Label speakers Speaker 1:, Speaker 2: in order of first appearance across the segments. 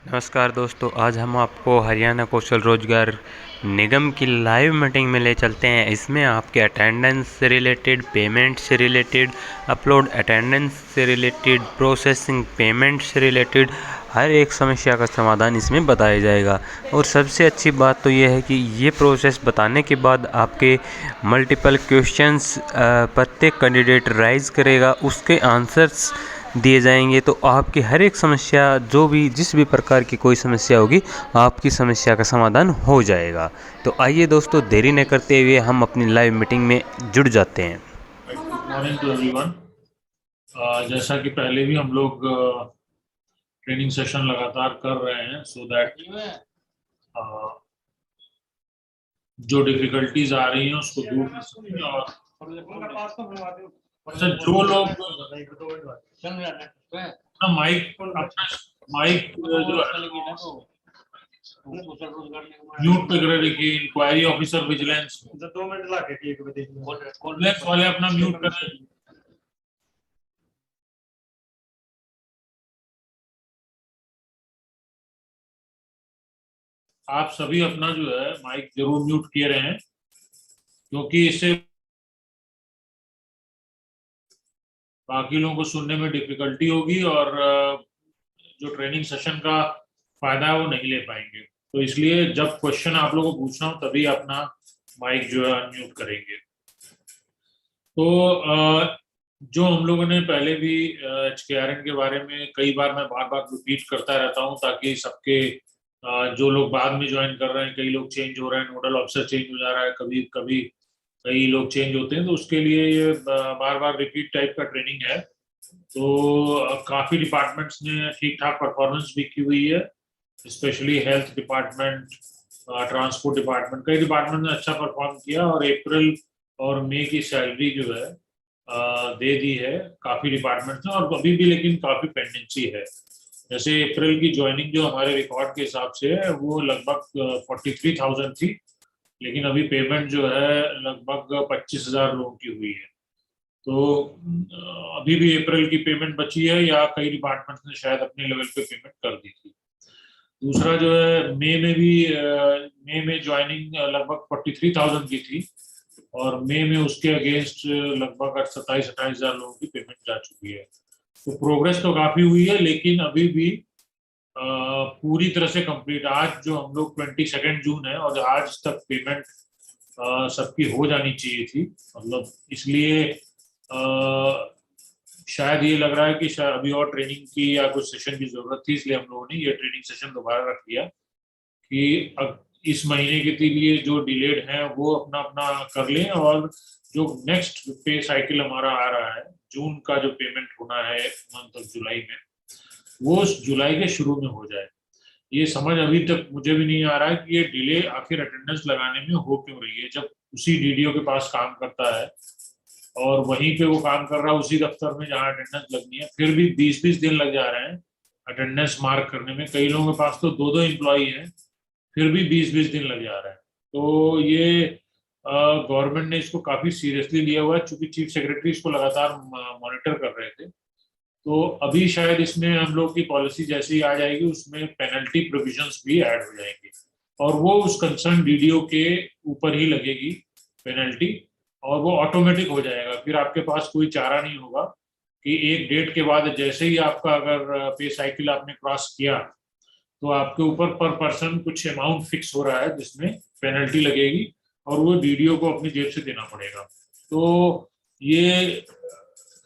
Speaker 1: नमस्कार दोस्तों, आज हम आपको हरियाणा कौशल रोजगार निगम की लाइव मीटिंग में ले चलते हैं। इसमें आपके अटेंडेंस से रिलेटेड, पेमेंट से रिलेटेड, अपलोड अटेंडेंस से रिलेटेड, प्रोसेसिंग पेमेंट से रिलेटेड हर एक समस्या का समाधान इसमें बताया जाएगा। और सबसे अच्छी बात तो ये है कि ये प्रोसेस बताने के बाद आपके मल्टीपल क्वेश्चंस प्रत्येक कैंडिडेट राइज करेगा, उसके आंसर्स दिए जाएंगे। तो आपकी हर एक समस्या, जो भी जिस भी प्रकार की कोई समस्या होगी, आपकी समस्या का समाधान हो जाएगा। तो आइए दोस्तों, देरी न करते हुए हम अपनी लाइव मीटिंग में जुड़ जाते हैं।
Speaker 2: Good morning to everyone. जैसा कि पहले भी हम लोग ट्रेनिंग सेशन लगातार कर रहे हैं सो दैट जो डिफिकल्टीज आ रही हैं उसको दूर कर सकें। और अच्छा, जो लोग अपना अपना माइक जो है म्यूट पे करे देखिए। इंक्वायरी ऑफिसर विजिलेंस 2 मिनट ला के विजिलेंस वाले अपना म्यूट करें। आप सभी अपना जो है माइक जरूर म्यूट किए रहे हैं, क्योंकि इससे बाकी लोगों को सुनने में डिफिकल्टी होगी और जो ट्रेनिंग सेशन का फायदा है वो नहीं ले पाएंगे। तो इसलिए जब क्वेश्चन आप लोगों को पूछना हो तभी अपना माइक जो है अनम्यूट करेंगे। तो जो हम लोगों ने पहले भी HKRN के बारे में कई बार मैं बार बार रिपीट करता रहता हूं, ताकि सबके जो लोग बाद में ज्वाइन कर रहे हैं, कई लोग चेंज हो रहे हैं, नोडल ऑफिसर चेंज हो जा रहा है, कभी कभी कई लोग चेंज होते हैं, तो उसके लिए ये बार बार रिपीट टाइप का ट्रेनिंग है। तो काफी डिपार्टमेंट्स ने ठीक ठाक परफॉर्मेंस भी की हुई है, specially health department, transport department, कई डिपार्टमेंट ने अच्छा परफॉर्म किया और अप्रैल और मई की सैलरी जो है दे दी है काफी डिपार्टमेंट्स ने। और अभी भी लेकिन काफी पेंडेंसी है। जैसे अप्रैल की ज्वाइनिंग जो हमारे रिकॉर्ड के हिसाब से है वो लगभग 43,000 थी, लेकिन अभी पेमेंट जो है लगभग 25,000 लोगों की हुई है। तो अभी भी अप्रैल की पेमेंट बची है, या कई डिपार्टमेंट्स ने शायद अपने लेवल पे पेमेंट कर दी थी। दूसरा जो है मई में भी मई में ज्वाइनिंग लगभग 43,000 की थी, और मई में उसके अगेंस्ट लगभग 27-28,000 लोगों की पेमेंट जा चुकी है। तो प्रोग्रेस तो काफी हुई है, लेकिन अभी भी पूरी तरह से कंप्लीट, आज जो हम लोग 22 जून है और आज तक पेमेंट सबकी हो जानी चाहिए थी। मतलब इसलिए शायद ये लग रहा है कि शायद अभी और ट्रेनिंग की या कुछ सेशन की जरूरत थी, इसलिए हम लोगों ने ये ट्रेनिंग सेशन दोबारा रख दिया कि अब इस महीने के लिए जो डिलेड है वो अपना अपना कर लें, और जो नेक्स्ट पे साइकिल हमारा आ रहा है, जून का जो पेमेंट होना है मंथ ऑफ जुलाई में, वो जुलाई के शुरू में हो जाए। ये समझ अभी तक मुझे भी नहीं आ रहा है कि ये डिले आखिर अटेंडेंस लगाने में हो क्यों रही है, जब उसी DDO के पास काम करता है और वहीं पे वो काम कर रहा है उसी दफ्तर में जहाँ अटेंडेंस लगनी है, फिर भी 20-20 दिन लग जा रहे हैं अटेंडेंस मार्क करने में। कई लोगों के पास तो दो दो एम्प्लॉई हैं, फिर भी 20-20 दिन लग जा रहा है। तो ये गवर्नमेंट ने इसको काफी सीरियसली लिया हुआ है, चूंकि चीफ सेक्रेटरी इसको लगातार मॉनिटर कर रहे थे। तो अभी शायद इसमें हम लोग की पॉलिसी जैसे ही आ जाएगी, उसमें पेनल्टी प्रोविजंस भी ऐड हो जाएंगी, और वो उस कंसर्न DDO के ऊपर ही लगेगी पेनल्टी, और वो ऑटोमेटिक हो जाएगा। फिर आपके पास कोई चारा नहीं होगा कि एक डेट के बाद जैसे ही आपका अगर पे साइकिल आपने क्रॉस किया, तो आपके ऊपर पर पर्सन कुछ अमाउंट फिक्स हो रहा है जिसमें पेनल्टी लगेगी, और वो DDO को अपनी जेब से देना पड़ेगा। तो ये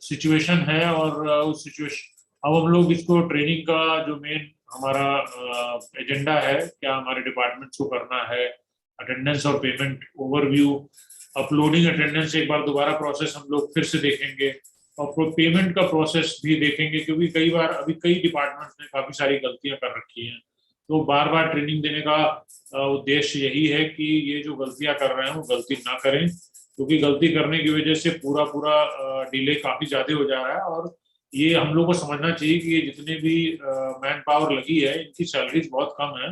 Speaker 2: सिचुएशन है, और उस सिचुएशन, अब हम लोग इसको ट्रेनिंग का जो मेन हमारा एजेंडा है, क्या हमारे डिपार्टमेंट्स को करना है, अटेंडेंस और पेमेंट ओवरव्यू, अपलोडिंग अटेंडेंस एक बार दोबारा प्रोसेस हम लोग फिर से देखेंगे, और पेमेंट का प्रोसेस भी देखेंगे, क्योंकि कई बार अभी कई डिपार्टमेंट्स ने काफी सारी गलतियां कर रखी हैं। तो बार बार ट्रेनिंग देने का उद्देश्य यही है कि ये जो गलतियां कर रहे हैं वो गलती ना करें, क्योंकि गलती करने की वजह से पूरा पूरा डिले काफी ज्यादा हो जा रहा है। और ये हम लोग को समझना चाहिए कि ये जितने भी मैन पावर लगी है, इनकी सैलरीज बहुत कम है,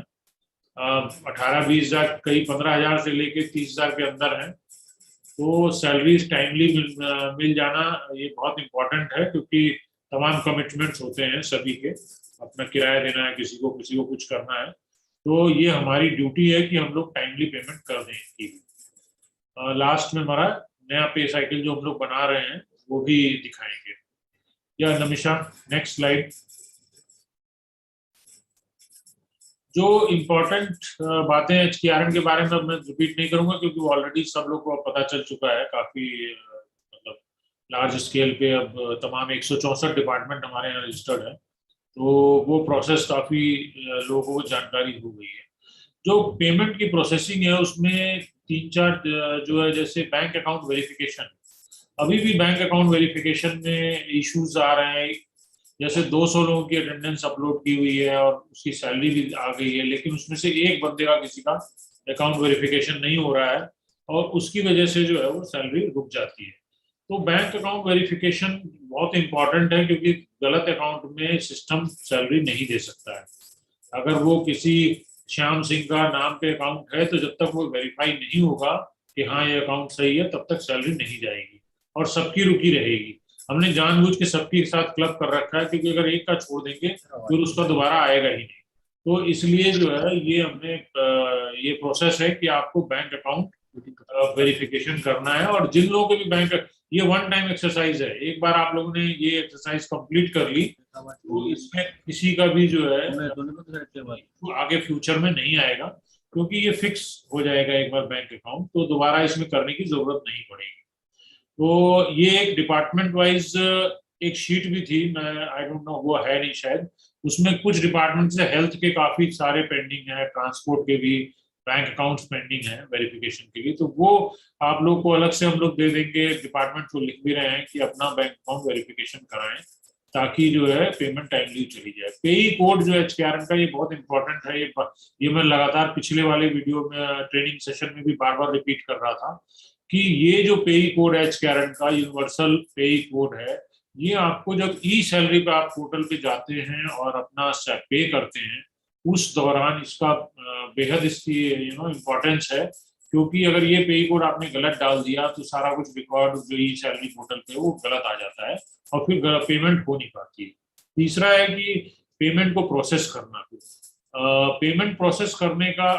Speaker 2: 18-20 हजार, कई 15,000 से लेके 30,000 के अंदर है। तो सैलरीज टाइमली मिल जाना ये बहुत इंपॉर्टेंट है, क्योंकि तमाम कमिटमेंट्स होते हैं सभी के, अपना किराया देना है, किसी को कुछ करना है, तो ये हमारी ड्यूटी है कि हम लोग टाइमली पेमेंट कर दें इनकी भी। लास्ट में हमारा नया पे साइकिल जो हम लोग बना रहे हैं वो भी दिखाएंगे। या नमिशा, नेक्स्ट स्लाइड। जो इम्पोर्टेंट बातें HKRN के बारे में मैं रिपीट नहीं करूंगा, क्योंकि वो ऑलरेडी सब लोग को पता चल चुका है काफी, मतलब लार्ज स्केल पे अब तमाम 164 डिपार्टमेंट हमारे यहाँ रजिस्टर्ड है, तो वो प्रोसेस काफी लोगों को जानकारी हो गई है। जो पेमेंट की प्रोसेसिंग है उसमें तीन चार जो है, जैसे बैंक अकाउंट वेरिफिकेशन, अभी भी बैंक अकाउंट वेरिफिकेशन में इश्यूज आ रहे हैं। जैसे 200 लोगों की अटेंडेंस अपलोड की हुई है और उसकी सैलरी भी आ गई है, लेकिन उसमें से एक बंदे का किसी का अकाउंट वेरिफिकेशन नहीं हो रहा है, और उसकी वजह से जो है वो सैलरी रुक जाती है। तो बैंक अकाउंट वेरिफिकेशन बहुत इंपॉर्टेंट है, क्योंकि गलत अकाउंट में सिस्टम सैलरी नहीं दे सकता है। अगर वो किसी श्याम सिंह का नाम पे अकाउंट है, तो जब तक वो वेरीफाई नहीं होगा कि हाँ ये अकाउंट सही है, तब तक सैलरी नहीं जाएगी और सबकी रुकी रहेगी। हमने जानबूझ के सबके साथ क्लब कर रखा है, क्योंकि अगर एक का छोड़ देंगे फिर उसका दोबारा आएगा ही नहीं। तो इसलिए जो है ये हमने ये प्रोसेस है कि आपको बैंक अकाउंट वेरिफिकेशन करना है। और जिन लोगों के भी बैंक, ये वन टाइम एक्सरसाइज है, एक बार आप लोगों ने ये एक्सरसाइज कंप्लीट कर ली तो इसमें किसी का भी जो है तो आगे फ्यूचर में नहीं आएगा, क्योंकि ये फिक्स हो जाएगा एक बार बैंक अकाउंट, तो दोबारा इसमें करने की जरूरत नहीं पड़ेगी। तो ये एक डिपार्टमेंट वाइज एक शीट भी थी, मैं आई डोंट नो वो है नहीं शायद, उसमें कुछ डिपार्टमेंट से हेल्थ के काफी सारे पेंडिंग है, ट्रांसपोर्ट के भी बैंक अकाउंट्स पेंडिंग है वेरिफिकेशन के लिए, तो वो आप लोग को अलग से हम लोग दे देंगे। डिपार्टमेंट को लिख भी रहे हैं कि अपना बैंक अकाउंट वेरिफिकेशन कराएं, ताकि जो है पेमेंट टाइमली चली जाए। पेई कोड जो HKRN का, ये बहुत इंपॉर्टेंट है। ये मैं लगातार पिछले वाले वीडियो में ट्रेनिंग सेशन में भी बार बार रिपीट कर रहा था कि ये जो पेई कोड है HKRN का, यूनिवर्सल पेई कोड है, ये आपको जब ई सैलरी पे आप पोर्टल पे जाते हैं और अपना पे करते हैं, उस दौरान इसका बेहद इसकी इम्पोर्टेंस है। क्योंकि अगर ये पे कोड आपने गलत डाल दिया तो सारा कुछ रिकॉर्ड जो ई सैलरी पोर्टल पे वो गलत आ जाता है और फिर पेमेंट हो नहीं पाती है। तीसरा है कि पेमेंट को प्रोसेस करना। पेमेंट प्रोसेस करने का,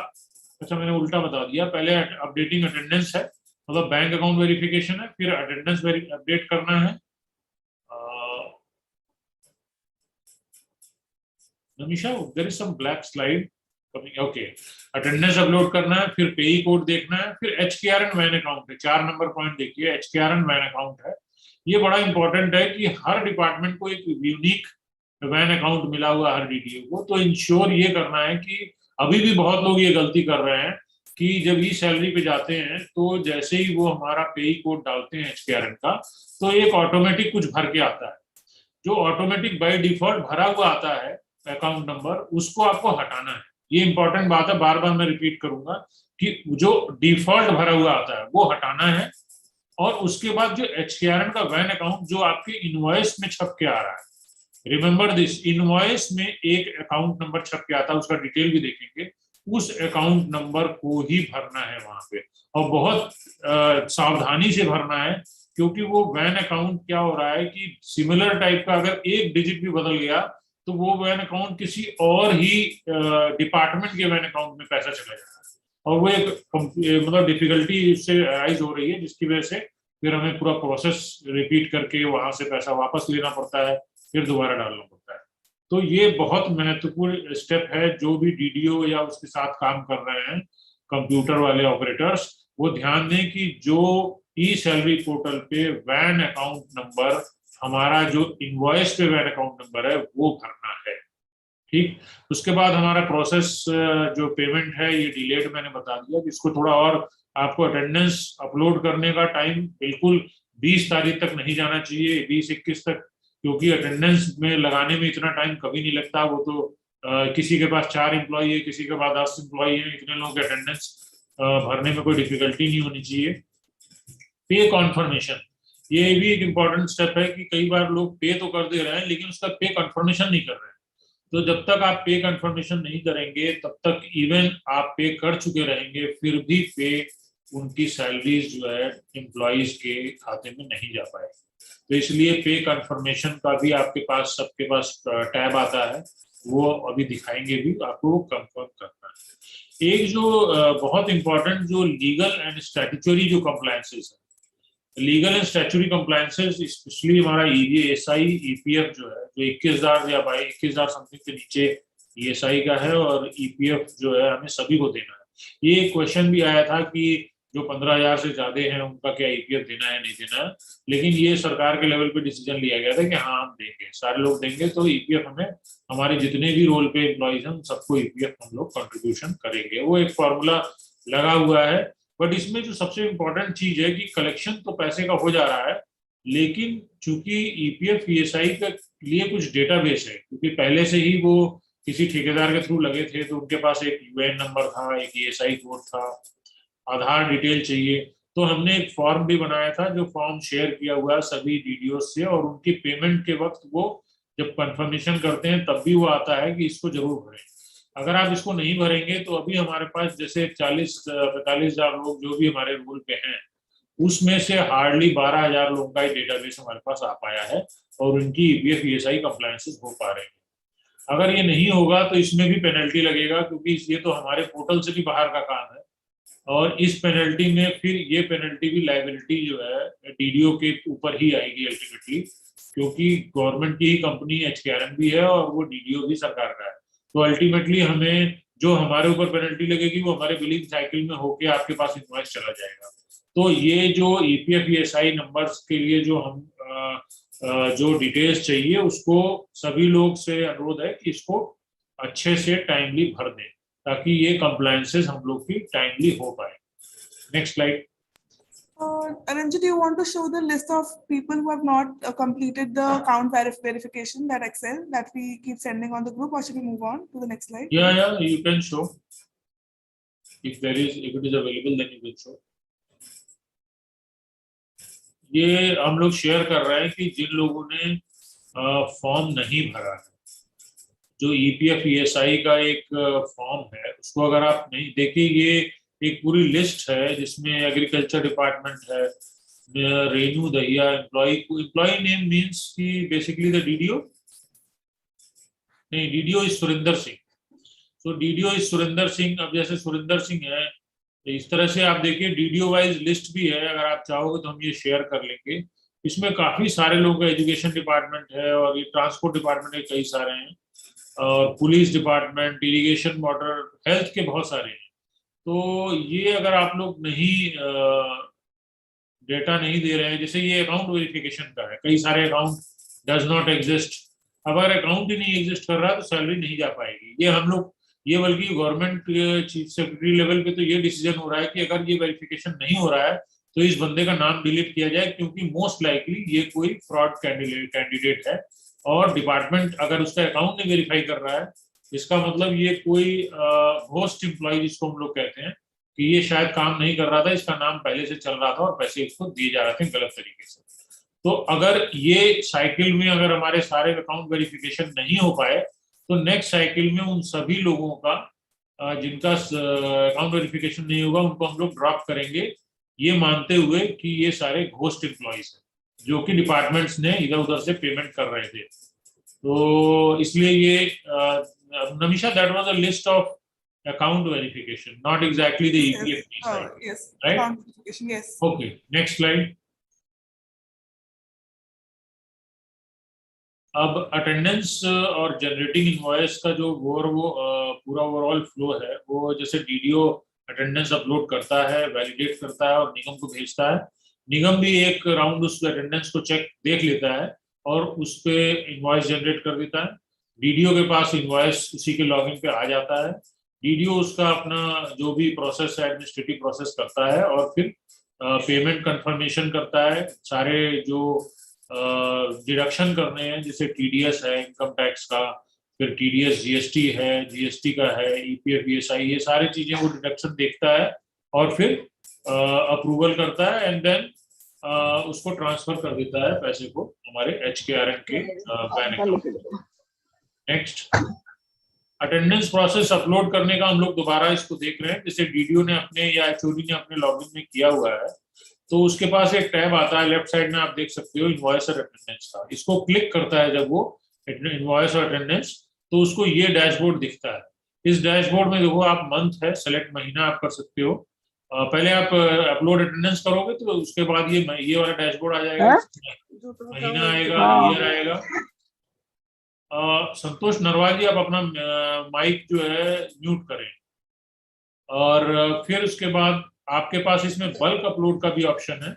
Speaker 2: अच्छा मैंने उल्टा बता दिया, पहले अपडेटिंग अटेंडेंस है, मतलब बैंक अकाउंट वेरिफिकेशन है, फिर अटेंडेंस अपडेट करना है। Namisha, there is some black slide coming, okay. Attendance upload करना है, फिर पेई कोड देखना है, फिर HKRN वैन अकाउंट है, 4 नंबर पॉइंट देखिए, HKRN वैन अकाउंट है। ये बड़ा इंपॉर्टेंट है कि हर डिपार्टमेंट को एक यूनिक वैन अकाउंट मिला हुआ हर DDO को। तो इंश्योर ये करना है कि अभी भी बहुत लोग ये गलती कर रहे हैं कि जब ई सैलरी पे जाते हैं तो जैसे ही वो हमारा पेई कोड डालते हैं HKRN का, तो एक ऑटोमेटिक कुछ भर के आता है। जो ऑटोमेटिक बाय डिफॉल्ट भरा हुआ आता है अकाउंट नंबर, उसको आपको हटाना है। ये इंपॉर्टेंट बात है, बार बार मैं रिपीट करूंगा कि जो डिफॉल्ट भरा हुआ आता है वो हटाना है। और उसके बाद जो HKRN का वैन अकाउंट जो आपके इनवॉइस में छप के आ रहा है, रिमेंबर दिस, इनवॉइस में एक अकाउंट नंबर छप के आता है, उसका डिटेल भी देखेंगे, उस अकाउंट नंबर को ही भरना है वहां पे, और बहुत सावधानी से भरना है। क्योंकि वो वैन अकाउंट क्या हो रहा है कि सिमिलर टाइप का अगर एक डिजिट भी बदल गया तो वो वैन अकाउंट किसी और ही डिपार्टमेंट के वैन अकाउंट में पैसा चला जा रहा है, और वो एक मतलब डिफिकल्टी इससे राइज हो रही है, जिसकी वजह से फिर हमें पूरा प्रोसेस रिपीट करके वहां से पैसा वापस लेना पड़ता है, फिर दोबारा डालना पड़ता है। तो ये बहुत महत्वपूर्ण स्टेप है। जो भी DDO या उसके साथ काम कर रहे हैं कंप्यूटर वाले ऑपरेटर्स, वो ध्यान दें कि जो ई सैलरी पोर्टल पे वैन अकाउंट नंबर, हमारा जो इनवॉइस पे वैन अकाउंट नंबर है वो भरना है। ठीक, उसके बाद हमारा प्रोसेस जो पेमेंट है ये डिलेड मैंने बता दिया कि इसको थोड़ा और, आपको अटेंडेंस अपलोड करने का टाइम बिल्कुल 20 तारीख तक नहीं जाना चाहिए, 20-21 तक, क्योंकि अटेंडेंस में लगाने में इतना टाइम कभी नहीं लगता। वो तो किसी के पास 4 एम्प्लॉय है, किसी के पास 10 एम्प्लॉय है, इतने लोगों के अटेंडेंस भरने में कोई डिफिकल्टी नहीं होनी चाहिए। पे कॉन्फर्मेशन, ये भी एक इम्पॉर्टेंट स्टेप है कि कई बार लोग पे तो कर दे रहे हैं लेकिन उसका पे कन्फर्मेशन नहीं कर रहे हैं। तो जब तक आप पे कन्फर्मेशन नहीं करेंगे तब तक इवन आप पे कर चुके रहेंगे, फिर भी पे उनकी सैलरीज जो है एम्प्लॉइज के खाते में नहीं जा पाएगी। तो इसलिए पे कंफर्मेशन का भी आपके पास सबके पास टैब आता है, वो अभी दिखाएंगे भी आपको, कंफर्म करना है। एक जो बहुत इंपॉर्टेंट जो लीगल एंड स्टैट्यूटरी जो कंप्लायंसेस है, legal and statutory compliances, specially हमारा ईएसआई ईपीएफ जो है, जो 21,000 या 21,000 समथिंग के नीचे ईएसआई का है, और ईपीएफ जो है हमें सभी को देना है। ये क्वेश्चन भी आया था कि जो 15,000 से ज्यादा है उनका क्या ईपीएफ देना है नहीं देना है, लेकिन ये सरकार के लेवल पे डिसीजन लिया गया था कि हाँ हम देंगे, सारे लोग देंगे। तो ईपीएफ हमें, हमारे जितने भी रोल पे एम्प्लॉइज हैं सबको ईपीएफ हम लोग कंट्रीब्यूशन करेंगे, वो एक फॉर्मूला लगा हुआ है। बट इसमें जो सबसे इम्पोर्टेंट चीज है कि कलेक्शन तो पैसे का हो जा रहा है, लेकिन चूंकि ईपीएफ ईएसआई के लिए कुछ डेटाबेस है, क्योंकि पहले से ही वो किसी ठेकेदार के थ्रू लगे थे, तो उनके पास एक यूएएन नंबर था, एक ईएसआई कोड था, आधार डिटेल चाहिए। तो हमने एक फॉर्म भी बनाया था, जो फॉर्म शेयर किया हुआ है सभी डीडीओ से, और उनकी पेमेंट के वक्त वो जब कंफर्मेशन करते हैं तब भी वो आता है कि इसको जरूर भरें। अगर आप इसको नहीं भरेंगे तो अभी हमारे पास जैसे 40-45,000 लोग जो भी हमारे रोल पे हैं, उसमें से हार्डली 12,000 लोगों का ही डेटाबेस हमारे पास आ पाया है, और उनकी ईपीएफ ईएसआई कंप्लायंसेस हो पा रहे हैं। अगर ये नहीं होगा तो इसमें भी पेनल्टी लगेगा, क्योंकि ये तो हमारे पोर्टल से भी बाहर का काम है, और इस पेनल्टी में फिर ये पेनल्टी भी लाइबिलिटी जो है डीडीओ के ऊपर ही आएगी अल्टीमेटली, क्योंकि गवर्नमेंट की ही कंपनी एचकेआरएम भी है और वो डीडीओ भी सरकार का है। तो अल्टीमेटली हमें जो हमारे ऊपर पेनल्टी लगेगी वो हमारे बिलिंग साइकिल में होके आपके पास इनवॉइस चला जाएगा। तो ये जो ईपीएफ ईएसआई नंबर्स के लिए जो हम जो डिटेल्स चाहिए, उसको सभी लोग से अनुरोध है कि इसको अच्छे से टाइमली भर दें, ताकि ये कंप्लायंसेस हम लोग की टाइमली हो पाए। Next slide.
Speaker 3: Ananji, do you want to show the list of people who have not completed the account verification, that Excel that we keep sending on the group, or should we move on to the next slide?
Speaker 2: Yeah, you can show. If it is available, then you can show. ये हम लोग share कर रहे हैं कि जिन लोगों ने form नहीं भरा है, जो ईपीएफ ईएसआई का एक फॉर्म है, उसको अगर आप नहीं देखिए, ये एक पूरी लिस्ट है जिसमें एग्रीकल्चर डिपार्टमेंट है, Renu Dahiya employ name means कि बेसिकली द डीडीओ, नहीं डीडीओ इज सुरेंद्र सिंह। तो डीडीओ इज सुरेंद्र सिंह। अब जैसे सुरेंद्र सिंह है, इस तरह से आप देखिए डीडीओ वाइज लिस्ट भी है, अगर आप चाहोगे तो हम ये शेयर कर लेंगे। इसमें काफी सारे लोग, एजुकेशन डिपार्टमेंट है, और ये ट्रांसपोर्ट डिपार्टमेंट के कई सारे हैं, और police department, irrigation, water, health के बहुत सारे हैं। तो ये अगर आप लोग नहीं डेटा नहीं दे रहे हैं, जैसे ये अकाउंट वेरिफिकेशन का है, कई सारे अकाउंट डज नॉट एग्जिस्ट। अब अगर अकाउंट ही नहीं एग्जिस्ट कर रहा है तो सैलरी नहीं जा पाएगी। ये हम लोग, ये बल्कि गवर्नमेंट चीफ सेक्रेटरी लेवल पे तो ये डिसीजन हो रहा है कि अगर ये वेरिफिकेशन नहीं हो रहा है तो इस बंदे का नाम डिलीट किया जाए, क्योंकि मोस्ट लाइकली ये कोई फ्रॉड कैंडिडेट है, और डिपार्टमेंट अगर उसका अकाउंट नहीं वेरीफाई कर रहा है, इसका मतलब ये कोई घोस्ट एम्प्लॉय जिसको हम लोग कहते हैं, कि ये शायद काम नहीं कर रहा था, इसका नाम पहले से चल रहा था और पैसे इसको दिए जा रहे थे गलत तरीके से। तो अगर ये साइकिल में अगर हमारे सारे अकाउंट वेरिफिकेशन नहीं हो पाए, तो नेक्स्ट साइकिल में उन सभी लोगों का जिनका अकाउंट वेरिफिकेशन नहीं होगा, उनको हम लोग ड्रॉप करेंगे, ये मानते हुए कि ये सारे घोस्ट एम्प्लॉइज हैं जो कि डिपार्टमेंट्स ने इधर उधर से पेमेंट कर रहे थे। तो इसलिए ये Namisha, that was a list of account verification, not exactly the EPF.
Speaker 3: Yes,
Speaker 2: right?
Speaker 3: account verification, yes.
Speaker 2: Okay, next slide. अब अटेंडेंस और जनरेटिंग इनवॉइस का जो पूरा ओवरऑल फ्लो है, वो जैसे डीडीओ अटेंडेंस अपलोड करता है, वैलिडेट करता है और निगम को भेजता है। निगम भी एक राउंड उस अटेंडेंस को चेक देख लेता है और उस पे इनवॉइस जनरेट कर देता है। डीडीओ के पास इनवॉइस उसी के लॉगिन पे आ जाता है। डीडीओ उसका अपना जो भी प्रोसेस है, एडमिनिस्ट्रेटिव प्रोसेस करता है, और फिर पेमेंट कंफर्मेशन करता है। सारे जो डिडक्शन करने हैं, जैसे टीडीएस है इनकम टैक्स का, फिर टीडीएस जीएसटी है, जीएसटी का है, ईपीएफ ईएसआई, ये सारी चीजें वो डिडक्शन देखता है और फिर अप्रूवल करता है, एंड देन उसको ट्रांसफर कर देता है पैसे को हमारे एचकेआरएम के bank account. Next, attendance process upload करने का हम लोग दोबारा इसको देख रहे हैं। जैसे डीडीओ ने अपने या एचओडी ने अपने लॉगिन में किया हुआ है, तो उसके पास एक टैब आता है लेफ्ट साइड में, आप देख सकते हो इनवॉइस और अटेंडेंस का। इसको क्लिक करता है जब वो इनवॉइस और अटेंडेंस, तो उसको ये डैशबोर्ड दिखता है। इस डैशबोर्ड में देखो आप मंथ है, सेलेक्ट महीना आप कर सकते हो। पहले आप अपलोड अटेंडेंस करोगे तो उसके बाद ये वाला डैशबोर्ड आ जाएगा। महीना आएगा, ईयर आएगा। संतोष नरवाल जी, आप अपना माइक जो है म्यूट करें। और फिर उसके बाद आपके पास इसमें बल्क अपलोड का भी ऑप्शन है।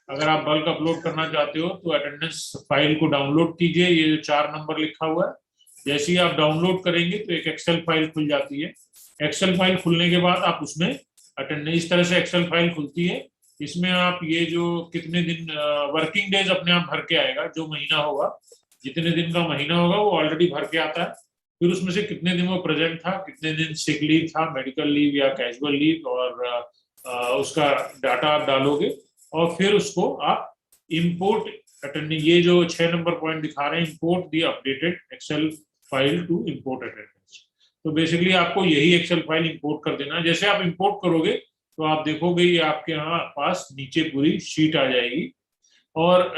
Speaker 2: अगर आप बल्क अपलोड करना चाहते हो तो अटेंडेंस फाइल को डाउनलोड कीजिए, ये जो 4 नंबर लिखा हुआ है, जैसे ही आप डाउनलोड करेंगे तो एक एक्सेल फाइल खुल जाती है। एक्सेल फाइल खुलने के बाद आप उसमें अटेंडेंस, इस तरह से एक्सेल फाइल खुलती है। इसमें आप ये जो कितने दिन वर्किंग डेज अपने आप भर के आएगा, जो महीना होगा, जितने दिन का महीना होगा वो ऑलरेडी भर के आता है। फिर उसमें से कितने दिन वो प्रेजेंट था, कितने दिन सिक लीव था, मेडिकल लीव या कैजुअल लीव, और उसका डाटा आप डालोगे और फिर उसको आप इंपोर्ट अटेंडेंस, ये जो 6 नंबर पॉइंट दिखा रहे हैं, import the updated excel file to import attendance. तो बेसिकली आपको यही एक्सेल फाइल इंपोर्ट कर देना है। जैसे आप इंपोर्ट करोगे तो आप देखोगे ये आपके यहाँ पास नीचे पूरी शीट आ जाएगी। और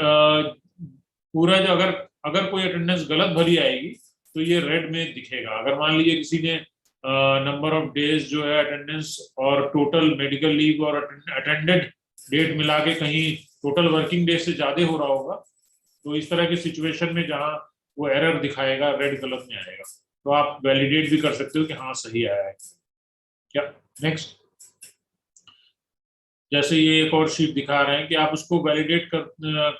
Speaker 2: पूरा जो अगर कोई अटेंडेंस गलत भरी आएगी तो ये रेड में दिखेगा। अगर मान लीजिए किसी ने नंबर ऑफ डेज जो है अटेंडेंस और टोटल मेडिकल लीव और अटेंडेड डेट मिला के कहीं टोटल वर्किंग डेज से ज्यादा हो रहा होगा, तो इस तरह की सिचुएशन में जहां वो एरर दिखाएगा, रेड कलर में आएगा, तो आप वैलिडेट भी कर सकते हो कि हाँ सही आया है क्या। नेक्स्ट, जैसे ये एक और शीट दिखा रहे हैं कि आप उसको वैलिडेट कर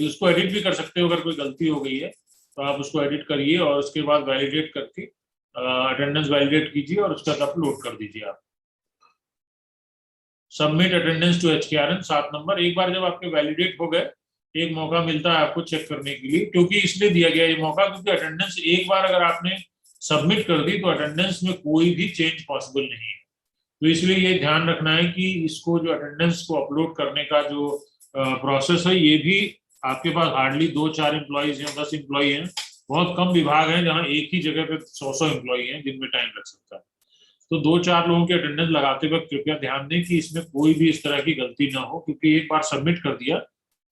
Speaker 2: उसको एडिट भी कर सकते हो। अगर कोई गलती हो गई है तो आप उसको एडिट करिए और उसके बाद वैलिडेट करके अटेंडेंस वैलिडेट कीजिए और उसका अपलोड कर दीजिए आप। Submit attendance to HKRN 7 number. एक बार जब आपके वैलिडेट हो गए, एक मौका मिलता है आपको चेक करने के लिए, क्योंकि इसलिए दिया गया ये मौका क्योंकि अटेंडेंस एक बार अगर आपने सबमिट कर दी तो अटेंडेंस में कोई भी चेंज पॉसिबल नहीं है। तो इसलिए ये ध्यान रखना है कि इसको जो अटेंडेंस को अपलोड करने का जो प्रोसेस है, ये भी आपके पास हार्डली 2-4 एम्प्लॉइज हैं, 10 एम्प्लॉय हैं। बहुत कम विभाग हैं जहां एक ही जगह पे 100 एम्प्लॉय हैं, जिनमें टाइम लग सकता है। तो 2-4 लोगों की अटेंडेंस लगाते वक्त कृपया ध्यान दें कि इसमें कोई भी इस तरह की गलती ना हो, क्योंकि एक बार सबमिट कर दिया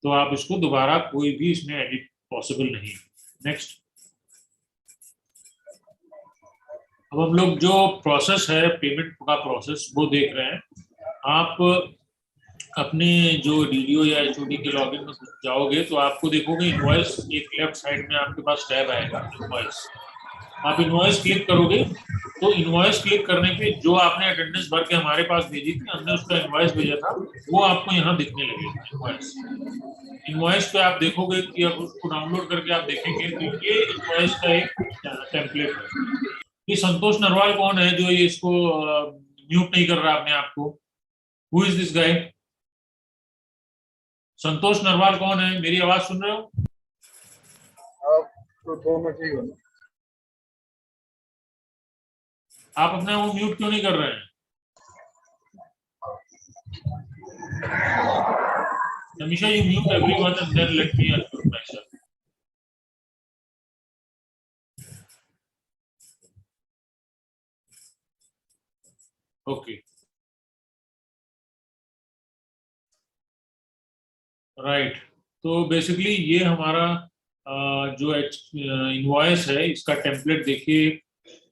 Speaker 2: तो आप इसको दोबारा कोई भी इसमें एडिट पॉसिबल नहीं है। नेक्स्ट, अब हम लोग जो प्रोसेस है पेमेंट का प्रोसेस वो देख रहे हैं। आप अपने जो DDO या HOD के लॉगिन में जाओगे तो आपको देखोगे इनवॉइस, एक लेफ्ट साइड में आपके पास टैब आएगा इनवॉइस। आप इनवॉइस क्लिक करोगे तो इनवॉइस क्लिक करने पे जो आपने अटेंडेंस भर के हमारे पास भेजी थी, हमने उसका इनवॉइस भेजा था, वो आपको यहाँ दिखने लगेगा। इनवॉइस इनवॉइस पे आप देखोगे कि अब उसको डाउनलोड करके आप देखेंगे तो ये इनवॉइस का एक टेम्पलेट है। ये संतोष नरवाल कौन है जो ये इसको म्यूट नहीं कर रहा अपने आप को? Who is this guy? Santosh Narwal कौन है? मेरी आवाज सुन रहे हो? आप अपने वो म्यूट क्यों नहीं कर रहे हैं? Tamisha, you mute everyone and then let me unmute myself. Okay. Right, तो बेसिकली ये हमारा जो इनवॉइस है इसका टेम्पलेट देखिए।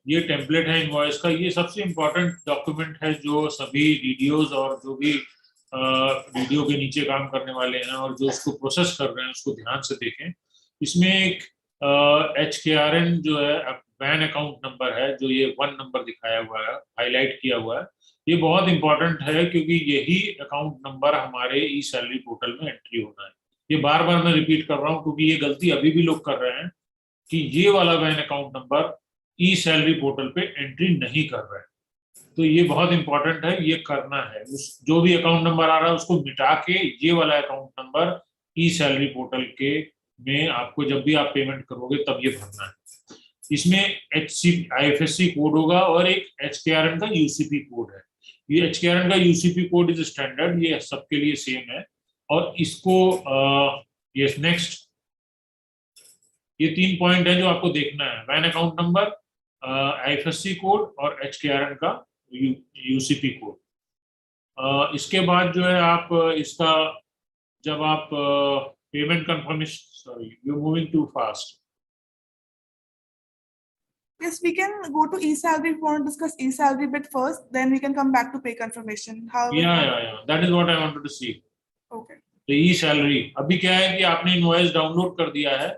Speaker 2: ये टेम्पलेट है इनवॉइस का। ये सबसे इम्पोर्टेंट डॉक्यूमेंट है जो सभी DDOs और जो भी DDO के नीचे काम करने वाले हैं और जो उसको प्रोसेस कर रहे हैं उसको ध्यान से देखें। इसमें एक HKRN जो है वैन अकाउंट नंबर है, जो ये 1 नंबर दिखाया हुआ है, हाईलाइट किया हुआ है। ये बहुत इंपॉर्टेंट है क्योंकि यही अकाउंट नंबर हमारे ई सैलरी पोर्टल में एंट्री होना है। ये बार बार मैं रिपीट कर रहा हूँ क्योंकि ये गलती अभी भी लोग कर रहे हैं कि ये वाला VAN account number e salary portal पे एंट्री नहीं कर रहे हैं। तो ये बहुत इंपॉर्टेंट है, ये करना है। उस जो भी अकाउंट नंबर आ रहा है उसको मिटा के ये वाला account number e salary portal के में आपको जब भी आप पेमेंट करोगे तब ये भरना है। इसमें IFSC कोड होगा और एक HKRN का UCP कोड है। ये HKRN का UCP कोड इज स्टैंडर्ड, ये सबके लिए सेम है। और इसको ये नेक्स्ट, ये 3 पॉइंट है जो आपको देखना है, VAN account number, IFSC code और HKRN का UCP कोड। इसके बाद जो है आप इसका जब आप payment confirmation, sorry you moving too fast.
Speaker 3: Yes, we can go to e-salary if you want to discuss e-salary bit first, then we can come back to pay confirmation. How?
Speaker 2: Yeah. That is what I wanted to see.
Speaker 3: Okay.
Speaker 2: तो ई salary अभी क्या है कि आपने invoice download कर दिया है,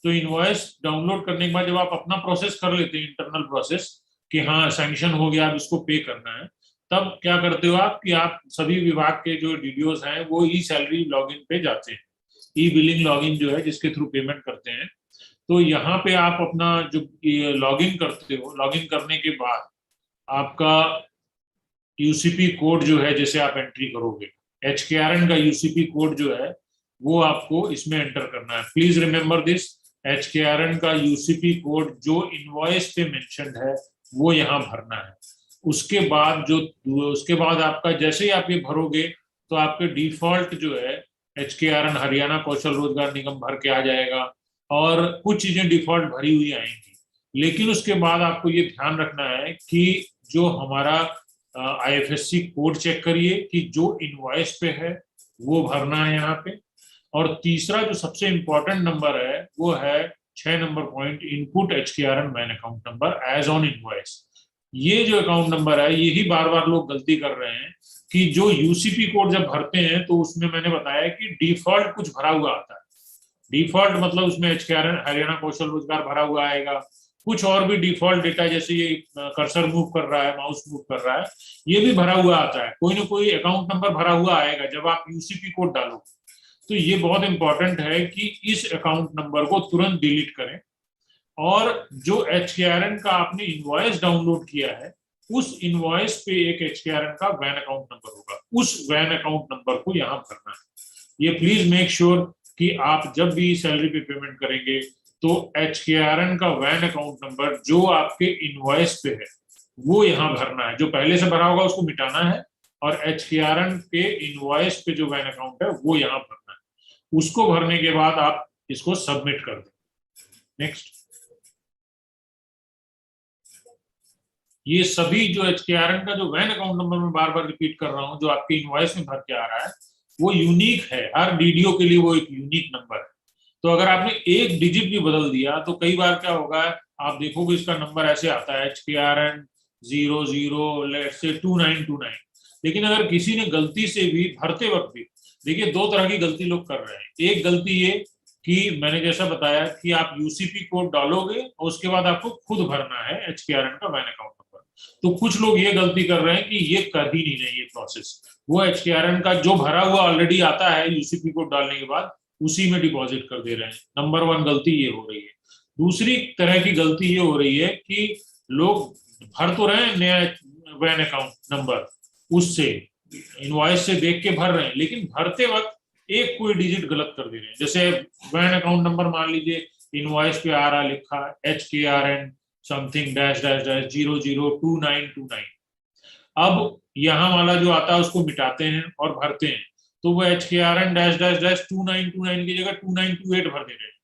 Speaker 2: तो इनवॉइस डाउनलोड करने के बाद जब आप अपना प्रोसेस कर लेते हैं, इंटरनल प्रोसेस कि हाँ सैंक्शन हो गया, अब इसको पे करना है, तब क्या करते हो आप कि आप सभी विभाग के जो डीडीओज हैं वो ई सैलरी लॉगिन पे जाते हैं, ई बिलिंग लॉगिन जो है जिसके थ्रू पेमेंट करते हैं. तो यहाँ पे आप अपना जो लॉगिन करते हो, लॉगिन करने के बाद आपका यूसीपी कोड जो है जैसे आप एंट्री करोगे, HKRN का यूसीपी कोड जो है वो आपको इसमें एंटर करना है. प्लीज रिमेंबर दिस, HKRN का यूसीपी कोड जो इनवॉइस पे मेंशन्ड है वो यहाँ भरना है. उसके बाद आपका जैसे ही आप ये भरोगे तो आपके डिफॉल्ट जो है HKRN हरियाणा कौशल रोजगार निगम भर के आ जाएगा और कुछ चीजें डिफॉल्ट भरी हुई आएंगी. लेकिन उसके बाद आपको ये ध्यान रखना है कि जो हमारा IFSC कोड चेक करिए कि जो इनवॉइस पे है वो भरना है यहाँ पे. और तीसरा जो सबसे इंपॉर्टेंट नंबर है वो है 6 number point, input HKRN main account number as on invoice. ये जो अकाउंट नंबर है यही बार बार लोग गलती कर रहे हैं कि जो यूसीपी कोड जब भरते हैं तो उसमें मैंने बताया कि डिफॉल्ट कुछ भरा हुआ आता है. डिफॉल्ट मतलब उसमें HKRN हरियाणा कौशल रोजगार भरा हुआ आएगा, कुछ और भी डिफॉल्ट डेटा जैसे ये कर्सर मूव कर रहा है, माउस मूव कर रहा है, ये भी भरा हुआ आता है. कोई ना कोई अकाउंट नंबर भरा हुआ आएगा जब आप यूसीपी कोड डालोगे. तो ये बहुत इंपॉर्टेंट है कि इस अकाउंट नंबर को तुरंत डिलीट करें और जो HKRN का आपने इनवॉइस डाउनलोड किया है उस इनवॉइस पे एक HKRN का वैन अकाउंट नंबर होगा, उस वैन अकाउंट नंबर को यहाँ भरना है. ये प्लीज मेक श्योर कि आप जब भी सैलरी पे पेमेंट करेंगे तो HKRN का वैन अकाउंट नंबर जो आपके इनवॉइस पे है वो यहाँ भरना है. जो पहले से भरा होगा उसको मिटाना है और HKRN के इनवॉइस पे जो वैन अकाउंट है वो यहाँ भरना है. उसको भरने के बाद आप इसको सबमिट कर दें. नेक्स्ट, ये सभी जो HKRN का जो वैन अकाउंट नंबर मैं बार बार रिपीट कर रहा हूँ जो आपके इनवॉइस में भर के आ रहा है वो यूनिक है. हर डीडीओ के लिए वो एक यूनिक नंबर है. तो अगर आपने एक डिजिट भी बदल दिया तो कई बार क्या होगा, आप देखोगे इसका नंबर ऐसे आता है HKRN 00 लेट्स से 2929. लेकिन अगर किसी ने गलती से भी भरते वक्त भी, देखिए दो तरह की गलती लोग कर रहे हैं. एक गलती ये कि मैंने जैसा बताया कि आप यूसीपी कोड डालोगे और उसके बाद आपको खुद भरना है HKRN का वैन अकाउंट नंबर. तो कुछ लोग ये गलती कर रहे हैं कि ये कर ही नहीं रहे ये प्रोसेस, वो HKRN का जो भरा हुआ ऑलरेडी आता है यूसीपी कोड डालने के बाद उसी में डिपॉजिट कर दे रहे हैं. नंबर 1 गलती ये हो रही है. दूसरी तरह की गलती ये हो रही है कि लोग भर तो रहे हैं नया वैन अकाउंट नंबर, उससे इनवॉइस से देख के भर रहे हैं, लेकिन भरते वक्त एक कोई डिजिट गलत कर दे रहे हैं. जैसे वैन अकाउंट नंबर मान लीजिए इनवॉइस पे आ रहा लिखा HKRN something dash dash dash 002929. अब यहाँ वाला जो आता है उसको मिटाते हैं और भरते हैं तो वो HKRN डैश डैश डैश 2929 की जगह 2928 भर दे रहे हैं.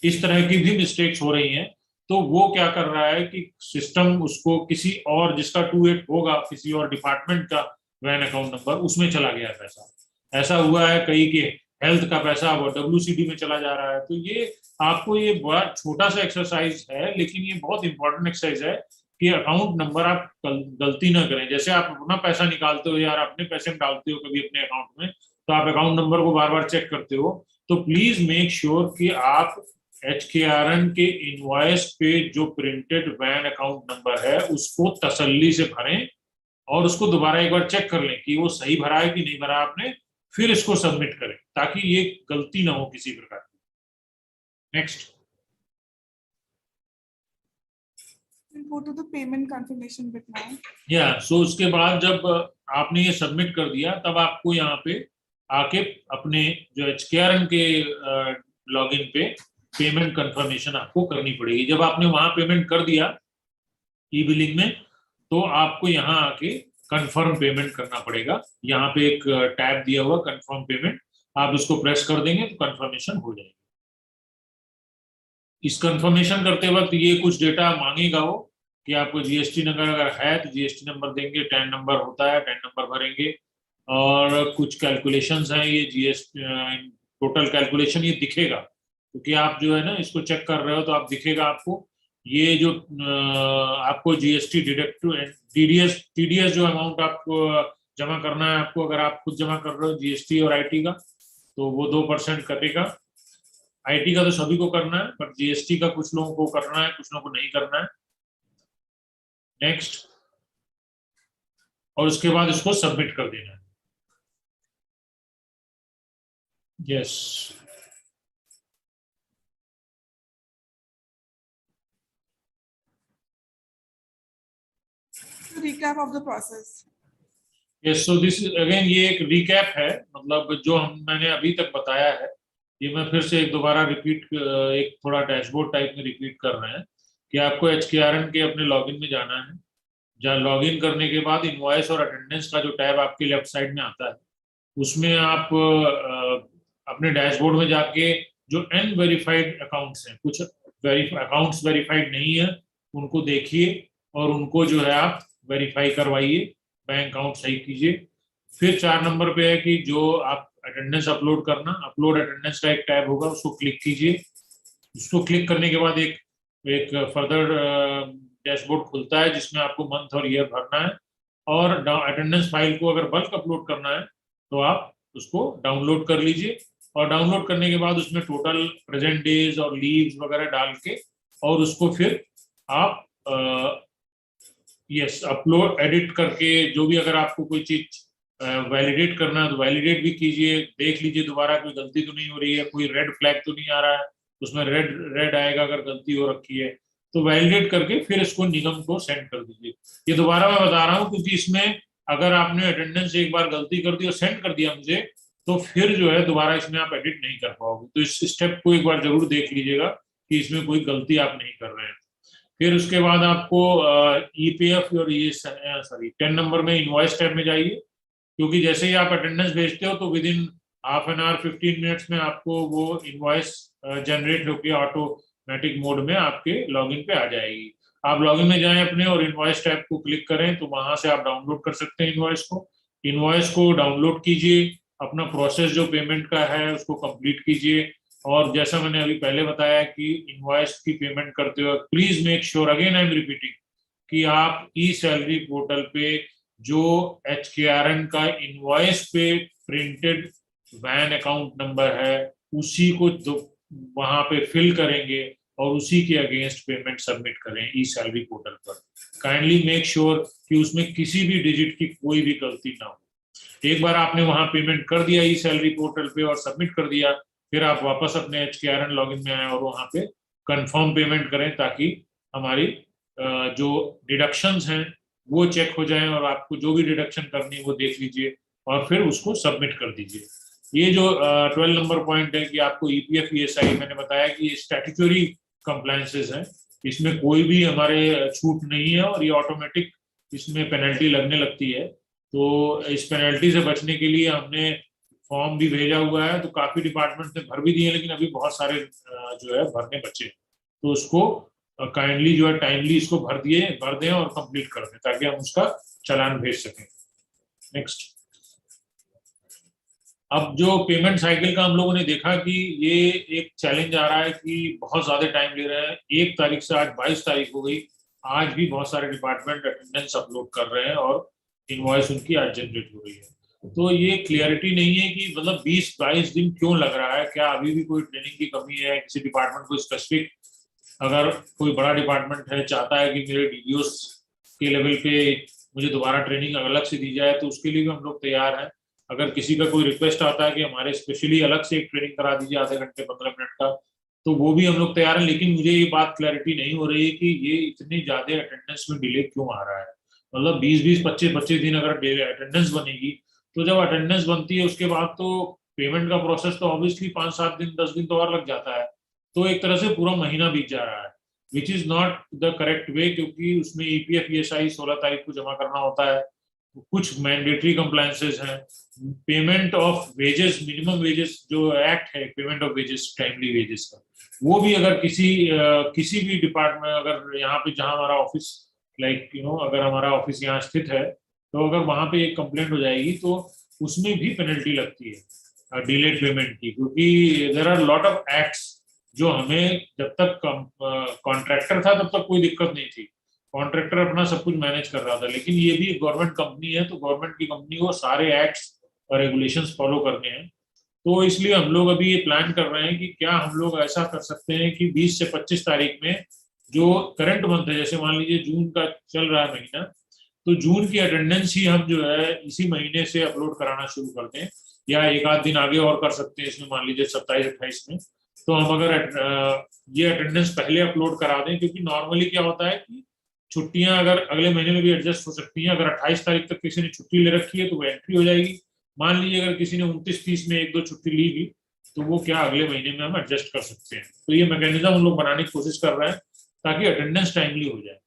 Speaker 2: इस तरह की भी मिस्टेक्स हो रही हैं. तो वो क्या कर रहा है कि सिस्टम उसको किसी और जिसका 28 होगा, किसी और डिपार्टमेंट का वैन अकाउंट नंबर, उसमें चला गया पैसा. ऐसा हुआ है कई के हेल्थ का पैसा वो WCD में चला जा रहा है. तो ये आपको ये बड़ा छोटा सा एक्सरसाइज है लेकिन ये बहुत इंपॉर्टेंट एक्सरसाइज है कि अकाउंट नंबर आप गलती ना करें. जैसे आप अपना पैसा निकालते हो यार, अपने पैसे में डालते हो कभी अपने अकाउंट में, तो आप अकाउंट नंबर को बार बार चेक करते हो. तो प्लीज मेक श्योर कि आप HKRN के इनवॉइस पे जो प्रिंटेड वैन अकाउंट नंबर है उसको तसल्ली से भरें और उसको दोबारा एक बार चेक कर लें कि वो सही भरा है कि नहीं भरा आपने, फिर इसको सबमिट करें ताकि ये गलती ना हो किसी प्रकार की. Next,
Speaker 3: Go to the payment confirmation bit now.
Speaker 2: सो उसके बाद जब आपने ये सबमिट कर दिया तब आपको यहाँ पे आके अपने जो HKRN के लॉगिन पे पेमेंट कंफर्मेशन आपको करनी पड़ेगी. जब आपने वहां पेमेंट कर दिया ई बिलिंग में तो आपको यहाँ आके कंफर्म पेमेंट करना पड़ेगा. यहाँ पे एक टैब दिया हुआ कंफर्म पेमेंट, आप इसको प्रेस कर देंगे तो कंफर्मेशन हो जाएगी. इस कंफर्मेशन करते वक्त ये कुछ डेटा मांगेगा वो कि आपको GST नंबर अगर है तो GST नंबर देंगे, टैन नंबर होता है टैन नंबर भरेंगे, और कुछ कैलकुलेशंस हैं, ये जीएसटी टोटल कैलकुलेशन ये दिखेगा, क्योंकि आप जो है ना इसको चेक कर रहे हो तो आप दिखेगा आपको ये जो आपको जीएसटी डिडक्ट टीडीएस टीडीएस जो अमाउंट आपको जमा करना है, आपको अगर आप खुद जमा कर रहे हो जीएसटी और आईटी का, तो वो 2% कटेगा। आईटी का तो सभी को करना है, बट जीएसटी का कुछ लोगों को करना है, कुछ लोगों को नहीं करना है। नेक्स्ट, और उसके बाद इसको सबमिट कर देना है। Yes,
Speaker 3: recap of the process.
Speaker 2: Yes, so this again ये एक रिकैप है, मतलब जो मैंने अभी तक बताया है ये मैं फिर से एक दोबारा रिपीट, एक थोड़ा डैशबोर्ड टाइप में रिपीट कर रहे हैं कि आपको HKRN के अपने लॉगिन में जाना है। जहाँ लॉगिन करने के बाद इनवॉइस और अटेंडेंस का जो टैब आपके लेफ्ट साइड में आता है, उसमें आप अपने डैशबोर्ड में जाके जो अनवेरिफाइड अकाउंट्स हैं, कुछ अकाउंट्स वेरीफाइड नहीं है, उनको देखिए और उनको जो है आप वेरीफाई करवाइए, बैंक अकाउंट सही कीजिए। फिर 4 नंबर पे है कि जो आप अटेंडेंस अपलोड करना, अपलोड अटेंडेंस का एक टैब होगा, उसको क्लिक कीजिए। उसको क्लिक करने के बाद एक फर्दर डैशबोर्ड खुलता है जिसमें आपको मंथ और ईयर भरना है, और अटेंडेंस फाइल को अगर बल्क अपलोड करना है तो आप उसको डाउनलोड कर लीजिए, और डाउनलोड करने के बाद उसमें टोटल प्रेजेंट डेज और लीव्स वगैरह डाल के, और उसको फिर आप यस अपलोड एडिट करके, जो भी अगर आपको कोई चीज वैलिडेट करना है तो वैलिडेट भी कीजिए, देख लीजिए दोबारा कोई गलती तो नहीं हो रही है, कोई रेड फ्लैग तो नहीं आ रहा है, उसमें रेड रेड आएगा अगर गलती हो रखी है, तो वैलिडेट करके फिर इसको निगम को सेंड कर दीजिए। ये दोबारा मैं बता रहा हूँ क्योंकि इसमें अगर आपने अटेंडेंस एक बार गलती कर दी और सेंड कर दिया मुझे, तो फिर जो है दोबारा इसमें आप एडिट नहीं कर पाओगे। तो इस स्टेप को एक बार जरूर देख लीजिएगा कि इसमें कोई गलती आप नहीं कर रहे हैं। फिर उसके बाद आपको ईपीएफ और ये सॉरी 10 नंबर में इनवॉइस टैब में जाइए, क्योंकि जैसे ही आप अटेंडेंस भेजते हो तो with in half an hour 15 minutes में आपको वो इनवॉइस जनरेट होकर ऑटोमेटिक मोड में आपके लॉगिन पे आ जाएगी। आप लॉगिन में जाएं अपने और इनवॉइस टैब को क्लिक करें तो वहां से आप डाउनलोड कर सकते हैं इनवॉइस को डाउनलोड कीजिए, अपना प्रोसेस जो पेमेंट का है उसको कंप्लीट कीजिए। और जैसा मैंने अभी पहले बताया कि इनवॉइस की पेमेंट करते हुए please make sure, again I am repeating, कि आप ई सैलरी पोर्टल पे जो HKRN का इनवॉइस पे प्रिंटेड वैन अकाउंट नंबर है उसी को वहां पे फिल करेंगे और उसी के अगेंस्ट पेमेंट सबमिट करें ई सैलरी पोर्टल पर। काइंडली मेक श्योर कि उसमें किसी भी डिजिट की कोई भी गलती ना हो। एक बार आपने वहां पेमेंट कर दिया ई सैलरी पोर्टल पे और सबमिट कर दिया, फिर आप वापस अपने HKRN लॉगिन में आए और वहां पे कंफर्म पेमेंट करें, ताकि हमारी जो डिडक्शंस हैं वो चेक हो जाएं और आपको जो भी डिडक्शन करनी है वो देख लीजिए और फिर उसको सबमिट कर दीजिए। ये जो 12 नंबर पॉइंट है कि आपको EPF ESI, मैंने बताया कि ये स्टैट्यूटरी कंप्लायंसेस हैं, इसमें कोई भी हमारे छूट नहीं है और ये ऑटोमेटिक इसमें पेनल्टी लगने लगती है। तो इस पेनल्टी से बचने के लिए हमने फॉर्म भी भेजा हुआ है, तो काफी डिपार्टमेंट ने भर भी दिए, लेकिन अभी बहुत सारे जो है भरने बचे, तो उसको काइंडली जो है टाइमली इसको भर दें और कंप्लीट कर दें ताकि हम उसका चालान भेज सकें। नेक्स्ट, अब जो पेमेंट साइकिल का हम लोगों ने देखा कि ये एक चैलेंज आ रहा है कि बहुत ज्यादा टाइम ले रहे हैं। 1 तारीख से आज 22 तारीख हो गई, आज भी बहुत सारे डिपार्टमेंट अटेंडेंस अपलोड कर रहे हैं और इनवॉइस उनकी आज जनरेट हो रही है। तो ये क्लियरिटी नहीं है कि मतलब 20-22 दिन क्यों लग रहा है, क्या अभी भी कोई ट्रेनिंग की कमी है किसी डिपार्टमेंट को स्पेसिफिक? अगर कोई बड़ा डिपार्टमेंट है चाहता है कि मेरे DDOs के लेवल पे मुझे दोबारा ट्रेनिंग अलग से दी जाए, तो उसके लिए भी हम लोग तैयार हैं। अगर किसी का कोई रिक्वेस्ट आता है कि हमारे स्पेशली अलग से एक ट्रेनिंग करा दीजिए आधे घंटे 15 मिनट का, तो वो भी हम लोग तैयार हैं। लेकिन मुझे ये बात क्लैरिटी नहीं हो रही है कि ये इतनी ज्यादा अटेंडेंस में डिले क्यों आ रहा है। मतलब 20-20, 25-25 दिन अगर अटेंडेंस बनेगी, तो जब अटेंडेंस बनती है उसके बाद तो पेमेंट का प्रोसेस तो ऑब्वियसली 5-7 दिन 10 दिन तो और लग जाता है, तो एक तरह से पूरा महीना बीत जा रहा है, which is not the correct way, क्योंकि उसमें EPF ESI 16 तारीख को जमा करना होता है। कुछ मैंडेटरी कंप्लायंसेस हैं, payment of wages, minimum wages जो एक्ट है payment of wages, timely wages का, वो भी अगर किसी भी डिपार्टमेंट, अगर यहाँ पे जहाँ हमारा ऑफिस अगर हमारा ऑफिस यहाँ स्थित है, तो अगर वहां पे एक कंप्लेंट हो जाएगी तो उसमें भी पेनल्टी लगती है डिलेड पेमेंट की, क्योंकि there are lot of acts जो हमें जब तक कॉन्ट्रैक्टर था तब तक कोई दिक्कत नहीं थी, कॉन्ट्रैक्टर अपना सब कुछ मैनेज कर रहा था, लेकिन ये भी गवर्नमेंट कंपनी है तो गवर्नमेंट की कंपनी को सारे एक्ट्स और रेगुलेशंस फॉलो करने हैं। तो इसलिए हम लोग अभी ये प्लान कर रहे हैं कि क्या हम लोग ऐसा कर सकते हैं कि 20 से 25 तारीख में जो करंट मंथ है, जैसे मान लीजिए जून का चल रहा है महीना, तो जून की अटेंडेंस ही हम जो है इसी महीने से अपलोड कराना शुरू कर दें, या एक आध दिन आगे और कर सकते हैं इसमें, मान लीजिए 27-28 में। तो हम अगर ये अटेंडेंस पहले अपलोड करा दें, क्योंकि नॉर्मली क्या होता है कि छुट्टियां अगर अगले महीने में भी एडजस्ट हो सकती हैं। अगर 28 तारीख तक किसी ने छुट्टी ले रखी है तो वो एंट्री हो जाएगी। मान लीजिए अगर किसी ने 29-30 में 1-2 छुट्टी ली भी, तो वो क्या अगले महीने में हम एडजस्ट कर सकते हैं। तो ये मैकेनिज्म हम लोग बनाने की कोशिश कर रहे हैं ताकि अटेंडेंस टाइमली हो जाए,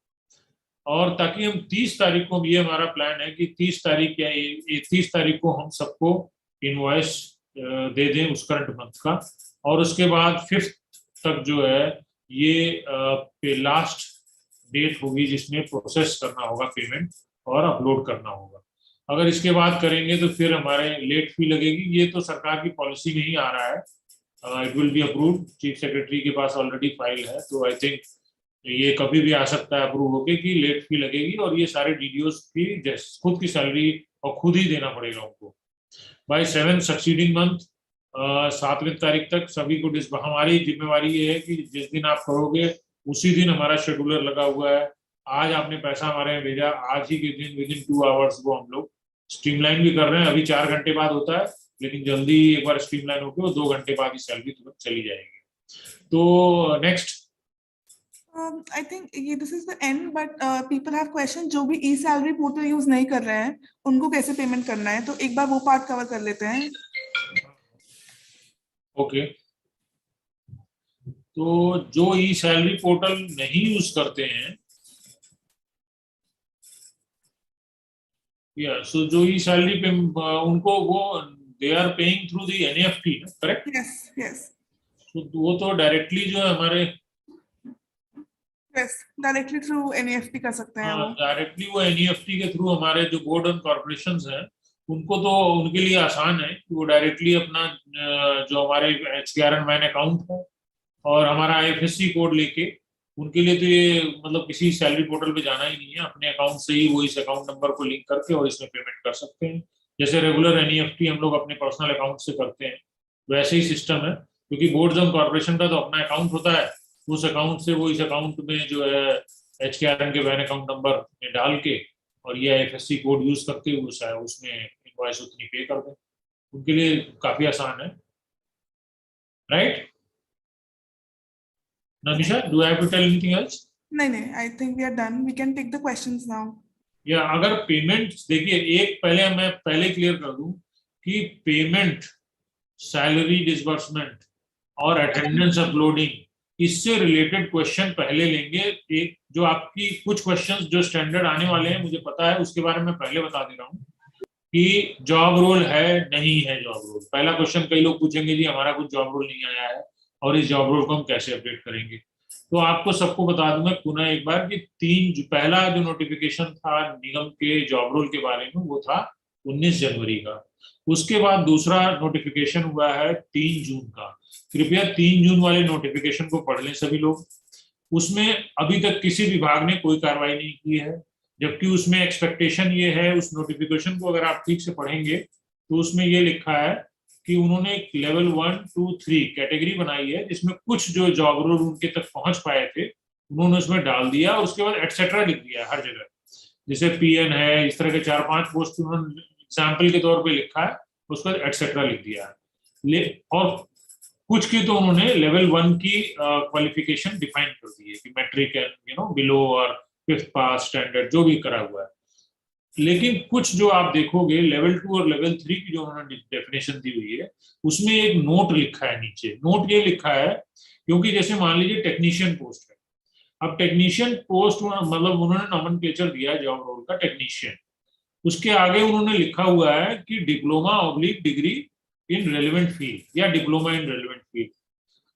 Speaker 2: और ताकि हम 30 तारीख को, ये हमारा प्लान है कि 30 तारीख या 31 तारीख को हम सबको इनवॉइस दे दें उस करंट मंथ का, और उसके बाद 5th तक जो है ये लास्ट डेट होगी जिसमें प्रोसेस करना होगा पेमेंट और अपलोड करना होगा। अगर इसके बाद करेंगे तो फिर हमारे लेट फी लगेगी। ये तो सरकार की पॉलिसी में ही आ रहा है, it will be approved, chief secretary के पास ऑलरेडी फाइल है, तो आई थिंक ये कभी भी आ सकता है अप्रूव होके कि लेट फी लगेगी, और ये सारे डीडीओस की खुद की सैलरी और खुद ही देना पड़ेगा उनको बाय 7 सक्सीडिंग मंथ। 7वीं तारीख तक सभी को हमारी जिम्मेवारी ये है कि जिस दिन आप करोगे उसी दिन हमारा शेड्यूलर लगा हुआ है। आज आपने पैसा हमारे यहाँ भेजा, आज ही के दिन विदिन 2 आवर्स वो हम लोग स्ट्रीमलाइन भी कर रहे हैं। अभी 4 घंटे बाद होता है, लेकिन जल्दी एक बार स्ट्रीमलाइन होकर वो 2 घंटे बाद ही सैलरी तुरंत चली जाएगी। तो next
Speaker 3: I think this is the end, but people have questions। जो भी e-salary portal यूज नहीं कर रहे हैं उनको कैसे पेमेंट करना है, तो एक बार वो पार्ट कवर कर लेते हैं।
Speaker 2: ओके, तो जो ई-सैलरी पोर्टल नहीं यूज करते हैं, या सो जो ई-सैलरी पे उनको वो they are paying through the NEFT, correct?
Speaker 3: Yes yes,
Speaker 2: तो वो तो डायरेक्टली जो है हमारे
Speaker 3: डायरेक्टली थ्रू एनईएफटी कर सकते हैं।
Speaker 2: डायरेक्टली वो एनईएफटी के थ्रू हमारे जो बोर्ड एंड कॉर्पोरेशंस हैं उनको तो उनके लिए आसान है कि वो डायरेक्टली अपना जो हमारे HKRN अकाउंट है और हमारा IFSC कोड लेके, उनके लिए तो ये मतलब किसी सैलरी पोर्टल पे जाना ही नहीं है, अपने अकाउंट से ही वो इस अकाउंट नंबर को लिंक करके और इसमें पेमेंट कर सकते हैं। जैसे रेगुलर एनईएफटी हम लोग अपने पर्सनल अकाउंट से करते हैं, वैसे ही सिस्टम है, क्योंकि बोर्ड एंड कॉर्पोरेशन का तो अपना अकाउंट होता है, उस अकाउंट से वो इस अकाउंट में जो है HKRN के वैन अकाउंट नंबर में डाल के और ये IFSC कोड यूज करके उसमें इनवॉइस उतनी पे कर दें, उनके लिए काफी आसान है, right? Nanisha, do I have to tell anything else?
Speaker 3: नहीं, I think we are done. We can take the questions now.
Speaker 2: या अगर पेमेंट देखिए, एक मैं पहले क्लियर कर दूं कि पेमेंट, सैलरी डिसबर्समेंट और अटेंडेंस अपलोडिंग, इससे रिलेटेड क्वेश्चन पहले लेंगे। एक जो आपकी कुछ क्वेश्चंस जो स्टैंडर्ड आने वाले हैं मुझे पता है, उसके बारे में पहले बता दे रहा हूँ कि जॉब रोल है नहीं है जॉब रोल। पहला क्वेश्चन कई लोग पूछेंगे जी हमारा कुछ जॉब रोल नहीं आया है और इस जॉब रोल को हम कैसे अपडेट करेंगे। तो आपको सबको बता दूंगा पुनः एक बार कि पहला जो नोटिफिकेशन था निगम के जॉब रोल के बारे में वो था 19 जनवरी का। उसके बाद दूसरा नोटिफिकेशन हुआ है 3 जून का। कृपया 3 जून वाले नोटिफिकेशन को पढ़ लें सभी लोग। उसमें अभी तक किसी विभाग ने कोई कार्रवाई नहीं की है, जबकि उसमें एक्सपेक्टेशन ये है, उस नोटिफिकेशन को अगर आप ठीक से पढ़ेंगे तो उसमें ये लिखा है कि उन्होंने लेवल 1, 2, 3 कैटेगरी बनाई है, जिसमें कुछ जो जॉब रोल उनके तक पहुंच पाए थे उन्होंने उसमें डाल दिया, उसके बाद एटसेट्रा लिख दिया हर जगह। जैसे PN है, इस तरह के 4-5 पोस्ट उन्होंने एग्जाम्पल के तौर पे लिखा है, उसके बाद एटसेट्रा लिख दिया है। और कुछ की तो उन्होंने लेवल 1 की क्वालिफिकेशन डिफाइन कर दी है कि मैट्रिक एंड बिलो और 5th पास स्टैंडर्ड जो भी करा हुआ है। लेकिन कुछ जो आप देखोगे लेवल 2 और लेवल 3 की जो उन्होंने डेफिनेशन दी हुई है उसमें एक नोट लिखा है नीचे। नोट ये लिखा है क्योंकि जैसे मान लीजिए टेक्नीशियन पोस्ट है, अब टेक्नीशियन पोस्ट मतलब उन्होंने नॉमेनक्लेचर दिया है जॉब रोल का टेक्नीशियन, उसके आगे उन्होंने लिखा हुआ है कि डिप्लोमा/डिग्री इन रेलिवेंट फील्ड या डिप्लोमा इन रेलिवेंट फील्ड,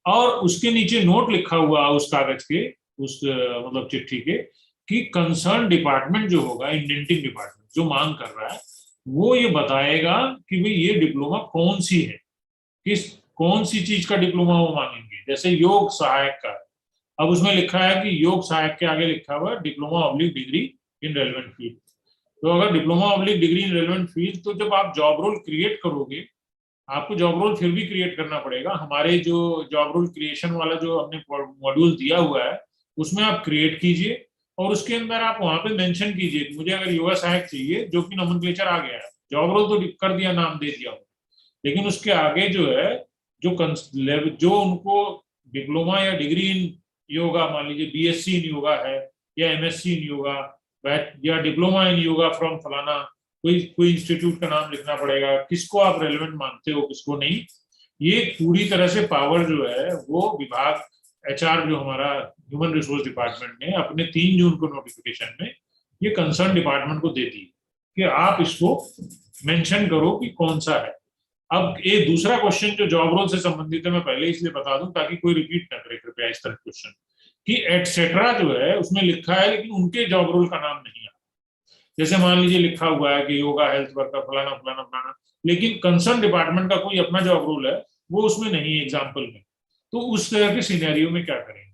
Speaker 2: और उसके नीचे नोट लिखा हुआ उस कागज के, उस मतलब चिट्ठी के, कि कंसर्न डिपार्टमेंट जो होगा, इंडेंटिंग डिपार्टमेंट जो मांग कर रहा है, वो ये बताएगा कि भाई ये डिप्लोमा कौन सी है, कौन सी चीज का डिप्लोमा वो मांगेंगे। जैसे योग सहायक का है, अब उसमें लिखा है कि योग सहायक के आगे लिखा हुआ है diploma oblique degree in relevant field. तो अगर diploma oblique degree in relevant field, तो जब आप जॉब रोल क्रिएट करोगे, आपको जॉब रोल फिर भी क्रिएट करना पड़ेगा। हमारे जो जॉब रोल क्रिएशन वाला जो हमने मॉड्यूल दिया हुआ है, उसमें आप क्रिएट कीजिए और उसके अंदर आप वहां पे मेंशन कीजिए कि मुझे अगर योगा सहायक चाहिए, जो कि नोमेनक्लेचर आ गया है, जॉब रोल तो कर दिया, नाम दे दिया, लेकिन उसके आगे जो है, जो उनको डिप्लोमा या डिग्री इन योगा, मान लीजिए बीएससी इन योगा है या एमएससी इन योगा या डिप्लोमा इन योगा फ्रॉम फलाना, कोई इंस्टीट्यूट का नाम लिखना पड़ेगा, किसको आप रेलेवेंट मानते हो किसको नहीं। ये पूरी तरह से पावर जो है वो विभाग, एचआर जो हमारा ह्यूमन रिसोर्स डिपार्टमेंट ने अपने 3 जून को नोटिफिकेशन में ये कंसर्न डिपार्टमेंट को दे दी कि आप इसको मेंशन करो कि कौन सा है। अब एक दूसरा क्वेश्चन जो जॉब रोल से संबंधित है, मैं पहले इसलिए बता दूं ताकि कोई रिपीट ना करे कृपया इस तरह क्वेश्चन, कि एटसेट्रा जो है उसमें लिखा है लेकिन उनके जॉब रोल का नाम नहीं है। जैसे मान लीजिए लिखा हुआ है कि योगा हेल्थ वर्कर फलाना फलाना फलाना, लेकिन कंसर्न डिपार्टमेंट का कोई अपना जॉब रोल है, वो उसमें नहीं है एग्जाम्पल में। तो उस तरह के सिनेरियो में क्या करेंगे?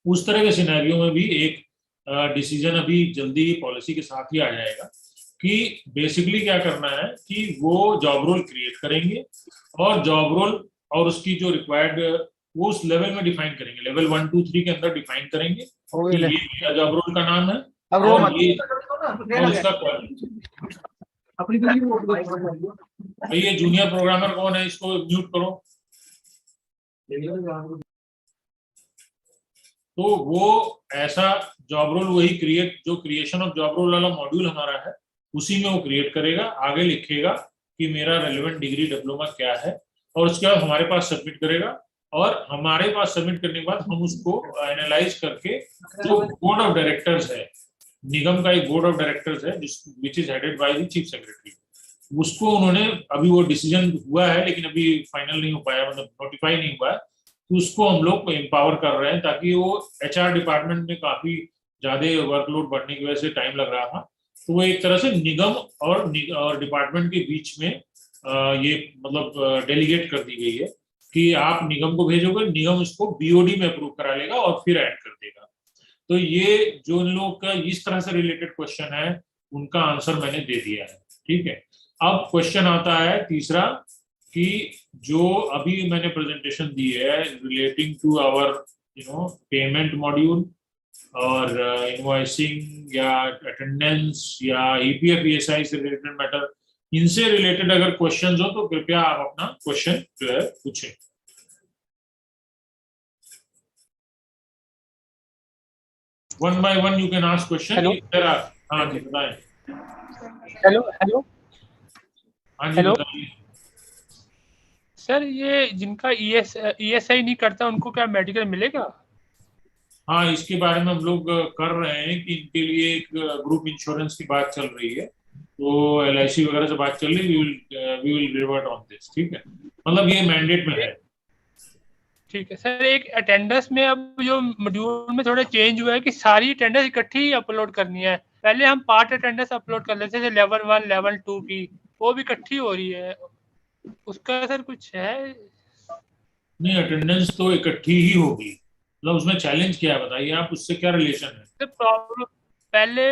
Speaker 2: उस तरह के सिनेरियो में भी एक डिसीजन अभी जल्दी पॉलिसी के साथ ही आ जाएगा कि बेसिकली क्या करना है कि वो जॉब रोल क्रिएट करेंगे और जॉब रोल और उसकी जो रिक्वायर्ड, वो उस लेवल में डिफाइन करेंगे, लेवल 1 2 3 के अंदर डिफाइन करेंगे कि ये मेरा जॉब रोल का नाम है
Speaker 4: अब रो
Speaker 2: और
Speaker 4: मत
Speaker 2: ये और इसका
Speaker 4: अपनी
Speaker 2: भाई ये जूनियर प्रोग्रामर कौन है, इसको म्यूट करो। तो वो ऐसा जॉब रोल वही जो क्रिएशन ऑफ जॉब रोल वाला मॉड्यूल हमारा है, उसी में वो क्रिएट करेगा, आगे लिखेगा कि मेरा रेलेवेंट डिग्री डिप्लोमा क्या है, और उसके बाद हमारे पास सबमिट करेगा। और हमारे पास सबमिट करने के बाद हम उसको एनालाइज करके, जो बोर्ड ऑफ डायरेक्टर्स है, निगम का एक बोर्ड ऑफ डायरेक्टर्स है which is headed by the chief secretary, उसको उन्होंने, अभी वो डिसीजन हुआ है लेकिन अभी फाइनल नहीं हो पाया, मतलब नोटिफाई नहीं हुआ है, तो उसको हम लोग एम्पावर कर रहे हैं ताकि वो एचआर डिपार्टमेंट में काफी ज्यादा वर्कलोड बढ़ने की वजह से टाइम लग रहा था, तो वो एक तरह से निगम और डिपार्टमेंट के बीच में ये मतलब डेलीगेट कर दी गई है कि आप निगम को भेजोगे, निगम इसको बीओडी में अप्रूव करा लेगा और फिर ऐड कर देगा। तो ये जो इन लोगों का इस तरह से रिलेटेड क्वेश्चन है, उनका आंसर मैंने दे दिया है। ठीक है, अब क्वेश्चन आता है तीसरा कि जो अभी मैंने प्रेजेंटेशन दी है relating to our payment module और इनवॉइसिंग या अटेंडेंस या ईपीएफ ईएसआई से रिलेटेड मैटर, इनसे रिलेटेड अगर क्वेश्चंस हो तो कृपया आप अपना क्वेश्चन जो है पूछें। One by one you can ask question. हाँ जी बताएं।
Speaker 4: हेलो हेलो
Speaker 2: हाँ जी
Speaker 4: हेलो
Speaker 2: बताइए।
Speaker 4: सर, ये जिनका ईएसआई नहीं करता उनको क्या मेडिकल मिलेगा?
Speaker 2: हाँ, इसके बारे में हम लोग कर रहे हैं कि इनके लिए एक ग्रुप इंश्योरेंस की बात चल रही है, तो एलआईसी वगैरह से बात चल रही है, we will revert on this. ठीक है, मतलब ये मैंडेट में है।
Speaker 4: ठीक है सर, एक अटेंडेंस में अब जो मॉड्यूल में थोड़ा चेंज हुआ है कि सारी अटेंडेंस इकट्ठी ही अपलोड करनी है। पहले हम पार्ट अटेंडेंस अपलोड कर लेते थे, लेवल 1 लेवल 2 की, वो भी इकट्ठी हो रही है, उसका सर कुछ है?
Speaker 2: नहीं, अटेंडेंस तो इकट्ठी ही होगी, मतलब उसमें चैलेंज क्या है बताइए आप, उससे क्या रिलेशन है?
Speaker 4: सर प्रॉब्लम, पहले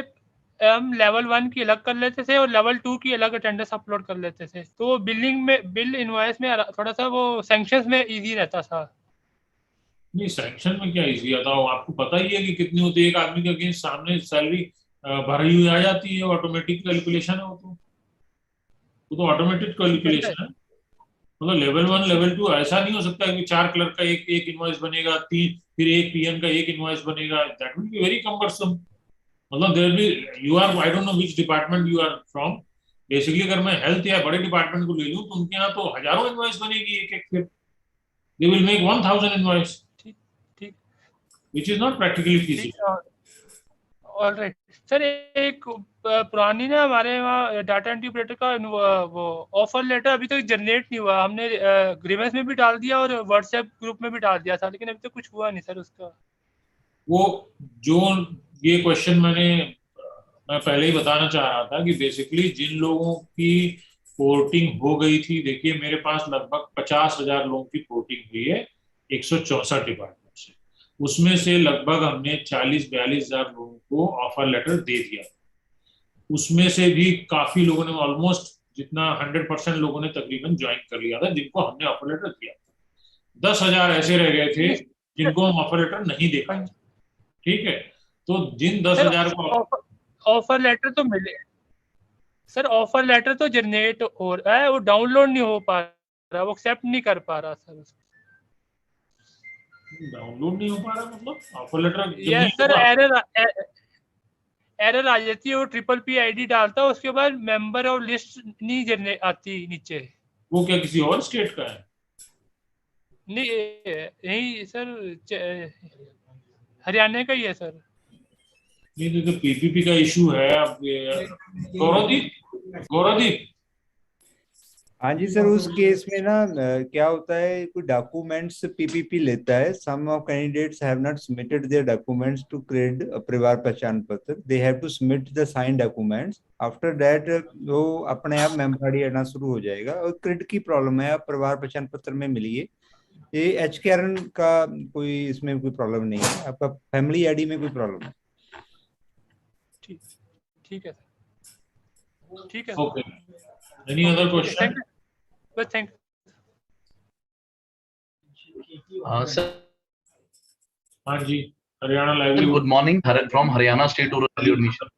Speaker 4: हम लेवल 1 की अलग कर लेते थे और लेवल 2 की अलग अटेंडेंस अपलोड कर लेते थे, तो बिलिंग में, बिल इनवॉइस में थोड़ा सा वो सैंक्शंस में इजी रहता था।
Speaker 2: नहीं, सैंक्शन में क्या इजी आता हो, आपको पता ही है कि कितनी होती है, एक आदमी के अगेंस्ट सामने सैलरी भरी हुई आ जाती है, ऑटोमेटिक कैलकुलेशन है वो तो ऑटोमेटिक कैलकुलेशन है। मतलब लेवल 1 लेवल 2 ऐसा नहीं हो सकता कि 4 क्लर्क का एक एक इनवॉइस बनेगा, 3 फिर एक पीएन का एक इनवॉइस बनेगा, that will be very cumbersome. मतलब there be, you are, I don't know which department you are from, basically अगर मैं हेल्थ या बड़े डिपार्टमेंट को ले लूं तो उनके यहाँ तो हजारों इनवॉइस बनेगी एक एक, फिर दे विल मेक 1000 इनवॉइस,
Speaker 4: ठीक ठीक
Speaker 2: व्हिच इज नॉट प्रैक्टिकली
Speaker 4: ठीक।
Speaker 2: फीजिबल।
Speaker 4: ऑलराइट सर, एक पुरानी ना हमारे वहाँ डाटा एंट्री ऑपरेटर का वो ऑफर लेटर अभी तक जनरेट नहीं हुआ। हमने ग्रीवेंस में भी डाल दिया और व्हाट्सएप ग्रुप में भी डाल दिया था, लेकिन अभी तक कुछ हुआ नहीं सर उसका।
Speaker 2: वो जो ये क्वेश्चन मैंने मैं पहले ही बताना चाह रहा था कि बेसिकली जिन लोगों की पोर्टिंग हो गई थी, देखिए मेरे पास लगभग 50,000 लोगों की पोर्टिंग हुई है 164 डिपार्टमेंट से। उसमें से लगभग हमने 40-42,000 लोगों को ऑफर लेटर दे दिया। उसमें से भी काफी लोगों ने, ऑलमोस्ट जितना 100% लोगों ने तकरीबन ज्वाइन कर लिया था जिनको हमने ऑफर लेटर दिया। 10,000 ऐसे रह गए थे जिनको हम ऑफर लेटर नहीं दे पाए। ठीक है, तो जिन 10,000 को
Speaker 4: ऑफर लेटर तो मिले सर, ऑफर लेटर तो जनरेट हो रहा है, वो डाउनलोड नहीं हो पा रहा, वो एक्सेप्ट नहीं कर पा रहा सर।
Speaker 2: डाउनलोड नहीं हो पा रहा मतलब offer letter
Speaker 4: yes sir, error आ जाती है। वो ट्रिपल ID डालता है, उसके बाद मेंबर और लिस्ट नहीं जनरेट आती नीचे।
Speaker 2: वो क्या किसी और स्टेट का है?
Speaker 4: नहीं सर, हरियाणा का ही है सर।
Speaker 2: नहीं तो पीपीपी का इशू है। अब गौरवदीप,
Speaker 5: हाँ जी सर, उस केस में ना क्या होता है, कोई डॉक्यूमेंट्स पीपीपी लेता है। Some of candidates have not submitted their documents to क्रेड परिवार पहचान पत्र। They have to submit the sign documents. After that वो अपने आप मेंबर आईडी आना शुरू हो जाएगा। और क्रेड की प्रॉब्लम है, आप परिवार पहचान पत्र में मिलिए। ये HKRN का कोई इसमें कोई प्रॉब्लम नहीं है, आपका फैमिली आईडी में कोई प्रॉब्लम है।
Speaker 4: ठीक है सर, ठीक है।
Speaker 2: Okay, any other question?
Speaker 4: बस थैंक
Speaker 6: सर,
Speaker 2: हाँ जी, Haryana lively.
Speaker 6: Good morning from Haryana state rural admission.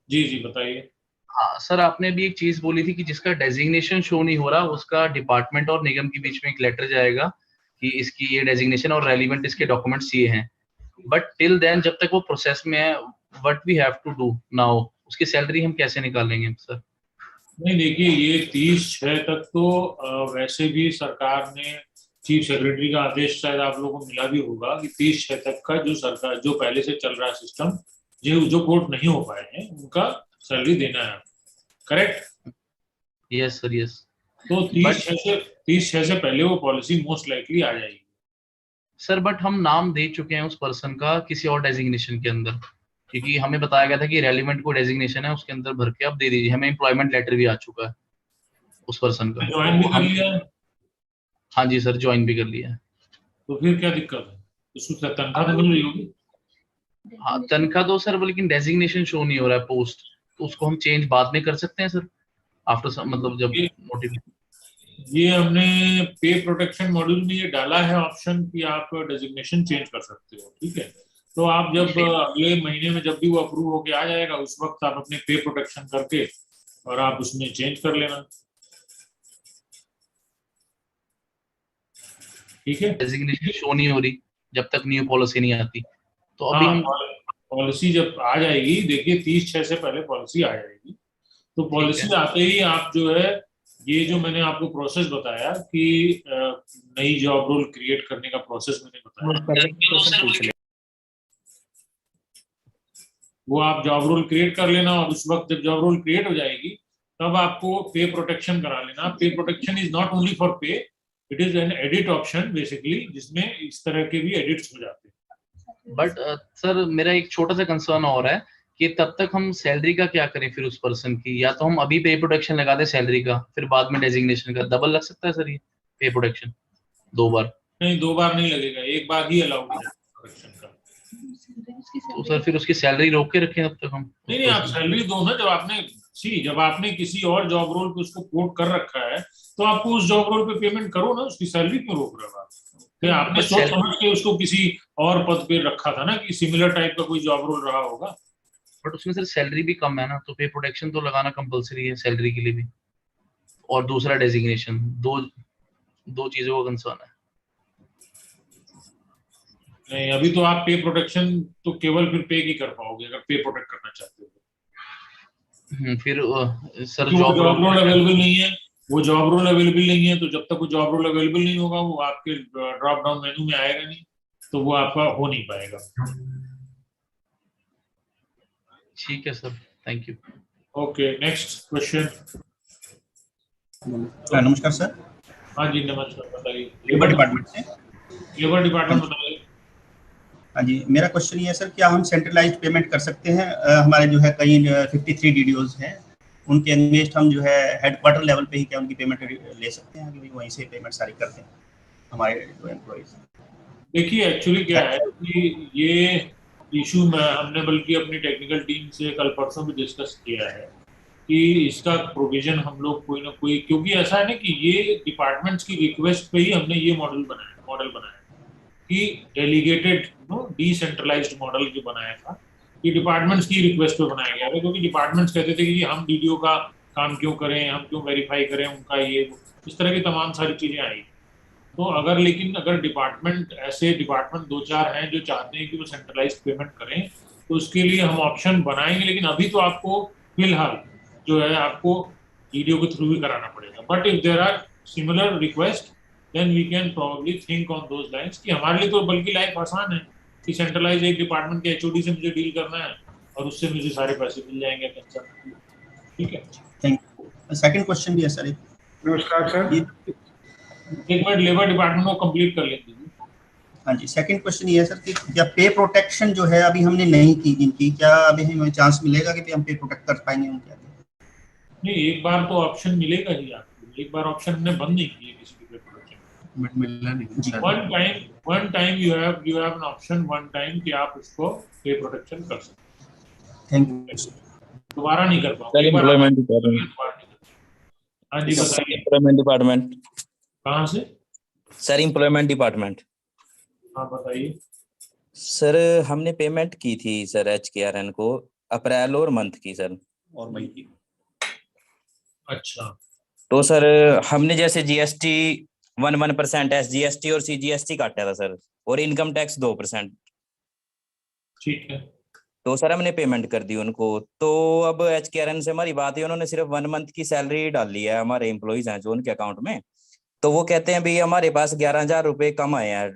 Speaker 2: जी जी बताइए।
Speaker 6: हाँ सर, आपने भी एक चीज बोली थी कि जिसका डेजिग्नेशन शो नहीं हो रहा उसका डिपार्टमेंट और निगम के बीच में एक लेटर जाएगा कि इसकी ये डेजिग्नेशन और रेलिवेंट इसके डॉक्यूमेंट्स ये हैं। बट टिल देन जब तक वो प्रोसेस में है, what we have to do now, उसकी सैलरी हम कैसे निकालेंगे सर?
Speaker 2: नहीं देखिए, ये 30/6 तक तो वैसे भी सरकार ने, चीफ सेक्रेटरी का आदेश शायद आप लोगों को मिला भी होगा कि 30/6 तक का जो सरकार, जो पहले से चल रहा सिस्टम, जो कोर्ट नहीं हो पाए हैं उनका सैलरी देना है, करेक्ट?
Speaker 6: Yes sir, yes.
Speaker 2: तो 30/6 से पहले वो पॉलिसी मोस्ट लाइकली आ जाएगी
Speaker 6: सर। बट हम नाम दे चुके हैं उस पर्सन का किसी और डेजिग्नेशन के अंदर, क्योंकि हमें बताया गया था कि रेलिवेंट को डेजिग्नेशन है उसके अंदर भर के आप दे दीजिए। हमें एम्प्लॉयमेंट लेटर भी आ चुका है उस पर्सन का।
Speaker 2: ज्वाइन भी कर लिया है।
Speaker 6: हाँ जी सर, ज्वाइन भी कर लिया है।
Speaker 2: तो फिर क्या दिक्कत है? उसको तनख्वाह तो मिल रही होगी।
Speaker 6: हाँ, तनख्वाह तो सर, लेकिन डेजिग्नेशन शो नहीं हो रहा है पोस्ट, तो उसको हम चेंज बाद में कर सकते हैं सर, आफ्टर मतलब जब नोटिफिकेशन।
Speaker 2: ये हमने पे प्रोटेक्शन मॉड्यूल में ये डाला है ऑप्शन कि आप डेजिग्नेशन चेंज कर सकते हो। ठीक है, तो आप जब अगले महीने में जब भी वो अप्रूव होके आ जाएगा, उस वक्त आप अपने पे प्रोटेक्शन करके और आप उसमें चेंज कर लेना। ठीक है,
Speaker 6: डेजिग्नेशन शो नहीं हो रही जब तक न्यू पॉलिसी नहीं आती, तो अभी हम
Speaker 2: पॉलिसी जब आ जाएगी, देखिए 30/6 से पहले पॉलिसी आ जाएगी, तो पॉलिसी आते ही आप जो है, ये जो मैंने आपको प्रोसेस बताया कि नई जॉब रोल क्रिएट करने का प्रोसेस मैंने बताया, वो आप जॉब रोल क्रिएट कर लेना। और उस वक्त जब जॉब रोल क्रिएट हो जाएगी तब आपको पे प्रोटेक्शन करा लेना। पे protection is not only for पे, it is an edit option basically, जिसमें इस तरह के भी एडिट्स हो जाते हैं।
Speaker 6: बट सर, मेरा एक छोटा सा कंसर्न और है कि तब तक हम सैलरी का क्या करें फिर उस पर्सन की? या तो हम अभी पे प्रोटेक्शन लगा दें सैलरी का, फिर बाद में डेजिग्नेशन का। डबल लग सकता है सर ये पे प्रोटेक्शन 2 बार?
Speaker 2: नहीं, 2 बार नहीं लगेगा, 1 बार ही अलाउड है प्रोटेक्शन का।
Speaker 6: तो सर फिर उसकी सैलरी रोक के रखें तब तक हम?
Speaker 2: नहीं, आप सैलरी दो ना। जब आपने किसी और जॉब रोल पे उसको कोट कर रखा है, तो आपको उस जॉब रोल पे पेमेंट करो ना, उसकी सैलरी क्यों रोक रहे हो आप? फिर आपने सोच समझ के उसको किसी और पद पे रखा था ना, कि सिमिलर टाइप का कोई जॉब रोल रहा होगा।
Speaker 6: बट उसमें सर सैलरी भी कम है ना, तो पे प्रोटेक्शन तो लगाना कंपलसरी है सैलरी के लिए भी, और दूसरा डेजिग्नेशन, दो चीजों का कंसर्न है।
Speaker 2: नहीं, अभी तो आप पे प्रोटेक्शन तो केवल फिर पे की कर पाओगे अगर पे प्रोटेक्ट करना चाहते हो।
Speaker 6: फिर सर
Speaker 2: जॉब रोल अवेलेबल नहीं है, वो जॉब रोल अवेलेबल नहीं है, तो जब तक वो जॉब रोल अवेलेबल नहीं होगा, वो आपके ड्रॉप डाउन मेनू में आएगा नहीं, तो वो आपका हो नहीं पाएगा।
Speaker 6: ठीक है sir, thank you.
Speaker 2: Okay, next question.
Speaker 7: नमस्कार सर।
Speaker 2: हाँ जी नमस्कार, बताइए।
Speaker 7: लेबर डिपार्टमेंट से।
Speaker 2: लेबर डिपार्टमेंट बताइए।
Speaker 7: हाँ जी, मेरा क्वेश्चन ये है सर, क्या हम सेंट्रलाइज्ड पेमेंट कर सकते हैं? हमारे जो है कई 53 डीडीओज हैं, उनके अगेंस्ट हम जो है हेडक्वार्टर लेवल पे ही क्या उनकी पेमेंट ले सकते हैं कि वहीं से पेमेंट सारी करते हैं हमारे जो एम्प्लॉइज?
Speaker 2: देखिए एक्चुअली क्या है कि ये इशू में हमने बल्कि अपनी टेक्निकल टीम से कल परसों भी डिस्कस किया है कि इसका प्रोविजन हम लोग कोई ना कोई, क्योंकि ऐसा है ना कि ये डिपार्टमेंट्स की रिक्वेस्ट पे ही हमने ये मॉडल बनाया कि डेलीगेटेड डिसेंट्रलाइज्ड मॉडल जो बनाया था, ये डिपार्टमेंट्स की रिक्वेस्ट पे बनाया गया था, क्योंकि डिपार्टमेंट्स कहते थे कि हम डीडीओ का काम क्यों करें, हम क्यों वेरीफाई करें उनका, ये इस तरह की तमाम सारी चीजें आई। तो लेकिन अगर डिपार्टमेंट दो चार हैं जो चाहते हैं कि वो सेंट्रलाइज पेमेंट करें, तो उसके लिए हम ऑप्शन बनाएंगे, लेकिन अभी तो आपको फिलहाल जो है आपको डीडीओ के थ्रू ही कराना पड़ेगा। But if there are similar request then we can probably think on those lines कि हमारे लिए तो बल्कि लाइफ आसान है कि सेंट्रलाइज एक डिपार्टमेंट के एचओडी से मुझे डील करना है और उससे मुझे सारे पैसे मिल जाएंगे कंसर्न। ठीक है,
Speaker 7: थैंक यू। सेकंड क्वेश्चन भी है सर।
Speaker 8: नमस्कार सर।
Speaker 2: एक मिनट लेबर डिपार्टमेंट को कंप्लीट कर लेते हैं।
Speaker 7: हाँ जी, सेकंड क्वेश्चन ये है सर कि क्या पे प्रोटेक्शन जो है अभी हमने नहीं की इनकी, क्या अभी हमें चांस मिलेगा कि हम पे प्रोटेक्ट कर पाएंगे उनके?
Speaker 2: नहीं, एक बार तो ऑप्शन मिलेगा ही आपको, एक बार ऑप्शन हमने बंद नहीं किए किसी भी पे प्रोटेक्शन
Speaker 8: मिलना नहीं।
Speaker 2: One time you have an option one time कि आप उसको पे प्रोटेक्शन कर सकते हैं।
Speaker 7: Thank you.
Speaker 2: दोबारा नहीं कर पाओगे।
Speaker 9: Sir employment department.
Speaker 2: हाँ जी बताइए।
Speaker 9: Employment department.
Speaker 2: कहाँ से?
Speaker 9: Sir employment department.
Speaker 2: हाँ बताइए।
Speaker 9: सर हमने पेमेंट की थी सर HKRN को अप्रैल और मंथ की सर,
Speaker 7: और मई की।
Speaker 2: अच्छा,
Speaker 9: तो सर हमने जैसे GST 1% SGST और CGST काटा था सर, और इनकम टैक्स 2%।
Speaker 2: ठीक है।
Speaker 9: तो सर हमने पेमेंट कर दी उनको। तो अब HKRN से हमारी बात है, उन्होंने सिर्फ 1 मंथ की सैलरी डाल ली है हमारे एम्प्लॉइज हैं जो उनके अकाउंट में। तो वो कहते हैं भाई हमारे पास 11,000 रुपए कम आए हैं,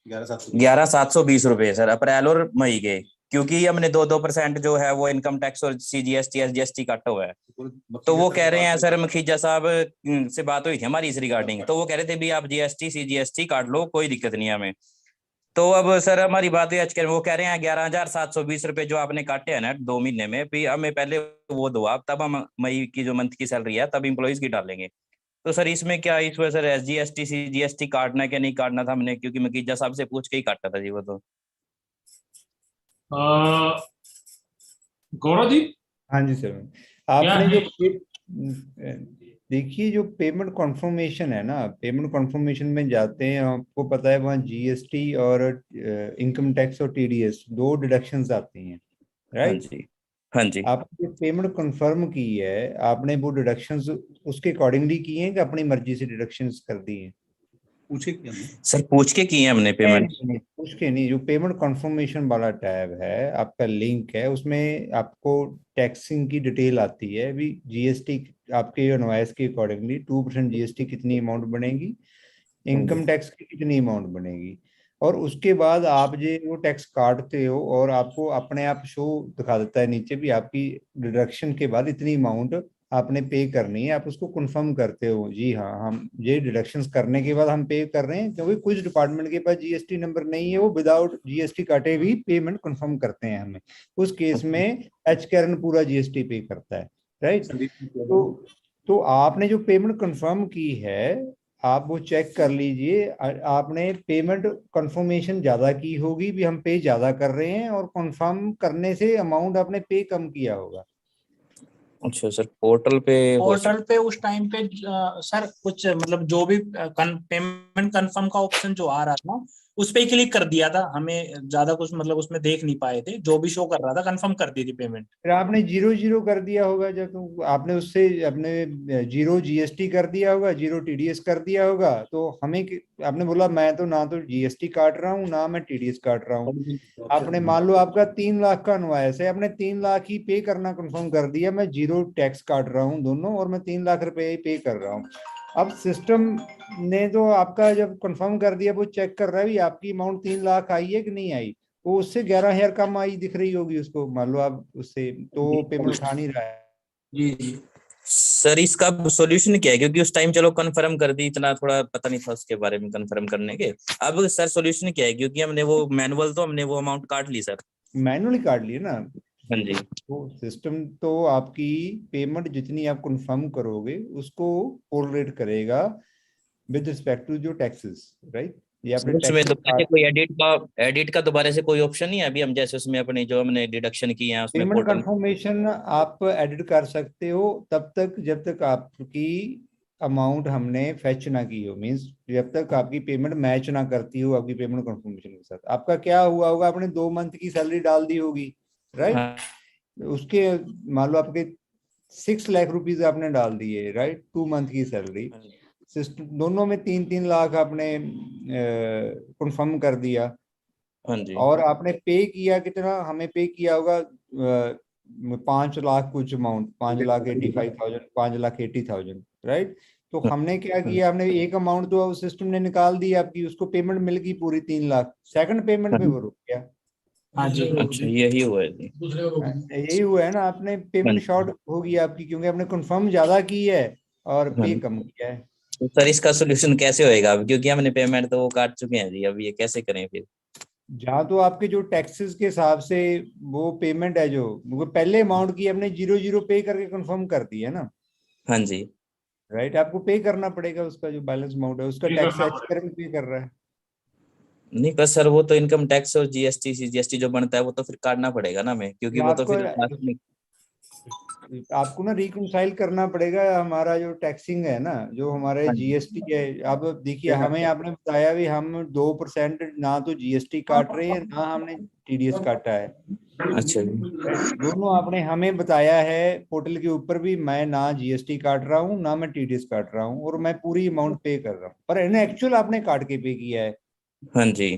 Speaker 9: 11,720 रुपए सर अप्रैल और मई के, क्योंकि हमने 2% जो है वो इनकम टैक्स और CGST SGST काटा हुआ है। तो वो कह रहे हैं सर, मखीजा साहब से बात हुई थी हमारी इस रिगार्डिंग, तो वो कह रहे थे भी आप GST CGST काट लो, कोई दिक्कत नहीं है हमें। तो अब सर हमारी बात हुई आज, वो कह रहे हैं 11,720 रुपए जो आपने काटे हैं ना 2 महीने में, फिर हमें पहले वो दो आप, तब हम मई की जो मंथ की सैलरी है तब इम्प्लॉइज की डालेंगे। तो सर इसमें क्या इस वजह सर SGST CGST काटना क्या नहीं काटना था हमने, क्योंकि मकीजा साहब से पूछ के ही काटा था जी वो। तो
Speaker 2: गौरव जी।
Speaker 5: हाँ जी सर, आपने जो देखिए जो पेमेंट कॉन्फर्मेशन है ना, पेमेंट कॉन्फर्मेशन में जाते हैं, आपको पता है वहाँ GST और इनकम टैक्स और TDS 2 डिडक्शंस आती हैं, राइट?
Speaker 9: हाँ जी।
Speaker 5: आपने पेमेंट कंफर्म की है, आपने वो डिडक्शंस उसके अकॉर्डिंगली किए हैं कि अपनी मर्जी से डिडक्शंस कर दी हैं?
Speaker 9: सर पूछ के किए हमने पेमेंट।
Speaker 5: पूछ के नहीं, जो पेमेंट कंफर्मेशन वाला टैब है आपका लिंक है, उसमें आपको टैक्सिंग की डिटेल आती है, अभी GST आपके इनवॉइस के अकॉर्डिंगली 2% GST कितनी अमाउंट बनेगी, इनकम टैक्स की कितनी अमाउंट बनेगी, और उसके बाद आप जो वो टैक्स काटते हो और आपको अपने आप शो दिखा देता है नीचे भी आपकी डिडक्शन के बाद इतनी अमाउंट आपने पे करनी है। आप उसको कंफर्म करते हो, जी हाँ हम ये डिडक्शंस करने के बाद हम पे कर रहे हैं, क्योंकि कुछ डिपार्टमेंट के पास GST नंबर नहीं है, वो विदाउट GST काटे भी पेमेंट कंफर्म करते हैं हमें। उस केस में HKRN पूरा GST पे करता है, राइट? तो आपने जो पेमेंट कंफर्म की है आप वो चेक कर लीजिए, आपने पेमेंट कंफर्मेशन ज्यादा की होगी भी, हम पे ज्यादा कर रहे हैं, और कंफर्म करने से अमाउंट आपने पे कम किया होगा।
Speaker 9: अच्छा सर, पोर्टल पे
Speaker 10: उस टाइम पे सर कुछ मतलब जो भी पेमेंट कंफर्म का ऑप्शन जो आ रहा था उस पे ही क्लिक कर दिया था, हमें ज्यादा कुछ मतलब उसमें देख नहीं पाए थे, जो भी शो कर रहा था कंफर्म कर दी थी पेमेंट।
Speaker 5: फिर आपने 0 कर दिया होगा, जब तो आपने उससे अपने 0 GST कर दिया होगा, 0 TDS कर दिया होगा, तो हमें आपने बोला मैं तो ना तो GST काट रहा हूँ ना मैं TDS काट रहा हूँ। आपने मान लो आपका 3 लाख का इनवॉइस है, आपने 3 लाख ही पे करना कंफर्म कर दिया, मैं 0 टैक्स काट रहा हूँ दोनों, और मैं 3 लाख रुपए ही पे कर रहा हूँ। अब सिस्टम ने तो आपका जब कंफर्म कर दिया, वो चेक कर रहा है भी आपकी अमाउंट 3 लाख आई है कि नहीं आई, वो उससे 11,000 कम आई दिख रही होगी उसको, मान लो आप उससे तो पेमेंट उठा नहीं रहा है।
Speaker 10: जी
Speaker 9: सर इसका सॉल्यूशन क्या है, क्योंकि उस टाइम चलो कंफर्म कर दी, इतना थोड़ा पता नहीं था उसके बारे में कंफर्म करने के। अब सर सॉल्यूशन क्या है, क्योंकि हमने वो मैनुअल तो हमने वो अमाउंट काट ली सर।
Speaker 5: मैनुअली काट लिए ना।
Speaker 9: हाँ जी।
Speaker 5: तो सिस्टम तो आपकी पेमेंट जितनी आप कंफर्म करोगे उसको कोरिलेट करेगा विद रिस्पेक्ट टू जो टैक्सेस, राइट। ये अपने
Speaker 9: उसमें दोबारा कोई एडिट का दोबारा से कोई ऑप्शन नहीं है अभी, हम जैसे उसमें अपने जो हमने डिडक्शन की है उसमें
Speaker 5: पेमेंट
Speaker 9: पोर्टल
Speaker 5: कंफर्मेशन आप एडिट कर सकते हो तब तक जब तक आपकी अमाउंट हमने फेच ना की हो, मींस जब तक आपकी पेमेंट मैच ना करती हो आपकी पेमेंट कंफर्मेशन के साथ। आपका क्या हुआ होगा, आपने 2 मंथ की सैलरी डाल दी होगी, राइट। उसके मान लो आपके 6 लाख रुपीज आपने डाल दिए, राइट, 2 मंथ की सैलरी। सिस्टम दोनों में 3-3 लाख आपने कंफर्म कर दिया।
Speaker 9: हाँ जी।
Speaker 5: और आपने पे किया कितना, हमें पे किया होगा 5 लाख कुछ अमाउंट, 5,85,000, 5,80,000, राइट। तो हमने क्या किया, हमने एक अमाउंट तो सिस्टम ने निकाल दी आपकी, उसको पेमेंट मिल गई पूरी 3 लाख, सेकंड पेमेंट पे वो रुक गया।
Speaker 10: हाँ जी।
Speaker 9: अच्छा यही हुआ है जी।
Speaker 5: यही हुआ है ना, आपने पेमेंट शॉर्ट होगी आपकी, क्योंकि आपने कंफर्म ज्यादा की है और पे कम किया है।
Speaker 9: तो सर इसका सोल्यूशन कैसे होएगा अब, क्योंकि हमने पेमेंट तो वो काट चुके हैं जी, अब ये कैसे करें फिर?
Speaker 5: जहाँ तो आपके जो टैक्सेस के हिसाब से वो पेमेंट है, जो वो पहले अमाउंट की हमने 0 पे करके कंफर्म कर दी है ना।
Speaker 9: हाँ जी।
Speaker 5: राइट, आपको पे करना पड़ेगा उसका जो बैलेंस अमाउंट है, उसका टैक्स एक्सपेयर में पे कर रहा है।
Speaker 9: नहीं पर सर वो तो इनकम टैक्स और जीएसटी सीजीएसटी जो बनता है वो तो फिर काटना पड़ेगा ना हमें, क्योंकि वो तो फिर
Speaker 5: आपको ना रिकंसाइल करना पड़ेगा हमारा जो टैक्सिंग है ना, जो हमारे जीएसटी है। अब देखिए हमें आपने बताया भी हम 2% ना तो जीएसटी काट रहे हैं ना हमने टीडीएस काटा है।
Speaker 9: अच्छा
Speaker 5: दोनों आपने हमें बताया है पोर्टल के ऊपर भी, मैं ना जीएसटी काट रहा हूँ ना मैं टीडीएस काट रहा हूँ और मैं पूरी अमाउंट पे कर रहा हूँ, पर इन एक्चुअल आपने काट के पे किया है।
Speaker 9: हाँ जी।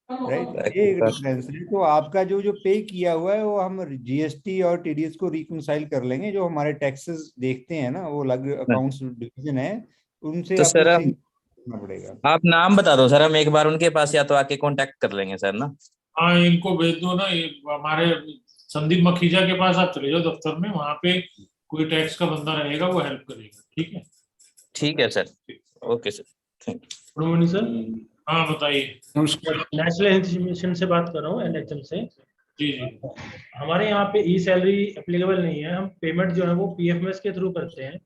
Speaker 5: राइट, ये एक डिफरेंस है। तो आपका जो जो पे किया हुआ है वो हम जीएसटी और टीडीएस को रिकंसाइल कर लेंगे। जो हमारे टैक्सेस देखते हैं ना, वो अलग अकाउंट्स डिवीजन है, उनसे
Speaker 9: तो
Speaker 5: आपको
Speaker 9: सर
Speaker 5: करना पड़ेगा।
Speaker 9: आप नाम बता दो सर, हम एक बार उनके पास या तो आके कांटेक्ट कर लेंगे सर ना।
Speaker 2: हाँ इनको भेज दो ना, ये हमारे संदीप मखीजा के पास आप चले जाओ दफ्तर में, वहाँ पे कोई टैक्स का बंदा रहेगा, वो हेल्प करेगा। ठीक है,
Speaker 9: ठीक है sir, okay sir, thank
Speaker 11: you sir.
Speaker 2: हाँ बताइए।
Speaker 11: नेशनल हेल्थ मिशन से बात कर रहा हूँ, एनएचएम से।
Speaker 2: जी जी।
Speaker 11: हमारे यहाँ पे ई सैलरी एप्लीकेबल नहीं है, हम पेमेंट जो है वो पीएफएमएस के थ्रू करते हैं,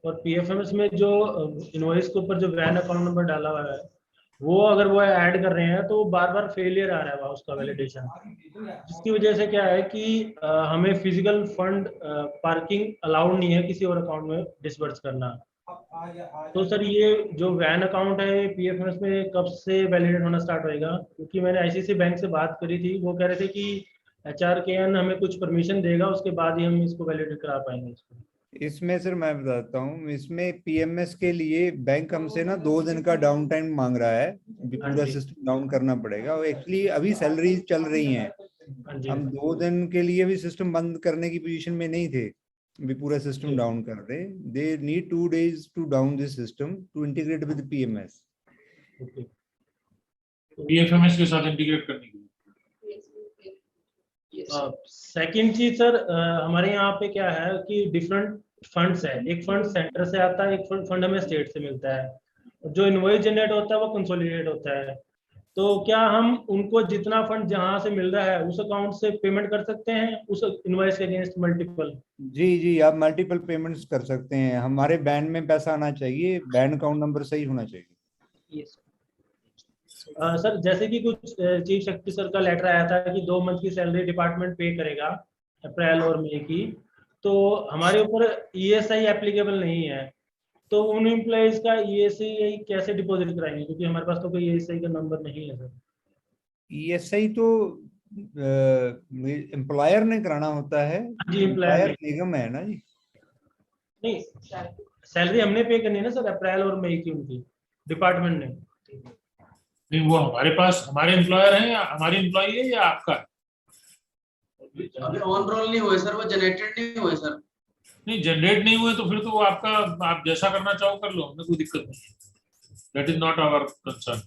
Speaker 11: और पीएफएमएस में जो इनवॉइस के ऊपर जो वैन अकाउंट नंबर डाला हुआ है वो अगर वो ऐड कर रहे हैं तो बार बार फेलियर आ रहा है उसका वैलिडेशन, जिसकी वजह से क्या है कि हमें फिजिकल फंड पार्किंग अलाउड नहीं है किसी और अकाउंट में डिसबर्स करना। तो सर ये जो वैन अकाउंट है पीएफएमएस में कब से वैलिडेट होना स्टार्ट होएगा? क्योंकि मैंने आईसीसी बैंक से बात करी थी, वो कह रहे थे कि एचआरकेएन हमें कुछ परमिशन देगा, उसके बाद ही हम इसको वैलिडेट करा पाएंगे इसको।
Speaker 5: इसमें सर मैं बताता हूँ, इसमें पीएमएस के लिए बैंक हमसे ना 2 दिन का डाउन टाइम मांग रहा है, पूरा सिस्टम डाउन करना पड़ेगा। और एक्चुअली अभी सैलरी चल रही हैं, हम 2 दिन के लिए भी सिस्टम बंद करने की पोजीशन में नहीं थे, भी पूरा सिस्टम डाउन कर दे। They need 2 days to down this system to integrate with PMS.
Speaker 2: PFMS के साथ इंटीग्रेट करने के लिए।
Speaker 11: सेकंड चीज सर, हमारे यहाँ पे क्या है कि डिफरेंट फंड्स है, एक फंड सेंटर से आता है, एक फंड हमें स्टेट से मिलता है। जो इनवॉइस जनरेट होता है वो कंसोलिडेट होता है, तो क्या हम उनको जितना फंड जहां से मिल रहा है उस अकाउंट से पेमेंट कर सकते हैं उस इनवॉइस के अगेंस्ट मल्टीपल?
Speaker 5: जी आप मल्टीपल पेमेंट्स कर सकते हैं। हमारे बैंक में पैसा आना चाहिए, बैंक अकाउंट नंबर सही होना चाहिए।
Speaker 11: यस सर, जैसे कि कुछ चीफ सेक्रेटरी सर का लेटर आया था कि 2 मंथ की सैलरी डिपार्टमेंट पे करेगा अप्रैल और मई की, तो हमारे ऊपर ईएसआई एप्लीकेबल नहीं है, तो उन एम्प्लॉइज का ईएसआई कैसे डिपॉजिट कराएंगे? क्योंकि हमारे पास तो कोई ईएसआई का नंबर नहीं है सर।
Speaker 5: ईएसआई तो एम्प्लॉयर ने कराना होता है जी, एम्प्लॉयर निगम है ना जी।
Speaker 11: नहीं, सैलरी हमने पे करनी है ना सर, अप्रैल और मई की उनकी डिपार्टमेंट ने।
Speaker 2: नहीं, वो हमारे पास हमारे एम्प्लॉयर हैं या हमारी एम्प्लॉई है या आपका?
Speaker 12: अभी ऑन रोल नहीं हुए सर, वो जनरेटेड नहीं हुए सर।
Speaker 2: नहीं जनरेट नहीं हुए तो फिर तो आपका, आप जैसा करना चाहो कर लो, हमें कोई दिक्कत नहीं है। That is not our concern,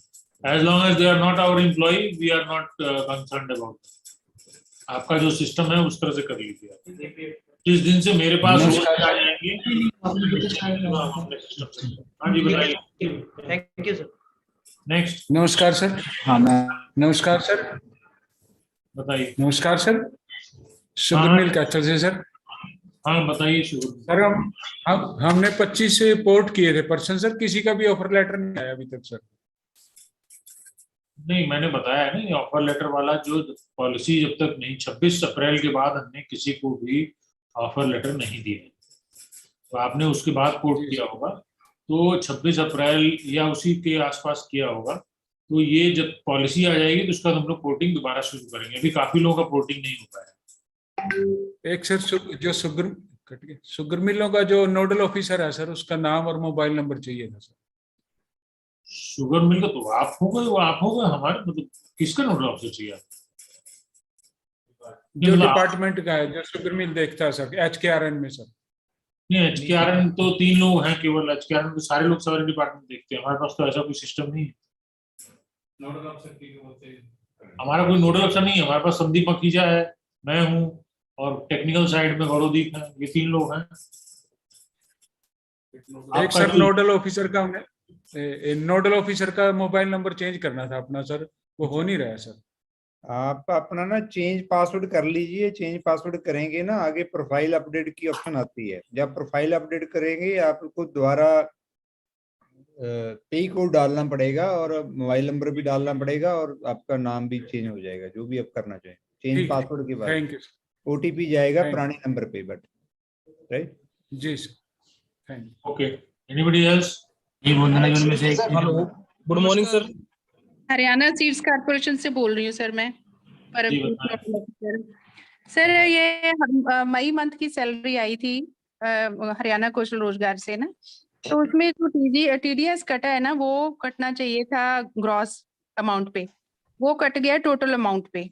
Speaker 2: as long as they are not our employee we are not concerned about. आपका जो सिस्टम है उस तरह से कर लीजिए। जिस दिन से मेरे पास आ जाएंगे हाँ जी बताइए।
Speaker 11: Thank you sir.
Speaker 2: नेक्स्ट।
Speaker 8: नमस्कार सर। हाँ मैं नमस्कार सर।
Speaker 2: बताइए।
Speaker 8: नमस्कार सर। शुगर मिल कैचल से सर।
Speaker 2: हाँ बताइए शुगर।
Speaker 8: सर हमने 25 से पोर्ट किए थे पर्सन सर, किसी का भी ऑफर लेटर नहीं आया अभी तक सर।
Speaker 2: नहीं मैंने बताया है ना, ऑफर लेटर वाला जो पॉलिसी जब तक नहीं 26 अप्रैल के बाद हमने किसी को भी ऑफर लेटर नहीं दिया, तो आपने उसके बाद पोर्ट किया होगा, तो 26 अप्रैल या उसी के आसपास किया होगा, तो ये जब पॉलिसी आ जाएगी तो उसका हम लोग पोर्टिंग दोबारा शुरू करेंगे। अभी काफी लोगों का पोर्टिंग नहीं हो पाया।
Speaker 8: एक सर जो शुगर मिलों का जो नोडल ऑफिसर है सर, उसका नाम और मोबाइल नंबर चाहिए था सर।
Speaker 2: शुगर मिल का तो आप हो गए, वो आप हो गए हमारे, मतलब किसका नोडल ऑफिसर चाहिए आपको?
Speaker 8: जो डिपार्टमेंट का है, जो शुगर मिल देखता है सर, HKRN में सर।
Speaker 2: नहीं HKRN तो 3 लोग हैं केवल, HKRN तो सारे लोग सारे डिपार्टमेंट देखते हैं, हमारे पास तो ऐसा कोई सिस्टम नहीं है।
Speaker 8: नोडल ऑफिसर
Speaker 2: हमारा कोई नोडल अफसर नहीं है, हमारे पास संदीप मखीजा है, मैं हूँ, और टेक्निकल साइड में गौरवदीप है, ये 3 लोग हैं।
Speaker 8: एक सर नोडल ऑफिसर का नोडल ऑफिसर का मोबाइल नंबर चेंज करना था अपना सर, वो हो नहीं रहा है सर।
Speaker 5: आप अपना ना चेंज पासवर्ड कर लीजिए। चेंज पासवर्ड करेंगे ना, आगे प्रोफाइल अपडेट की ऑप्शन आती है। जब प्रोफाइल अपडेट करेंगे आपको दोबारा पे कोड डालना पड़ेगा और मोबाइल नंबर भी डालना पड़ेगा और आपका नाम भी चेंज हो जाएगा, जो भी आप करना चाहें। चेंज पासवर्ड के बाद
Speaker 8: थैंक यू
Speaker 5: OTP जाएगा पुराने नंबर पे, बट राइट।
Speaker 8: जी sir, thank you.
Speaker 2: Okay, anybody else?
Speaker 13: Hello,
Speaker 14: good morning sir.
Speaker 13: Haryana seeds corporation से बोल रही हूँ सर मैं। सर ये मई मंथ की सैलरी आई थी हरियाणा कौशल रोजगार से ना, तो उसमें जो TDS कटा है ना, वो कटना चाहिए था ग्रॉस अमाउंट पे, वो कट गया टोटल अमाउंट पे।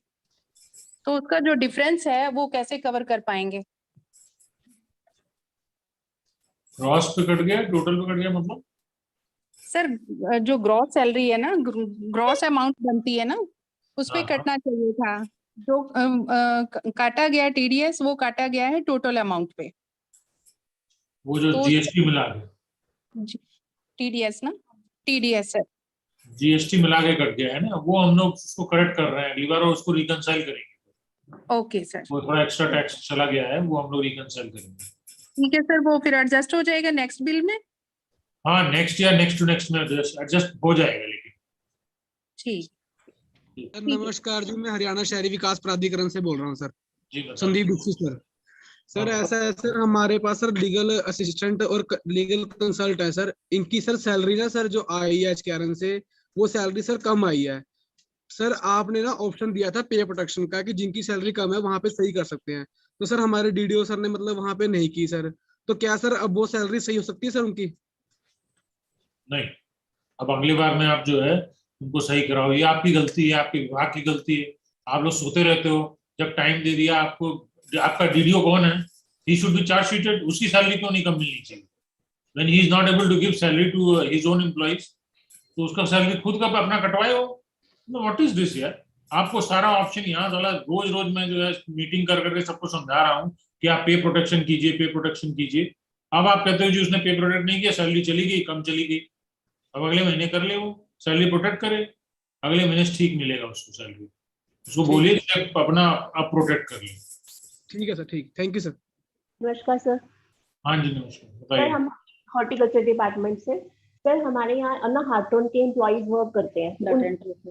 Speaker 13: तो उसका जो डिफरेंस है वो कैसे कवर कर पाएंगे?
Speaker 2: ग्रॉस पे कट गया, टोटल पे कट गया मतलब?
Speaker 13: सर जो ग्रॉस सैलरी है ना, ग्रॉस अमाउंट बनती है ना, उस पे कटना चाहिए था। जो काटा गया TDS, वो काटा गया है टोटल अमाउंट पे।
Speaker 2: वो जो GST मिला के
Speaker 13: TDS ना, TDS सर,
Speaker 2: GST मिला के कट गया है ना, वो हम लोग उसको करेक्ट कर रहे हैं, अगली बार उसको रिकंसाइल करेंगे।
Speaker 13: Okay sir.
Speaker 2: वो थोड़ा एक्स्ट्रा टैक्स चला गया है, वो हम लोग रिकंसाइल करेंगे।
Speaker 13: ठीक है सर, वो फिर एडजस्ट हो जाएगा नेक्स्ट बिल में?
Speaker 2: हाँ नेक्स्ट या नेक्स्ट टू नेक्स्ट में एडजस्ट हो जाएगा। लेकिन
Speaker 13: ठीक।
Speaker 14: सर नमस्कार जी, मैं हरियाणा शहरी विकास प्राधिकरण से बोल रहा हूँ sir, Sandeep Dixit sir. Sir ऐसा है सर, हमारे पास सर लीगल असिस्टेंट और लीगल कंसल्ट है सर, इनकी सर सैलरी ना सर जो आई है HKRN से, वो सैलरी सर कम आई है सर। आपने ना ऑप्शन दिया था पे प्रोटेक्शन का कि जिनकी सैलरी कम है वहां पे सही कर सकते हैं, तो सर हमारे DDO सर ने मतलब वहां पे नहीं की सर, तो क्या सर अब वो सैलरी सही हो सकती है सर उनकी?
Speaker 2: नहीं, अब अगली बार में आप जो है उनको सही कराओ, ये आपकी गलती है, आपके विभाग की गलती है। आप लोग सोते रहते हो, जब टाइम दे दिया आपको, आपका DDO कौन है, he should be charge sheeted, उसकी सैलरी क्यों नहीं कम मिलनी चाहिए? When he is not able to give salary to his own employees, तो उसका सैलरी खुद का अपना कटवाए हो। व्हाट इज दिस यार? आपको सारा ऑप्शन यहाँ डाला, रोज रोज मैं जो है मीटिंग कर करके सबको समझा रहा हूँ कि आप पे प्रोटेक्शन कीजिए, पे प्रोटेक्शन कीजिए। अब आप कहते हो जी उसने पे प्रोटेक्ट नहीं किया, सैलरी चली गई, कम चली गई। अब अगले महीने कर ले, वो सैलरी प्रोटेक्ट करे, अगले महीने से ठीक मिलेगा उसको सैलरी। उसको बोलिए अपना आप प्रोटेक्ट कर ले।
Speaker 14: ठीक है सर, ठीक, थैंक यू सर।
Speaker 15: नमस्कार सर।
Speaker 2: हाँ जी नमस्कार,
Speaker 15: सर
Speaker 2: बताइए।
Speaker 15: हम हॉर्टिकल्चर डिपार्टमेंट से। सर हमारे यहाँ ना हार्टोन के एम्प्लॉइज वर्क करते हैं,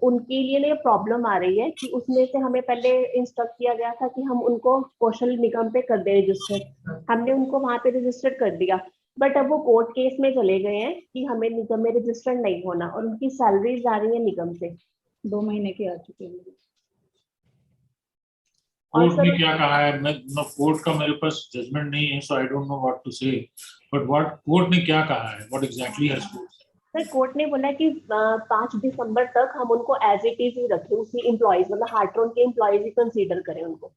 Speaker 15: उनके लिए ना प्रॉब्लम आ रही है कि उसमें से हमें पहले इंस्ट्रक्ट किया गया था कि हम उनको कौशल निगम पे कर दे रजिस्टर, हमने उनको वहां पे रजिस्टर कर दिया, बट अब वो कोर्ट केस में चले गए हैं कि हमें निगम में रजिस्टर्ड नहीं होना, और उनकी सैलरीज आ रही है निगम से, 2 महीने की आ चुकी है।
Speaker 2: कोर्ट ने क्या कहा है, मैं कोर्ट का मेरे पास जजमेंट नहीं है, so I don't know what to say, but what court ने क्या कहा है, what exactly has court?
Speaker 15: Sir court ने बोला कि 5 दिसंबर तक हम उनको एज इट इज ही रखें, उसी एम्प्लॉइज मतलब हार्ट्रोन के एम्प्लॉइज ही कंसीडर करें उनको।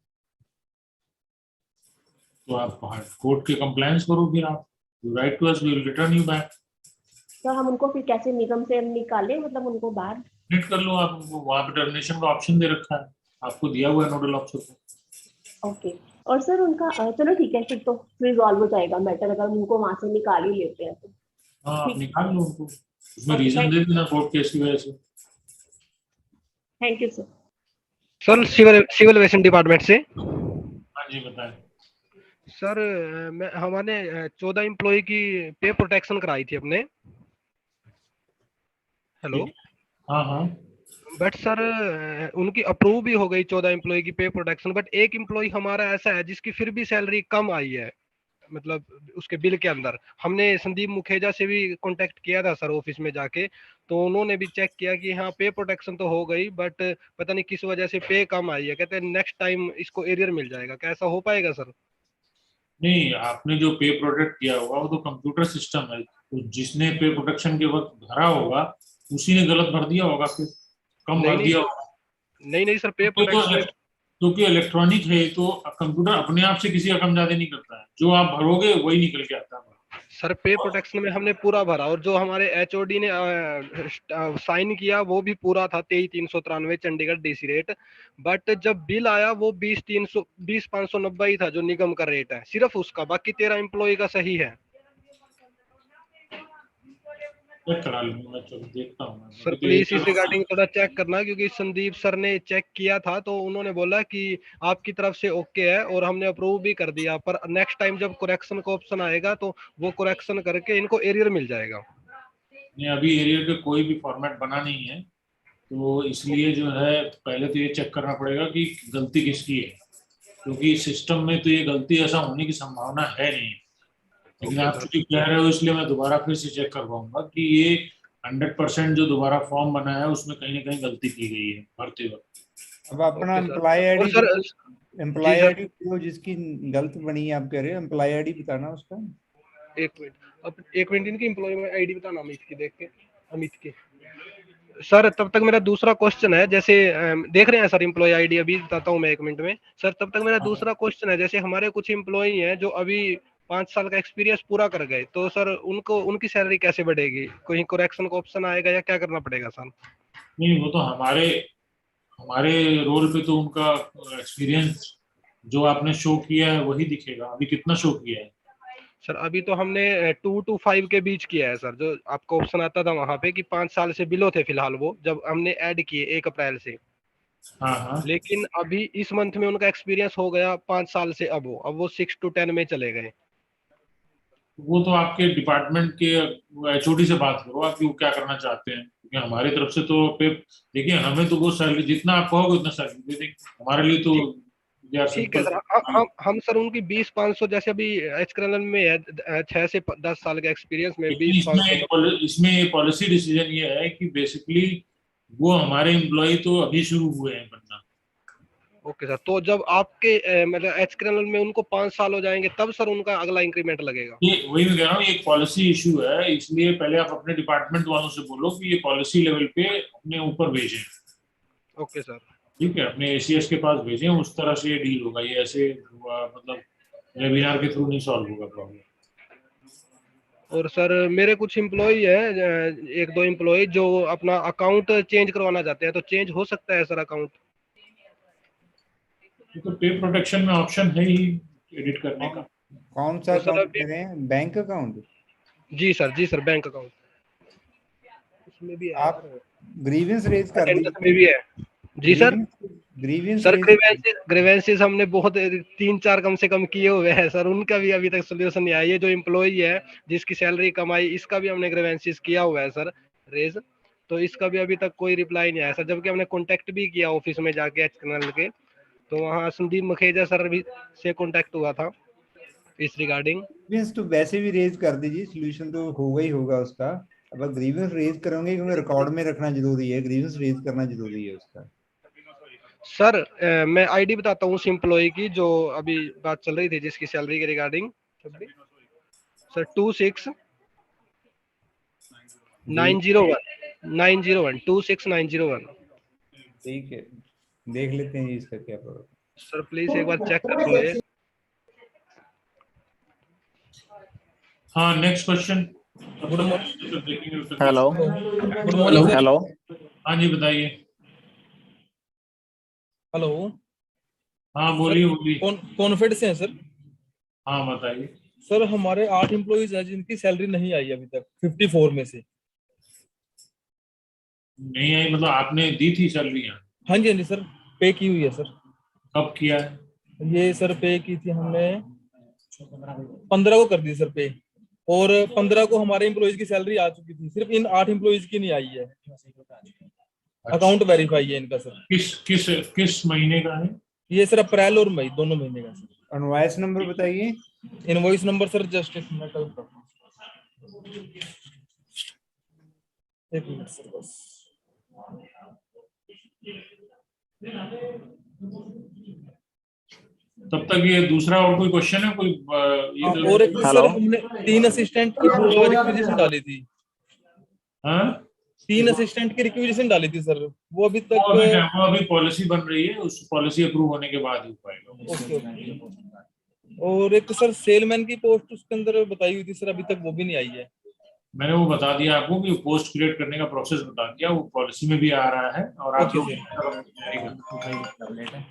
Speaker 2: तो आप कोर्ट के कंप्लायंस करो, फिर आप write to us, we will return you back.
Speaker 15: तो हम उनको फिर कैसे निगम से निकालें, मतलब उनको बाहर
Speaker 2: नेट कर लो आप, वहाँ पे टर्मिनेशन का ऑप्शन दे रखा है, आपको दिया हुआ है नोडल ऑफिसर को।
Speaker 15: ओके, और सर उनका चलो ठीक है, फिर तो रिजॉल्व हो जाएगा मैटर, अगर उनको वहां से निकाल ही लेते हैं तो।
Speaker 2: हाँ, आप
Speaker 15: ठीक।
Speaker 2: निकाल लो उनको, उसमें
Speaker 15: Okay,
Speaker 2: रीजन
Speaker 15: thank-
Speaker 2: दे देना कोर्ट केस की वजह से।
Speaker 15: Thank you sir.
Speaker 16: Sir civil aviation department से।
Speaker 2: हाँ जी बताएं।
Speaker 16: सर हमने 14 एम्प्लॉय की पे प्रोटेक्शन कराई थी अपने। हेलो।
Speaker 2: हाँ हाँ।
Speaker 16: बट सर उनकी अप्रूव भी हो गई 14 एम्प्लॉय की पे प्रोटेक्शन, बट एक एम्प्लॉय हमारा ऐसा है जिसकी फिर भी सैलरी कम आई है, मतलब उसके बिल के अंदर। हमने संदीप मुखेजा से भी कांटेक्ट किया था सर ऑफिस में जाके, तो उन्होंने भी चेक किया कि हाँ पे प्रोटेक्शन तो हो गई, बट पता नहीं किस वजह से पे कम आई है। कहते हैं नेक्स्ट टाइम इसको एरियर मिल जाएगा। क्या ऐसा हो पाएगा सर?
Speaker 2: नहीं, आपने जो पे प्रोटेक्ट किया होगा वो तो कंप्यूटर सिस्टम है, तो जिसने पे प्रोटेक्शन के वक्त भरा होगा उसी ने गलत भर दिया होगा, फिर कम भर दिया होगा।
Speaker 16: नहीं सर, पे प्रोटेक्शन
Speaker 2: क्योंकि इलेक्ट्रॉनिक है तो कंप्यूटर अपने आप से किसी का कम ज्यादा नहीं करता है, जो आप भरोगे वही निकल के आता है।
Speaker 16: सर पे प्रोटेक्शन में हमने पूरा भरा, और जो हमारे एचओडी ने साइन किया वो भी पूरा था 23,393 चंडीगढ़ डीसी रेट, बट जब बिल आया वो 20,590 ही था जो निगम का रेट है सिर्फ उसका, बाकी 13 एम्प्लॉय का सही है।
Speaker 2: चेक करा लूंगा मैं, चलो देखता हूँ
Speaker 16: सर प्लीज इस रिगार्डिंग थोड़ा चेक करना, क्योंकि संदीप सर ने चेक किया था तो उन्होंने बोला कि आपकी तरफ से ओके है और हमने अप्रूव भी कर दिया, पर नेक्स्ट टाइम जब करेक्शन का ऑप्शन आएगा तो वो करेक्शन करके इनको एरियर मिल जाएगा।
Speaker 2: नहीं, अभी एरियर का कोई भी फॉर्मेट बना नहीं है, तो इसलिए जो है पहले तो ये चेक करना पड़ेगा कि गलती किसकी है, क्योंकि सिस्टम में तो ये गलती ऐसा होने की संभावना है नहीं, लेकिन आप चूंकि कह रहे हो इसलिए मैं दोबारा फिर से चेक करवाऊंगा कि ये 100% जो दोबारा फॉर्म बना है उसमें कहीं ना कहीं गलती की गई है भरते वक्त।
Speaker 5: अब अपना एम्प्लॉय आईडी जिसकी गलत बनी है, आप कह रहे हो एम्प्लॉय आईडी बताना उसका।
Speaker 16: एक मिनट इनकी एम्प्लॉय आईडी बताना अमित की, देख के अमित की। सर तब तक मेरा दूसरा क्वेश्चन है, जैसे देख रहे हैं सर एम्प्लॉय आईडी अभी बताता हूँ मैं 1 मिनट में। सर तब तक मेरा दूसरा क्वेश्चन है, जैसे हमारे कुछ एम्प्लॉय हैं जो अभी 5 साल का एक्सपीरियंस पूरा कर गए, तो सर उनको उनकी सैलरी कैसे बढ़ेगी? कोई करेक्शन का ऑप्शन आएगा या क्या करना पड़ेगा सर?
Speaker 2: नहीं, वो तो हमारे रोल पे तो उनका एक्सपीरियंस जो आपने शो किया है वही दिखेगा। अभी कितना शो किया है
Speaker 16: सर? अभी तो हमने 2 to 5 के बीच किया है सर, जो आपको ऑप्शन आता था वहां पे कि 5 साल से बिलो थे फिलहाल वो, जब हमने ऐड किए 1 अप्रैल से।
Speaker 2: हाँ।
Speaker 16: लेकिन अभी इस मंथ में उनका एक्सपीरियंस हो गया 5 साल से, अब वो 6 to 10 में चले गए।
Speaker 2: वो तो आपके डिपार्टमेंट के एचओडी से बात करो आप कि वो क्या करना चाहते हैं, क्योंकि हमारी तरफ से तो पे देखिए, हमें तो वो सैलरी जितना आप कहोगे उतना सैलरी दे देंगे, हमारे लिए तो
Speaker 16: ठीक है सर। हम सर उनकी 20,500 जैसे अभी एचकरनल में है 6 से 10 साल के एक्सपीरियंस में 20,500।
Speaker 2: इसमें पॉलिसी डिसीजन ये है कि बेसिकली वो हमारे एम्प्लॉय तो अभी शुरू हुए हैं बनना।
Speaker 16: ओके सर, तो जब आपके मतलब एचकरनल में उनको 5 साल हो जाएंगे तब सर उनका अगला इंक्रीमेंट लगेगा?
Speaker 2: ये वही मैं कह रहा हूँ, ये एक पॉलिसी इशू है, इसलिए पहले आप अपने डिपार्टमेंट वालों से बोलो कि ये पॉलिसी लेवल पे अपने ऊपर भेजें।
Speaker 16: ओके सर,
Speaker 2: ठीक है, अपने एसीएस के पास भेजें, उस तरह से ये डील होगा, ये ऐसे मतलब वेबिनार के थ्रू नहीं सॉल्व होगा प्रॉब्लम।
Speaker 16: और सर मेरे कुछ एम्प्लॉय है 1-2 एम्प्लॉय जो अपना अकाउंट चेंज करवाना चाहते हैं, तो चेंज हो सकता है सर अकाउंट?
Speaker 2: तो पे प्रोटेक्शन में ऑप्शन है ही एडिट करने का।
Speaker 5: कौन सा अकाउंट कह रहे हैं? Bank account?
Speaker 16: जी सर बैंक अकाउंट उसमें भी है।
Speaker 5: आप ग्रीवेंस रेज कर
Speaker 16: में भी है। जी सर,
Speaker 5: ग्रीवेंस
Speaker 16: सर ग्रीवेंसेस हमने बहुत 3-4 कम से कम किए हुए हैं सर, उनका भी अभी तक सोल्यूशन नहीं आया। ये जो एम्प्लॉय है जिसकी सैलरी कमाई, इसका भी हमने ग्रीवेंसेस किया हुआ है सर रेज, तो इसका भी अभी तक कोई रिप्लाई नहीं आया सर, जबकि हमने कांटेक्ट भी किया ऑफिस में जाके एचकरनल के, तो वहाँ संदीप मुखेजा सर भी से कांटेक्ट हुआ था इस रिगार्डिंग।
Speaker 5: ग्रीवेंस तो वैसे भी रेज कर दीजिए, सोल्यूशन तो होगा ही होगा उसका। अब ग्रीवेंस रेज करोगे क्योंकि रिकॉर्ड में रखना जरूरी है, ग्रीवेंस रेज करना जरूरी है उसका।
Speaker 16: सर मैं आईडी बताता हूँ उस एम्प्लॉय की जो अभी बात चल रही थी जिसकी सैलरी के रिगार्डिंग। सर 26,901
Speaker 5: ठीक है, देख लेते हैं इसका क्या प्रॉब्लम।
Speaker 16: सर प्लीज एक बार चेक कर लो।
Speaker 2: हाँ, नेक्स्ट क्वेश्चन।
Speaker 17: हेलो हेलो,
Speaker 2: हाँ जी बताइए।
Speaker 17: हेलो।
Speaker 2: हाँ बोलिए बोलिए।
Speaker 18: कॉन्फिड से हैं सर।
Speaker 2: हाँ बताइए।
Speaker 18: सर हमारे 8 एम्प्लॉइज हैं जिनकी सैलरी नहीं आई अभी तक 54 में से।
Speaker 2: नहीं आई मतलब आपने दी थी सैलरी यहाँ?
Speaker 18: हाँ जी सर, पे की हुई है सर।
Speaker 2: कब किया है?
Speaker 18: ये सर पे की थी हमने 15 को कर दी सर पे, और 15 को हमारे एम्प्लॉइज की सैलरी आ चुकी थी, सिर्फ इन 8 एम्प्लॉइज की नहीं आई है। अकाउंट वेरीफाई है इनका सर।
Speaker 2: किस महीने का है
Speaker 18: ये सर? अप्रैल और मई दोनों महीने का सर।
Speaker 5: इनवॉइस नंबर बताइए।
Speaker 18: इनवॉइस नंबर सर जस्ट एक मिनट सर बस।
Speaker 2: तब तक ये दूसरा और कोई क्वेश्चन है कोई? ये
Speaker 18: और एक सर हमने 3 असिस्टेंट की रिक्वेजिशन डाली थी।
Speaker 2: हाँ
Speaker 18: 3 असिस्टेंट की रिक्वेजिशन डाली थी सर, वो अभी तक
Speaker 2: वो अभी पॉलिसी बन रही है, उस पॉलिसी अप्रूव होने के बाद ही हो पाएगा।
Speaker 18: ओके। और एक सर सेलमैन की पोस्ट उसके अंदर बताई हुई थी सर, अभी तक वो भी नहीं आई है।
Speaker 2: मैंने वो बता दिया आपको कि पोस्ट क्रिएट करने का प्रोसेस बता दिया, वो पॉलिसी में भी आ रहा है और आप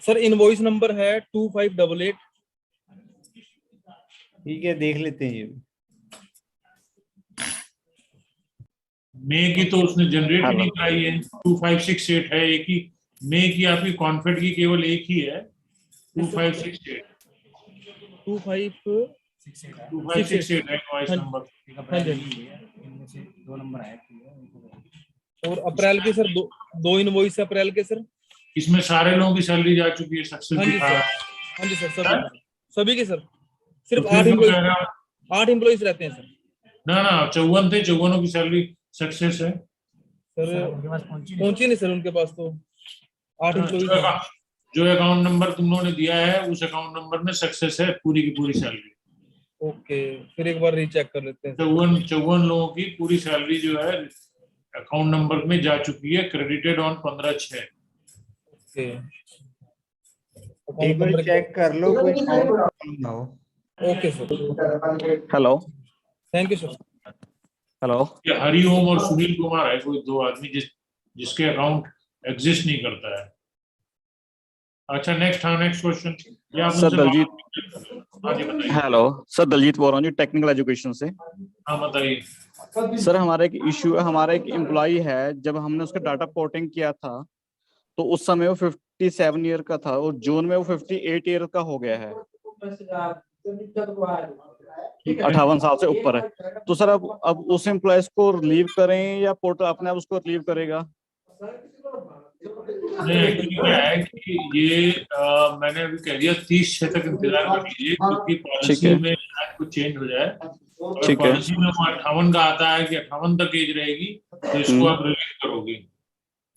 Speaker 18: सर इनवॉइस नंबर है 2588।
Speaker 5: ठीक है देख लेते हैं ये।
Speaker 2: मई की तो उसने जनरेट ही नहीं कराई है, 2568 है एक ही। मई की आपकी कॉन्फिड की केवल एक ही है 2568। 2568 है इनवॉइस नंबर।
Speaker 18: और अप्रैल के सर दो इनवॉइस अप्रैल के सर।
Speaker 2: इसमें सारे लोगों की सैलरी जा चुकी है सक्सेस दिखा रहा है।
Speaker 18: हाँ जी सर सभी के सर। सिर्फ 8 एम्प्लॉइज रहते हैं सर।
Speaker 2: ना 54 थे, 54 की सैलरी सक्सेस है
Speaker 18: सर। पहुंची नहीं सर उनके पास तो 8 एम्प्लॉइज।
Speaker 2: जो अकाउंट नंबर तुम लोगों ने दिया है उस अकाउंट नंबर में सक्सेस है पूरी की पूरी सैलरी।
Speaker 18: ओके फिर एक बार रीचेक कर लेते हैं।
Speaker 2: 54 लोगों की पूरी सैलरी जो है अकाउंट नंबर में जा चुकी है, क्रेडिटेड ऑन 15/6।
Speaker 18: ओके
Speaker 5: एक बार चेक कर लो कोई प्रॉब्लम ना हो।
Speaker 18: Okay sir.
Speaker 17: Hello
Speaker 18: thank you sir.
Speaker 17: Hello
Speaker 2: ये हरिओम और सुनील कुमार है कोई 2 आदमी जिसके अकाउंट एग्जिस्ट नहीं करता है। अच्छा next question.
Speaker 17: Sir Daljeet, hello sir Daljeet बोल रहा हूँ जी टेक्निकल एजुकेशन से।
Speaker 2: हाँ बताइए
Speaker 17: सर हमारा एक इश्यू है, हमारा एक एम्प्लॉय है, जब हमने उसका डाटा पोर्टिंग किया था तो उस समय वो 57 ईयर का था और जून में वो 58 ईयर का हो गया है, 58 साल से ऊपर है। तो सर अब उस एम्प्लॉयज को रिलीव करें या पोर्टल अपने आप उसको रिलीव करेगा?
Speaker 2: नहीं एक्चुअली क्या है कि ये मैंने अभी कह दिया 30/6 तक इंतजार कर लीजिए क्योंकि पॉलिसी में कुछ चेंज हो जाए। अगर पॉलिसी में वो 58 का आता है कि 58 तक एज रहेगी तो इसको आप रिलीव करोगे।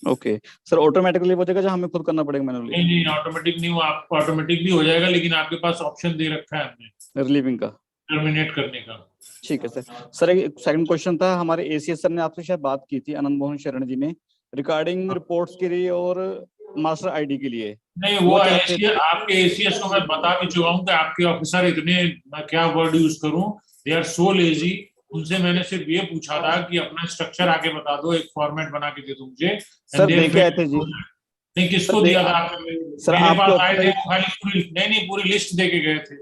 Speaker 17: ओके सर ऑटोमेटिकली हो जाएगा या हमें खुद करना पड़ेगा मैनुअली?
Speaker 2: नहीं ऑटोमेटिक नहीं, वो आपको ऑटोमेटिकली हो जाएगा, लेकिन आपके पास ऑप्शन दे रखा है हमने
Speaker 17: रिलीविंग का,
Speaker 2: टर्मिनेट करने का।
Speaker 17: ठीक है सर। सर एक सेकंड क्वेश्चन था, हमारे एसीएस सर ने आपसे शायद बात की थी, आनंद मोहन शरण जी ने, रिगार्डिंग रिपोर्ट्स के लिए और मास्टर आईडी के लिए।
Speaker 2: नहीं वो आपके एसीएस को मैं बता भी चुका हूँ कि आपके ऑफिसर इतने, मैं क्या वर्ड यूज करूँ, दे आर सो लेजी। उनसे मैंने सिर्फ ये पूछा था कि अपना स्ट्रक्चर आके बता दो, एक फॉर्मेट बना के दे दो मुझे।
Speaker 17: सर देखे आए थे जी।
Speaker 2: नहीं किसको दिया था आपने?
Speaker 17: सर
Speaker 2: आपको आए थे खाली नहीं पूरी लिस्ट दे के गए थे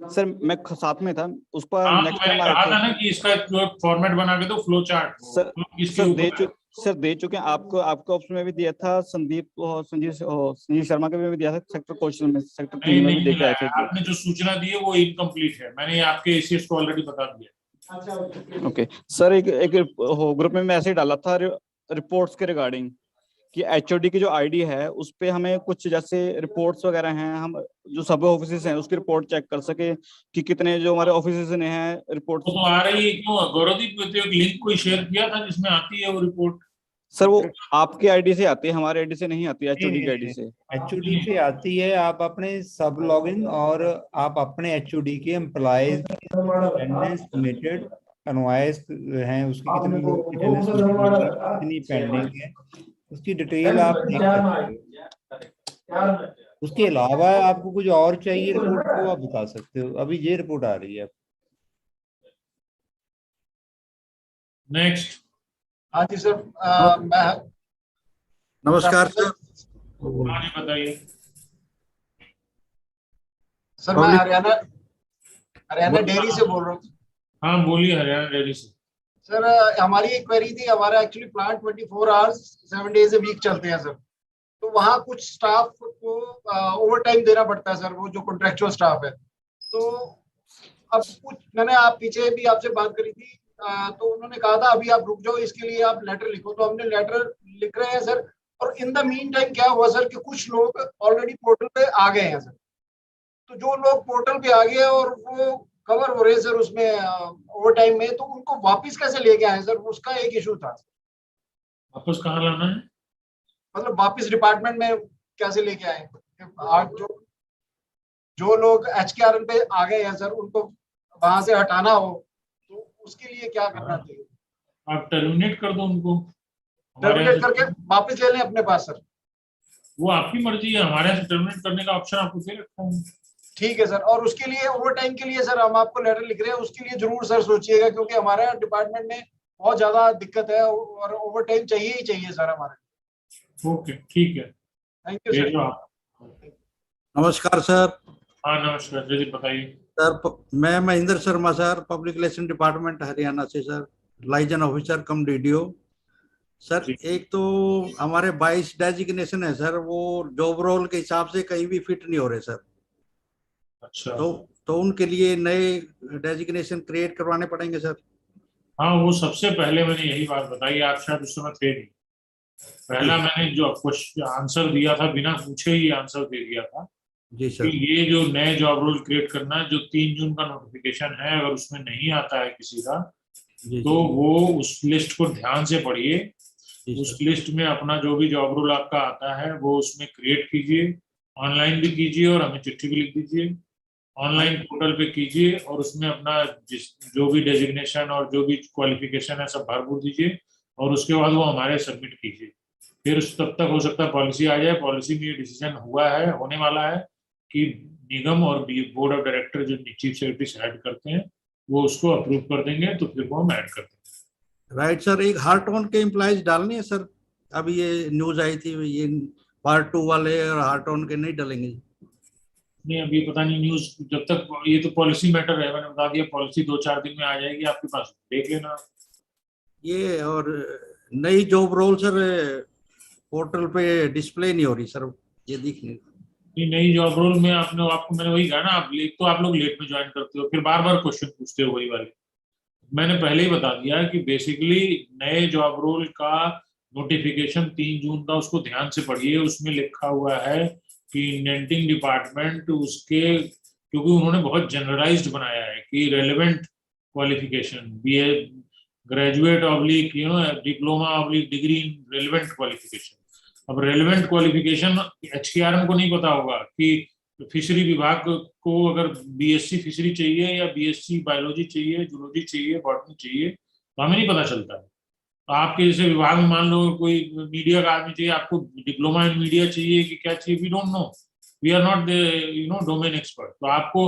Speaker 17: सर, मैं साथ में था उस पर।
Speaker 2: नेक्स्ट टाइम कहा था ना कि इसका जो फॉर्मेट बना के दो, फ्लो चार्ट।
Speaker 17: सर दे चुके हैं आपको ऑप्शन में भी दिया था, संजीव शर्मा के भी दिया था, सेक्टर क्वेश्चन में सेक्टर 3 में भी देखे आए थे।
Speaker 2: आपने जो सूचना दी है वो इनकम्प्लीट है, मैंने आपके एसीएस को ऑलरेडी बता दिया।
Speaker 17: ओके सर एक ग्रुप में मैसेज डाला था रिपोर्ट्स के रिगार्डिंग कि एचओडी की जो आईडी है उस पे हमें कुछ जैसे रिपोर्ट्स वगैरह हैं, हम जो सब ऑफिस हैं उसकी रिपोर्ट चेक कर सके कि कितने जो हमारे ऑफिस ने हैं रिपोर्ट।
Speaker 2: तो आ रही है क्यों? गौरवदीप एक लिंक कोई शेयर किया था जिसमें आती है वो रिपोर्ट?
Speaker 17: सर वो आपकी आईडी से आती है, हमारे आईडी से नहीं आती है, एचओडी की आईडी से।
Speaker 5: एचओडी से आती है, आप अपने सब लॉगिन और आप अपने एचओडी के एम्प्लॉयज अटेंडेंस सबमिटेड इनवॉइस हैं उसकी कितनी पेंडिंग है उसकी डिटेल आप देख सकते हो। उसके अलावा आपको कुछ और चाहिए रिपोर्ट को आप बता सकते हो। अभी ये रिपोर्ट आ रही है।
Speaker 2: नेक्स्ट।
Speaker 19: हाँ जी सर, मैं
Speaker 20: नमस्कार सर।
Speaker 2: हाँ जी बताइए।
Speaker 19: सर मैं हरियाणा डेयरी से बोल रहा हूँ।
Speaker 2: हाँ बोलिए, हरियाणा डेयरी से।
Speaker 19: सर हमारी एक क्वेरी थी, हमारा actually plant 24 hours 7 days a week चलते हैं सर, तो वहाँ कुछ स्टाफ को ओवर टाइम देना पड़ता है सर, वो जो कॉन्ट्रेक्चुअल स्टाफ है। तो अब कुछ मैंने आप पीछे भी आपसे बात करी थी, तो उन्होंने कहा था अभी आप रुक जाओ, इसके लिए आप लेटर लिखो, तो हमने लेटर लिख रहे हैं सर। और इन द मीन टाइम क्या हुआ सर कि कुछ लोग ऑलरेडी पोर्टल पे आ गए हैं सर, तो जो लोग पोर्टल पे आ गए और वो कवर हो रहे हैं सर उसमें ओवर टाइम में, तो उनको वापस कैसे लेके आए सर, उसका एक इशू था।
Speaker 2: वापस कहाँ लाना है?
Speaker 19: मतलब वापस डिपार्टमेंट में कैसे लेके आए? आज जो लोग HKRN पे आ गए हैं सर, उनको वहां से हटाना हो तो उसके लिए क्या करना चाहिए?
Speaker 2: आप टर्मिनेट कर दो उनको,
Speaker 19: टर्मिनेट करके वापस ले लें अपने पास सर।
Speaker 2: वो आपकी मर्जी है, हमारे यहाँ से टर्मिनेट करने का ऑप्शन आपको दे रखा हूँ।
Speaker 19: ठीक है सर, और उसके लिए ओवर टाइम के लिए सर हम आपको लेटर लिख रहे हैं, उसके लिए जरूर सर सोचिएगा, क्योंकि हमारे डिपार्टमेंट में बहुत ज्यादा दिक्कत है और ओवर टाइम चाहिए ही चाहिए सर हमारे।
Speaker 2: ओके ठीक है,
Speaker 19: थैंक यू सर।
Speaker 20: नमस्कार सर।
Speaker 2: हाँ नमस्कार जी, बताइए
Speaker 20: सर। मैं Mahendra Sharma sir, public relation department Haryana से सर, लाइजन ऑफिसर कम DDO सर। एक तो हमारे 22 डेजिग्नेशन है सर, वो जॉब रोल के हिसाब से कहीं भी फिट नहीं हो रहे सर।
Speaker 2: अच्छा,
Speaker 20: तो उनके लिए नए डेजिग्नेशन क्रिएट करवाने पड़ेंगे सर।
Speaker 2: हाँ वो सबसे पहले मैंने यही बात बताई, आप शायद उस समय थे नहीं। पहला मैंने जो क्वेश्चन आंसर दिया था, बिना पूछे ही आंसर दे दिया था
Speaker 20: जी सर।
Speaker 2: कि ये जो नए जॉब रोल क्रिएट करना है, जो 3 जून का नोटिफिकेशन है, अगर उसमें नहीं आता है किसी का, तो वो उस लिस्ट को ध्यान से पढ़िए। उस लिस्ट में अपना जो भी जॉब रोल आपका आता है वो उसमें क्रिएट कीजिए, ऑनलाइन भी कीजिए और हमें चिट्ठी भी लिख दीजिए। ऑनलाइन पोर्टल पे कीजिए और उसमें अपना जो भी डेजिग्नेशन और जो भी क्वालिफिकेशन है सब भर भूर दीजिए, और उसके बाद वो हमारे सबमिट कीजिए। फिर तब तक हो सकता है पॉलिसी आ जाए। पॉलिसी में ये डिसीजन हुआ है, होने वाला है कि निगम और बोर्ड ऑफ डायरेक्टर जो चीफ सेक्रेटरी हेड करते हैं वो उसको अप्रूव कर देंगे, तो फिर वो हम ऐड कर देंगे।
Speaker 20: Right sir. एक हार्टोन के एम्प्लॉइज डालने हैं सर, अभी ये न्यूज आई थी, ये पार्ट 2 वाले और हार्टोन के नहीं डालेंगे?
Speaker 2: नहीं अभी पता नहीं न्यूज, जब तक ये तो पॉलिसी मैटर है, मैंने बता दिया पॉलिसी 2-4 दिन में आ जाएगी आपके पास, देख लेना।
Speaker 20: ये और नई जॉब रोल सर पोर्टल पे डिस्प्ले नहीं हो रही सर, ये दिखने।
Speaker 2: नई जॉब रोल में आपको मैंने वही कहा ना, आप लोग लेट में ज्वाइन करते हो, फिर बार बार क्वेश्चन पूछते हो वही वाले। मैंने पहले ही बता दिया कि बेसिकली नए जॉब रोल का नोटिफिकेशन 3 जून का, उसको ध्यान से पढ़िए। उसमें लिखा हुआ है कि इंडेंटिंग डिपार्टमेंट उसके, क्योंकि उन्होंने बहुत जनरलाइज्ड बनाया है कि relevant qualification, BA graduate oblique diploma oblique degree in relevant qualification. अब रेलेवेंट क्वालिफिकेशन HKRN को नहीं पता होगा कि फिशरी विभाग को अगर BSc फिशरी चाहिए या BSc बायोलॉजी चाहिए, जूलॉजी चाहिए, बॉटनी चाहिए, तो हमें नहीं पता चलता है। तो आपके जैसे विभाग में मान लो कोई मीडिया का आदमी चाहिए, आपको डिप्लोमा इन मीडिया चाहिए कि क्या चाहिए, we don't know, we are not the domain expert. तो आपको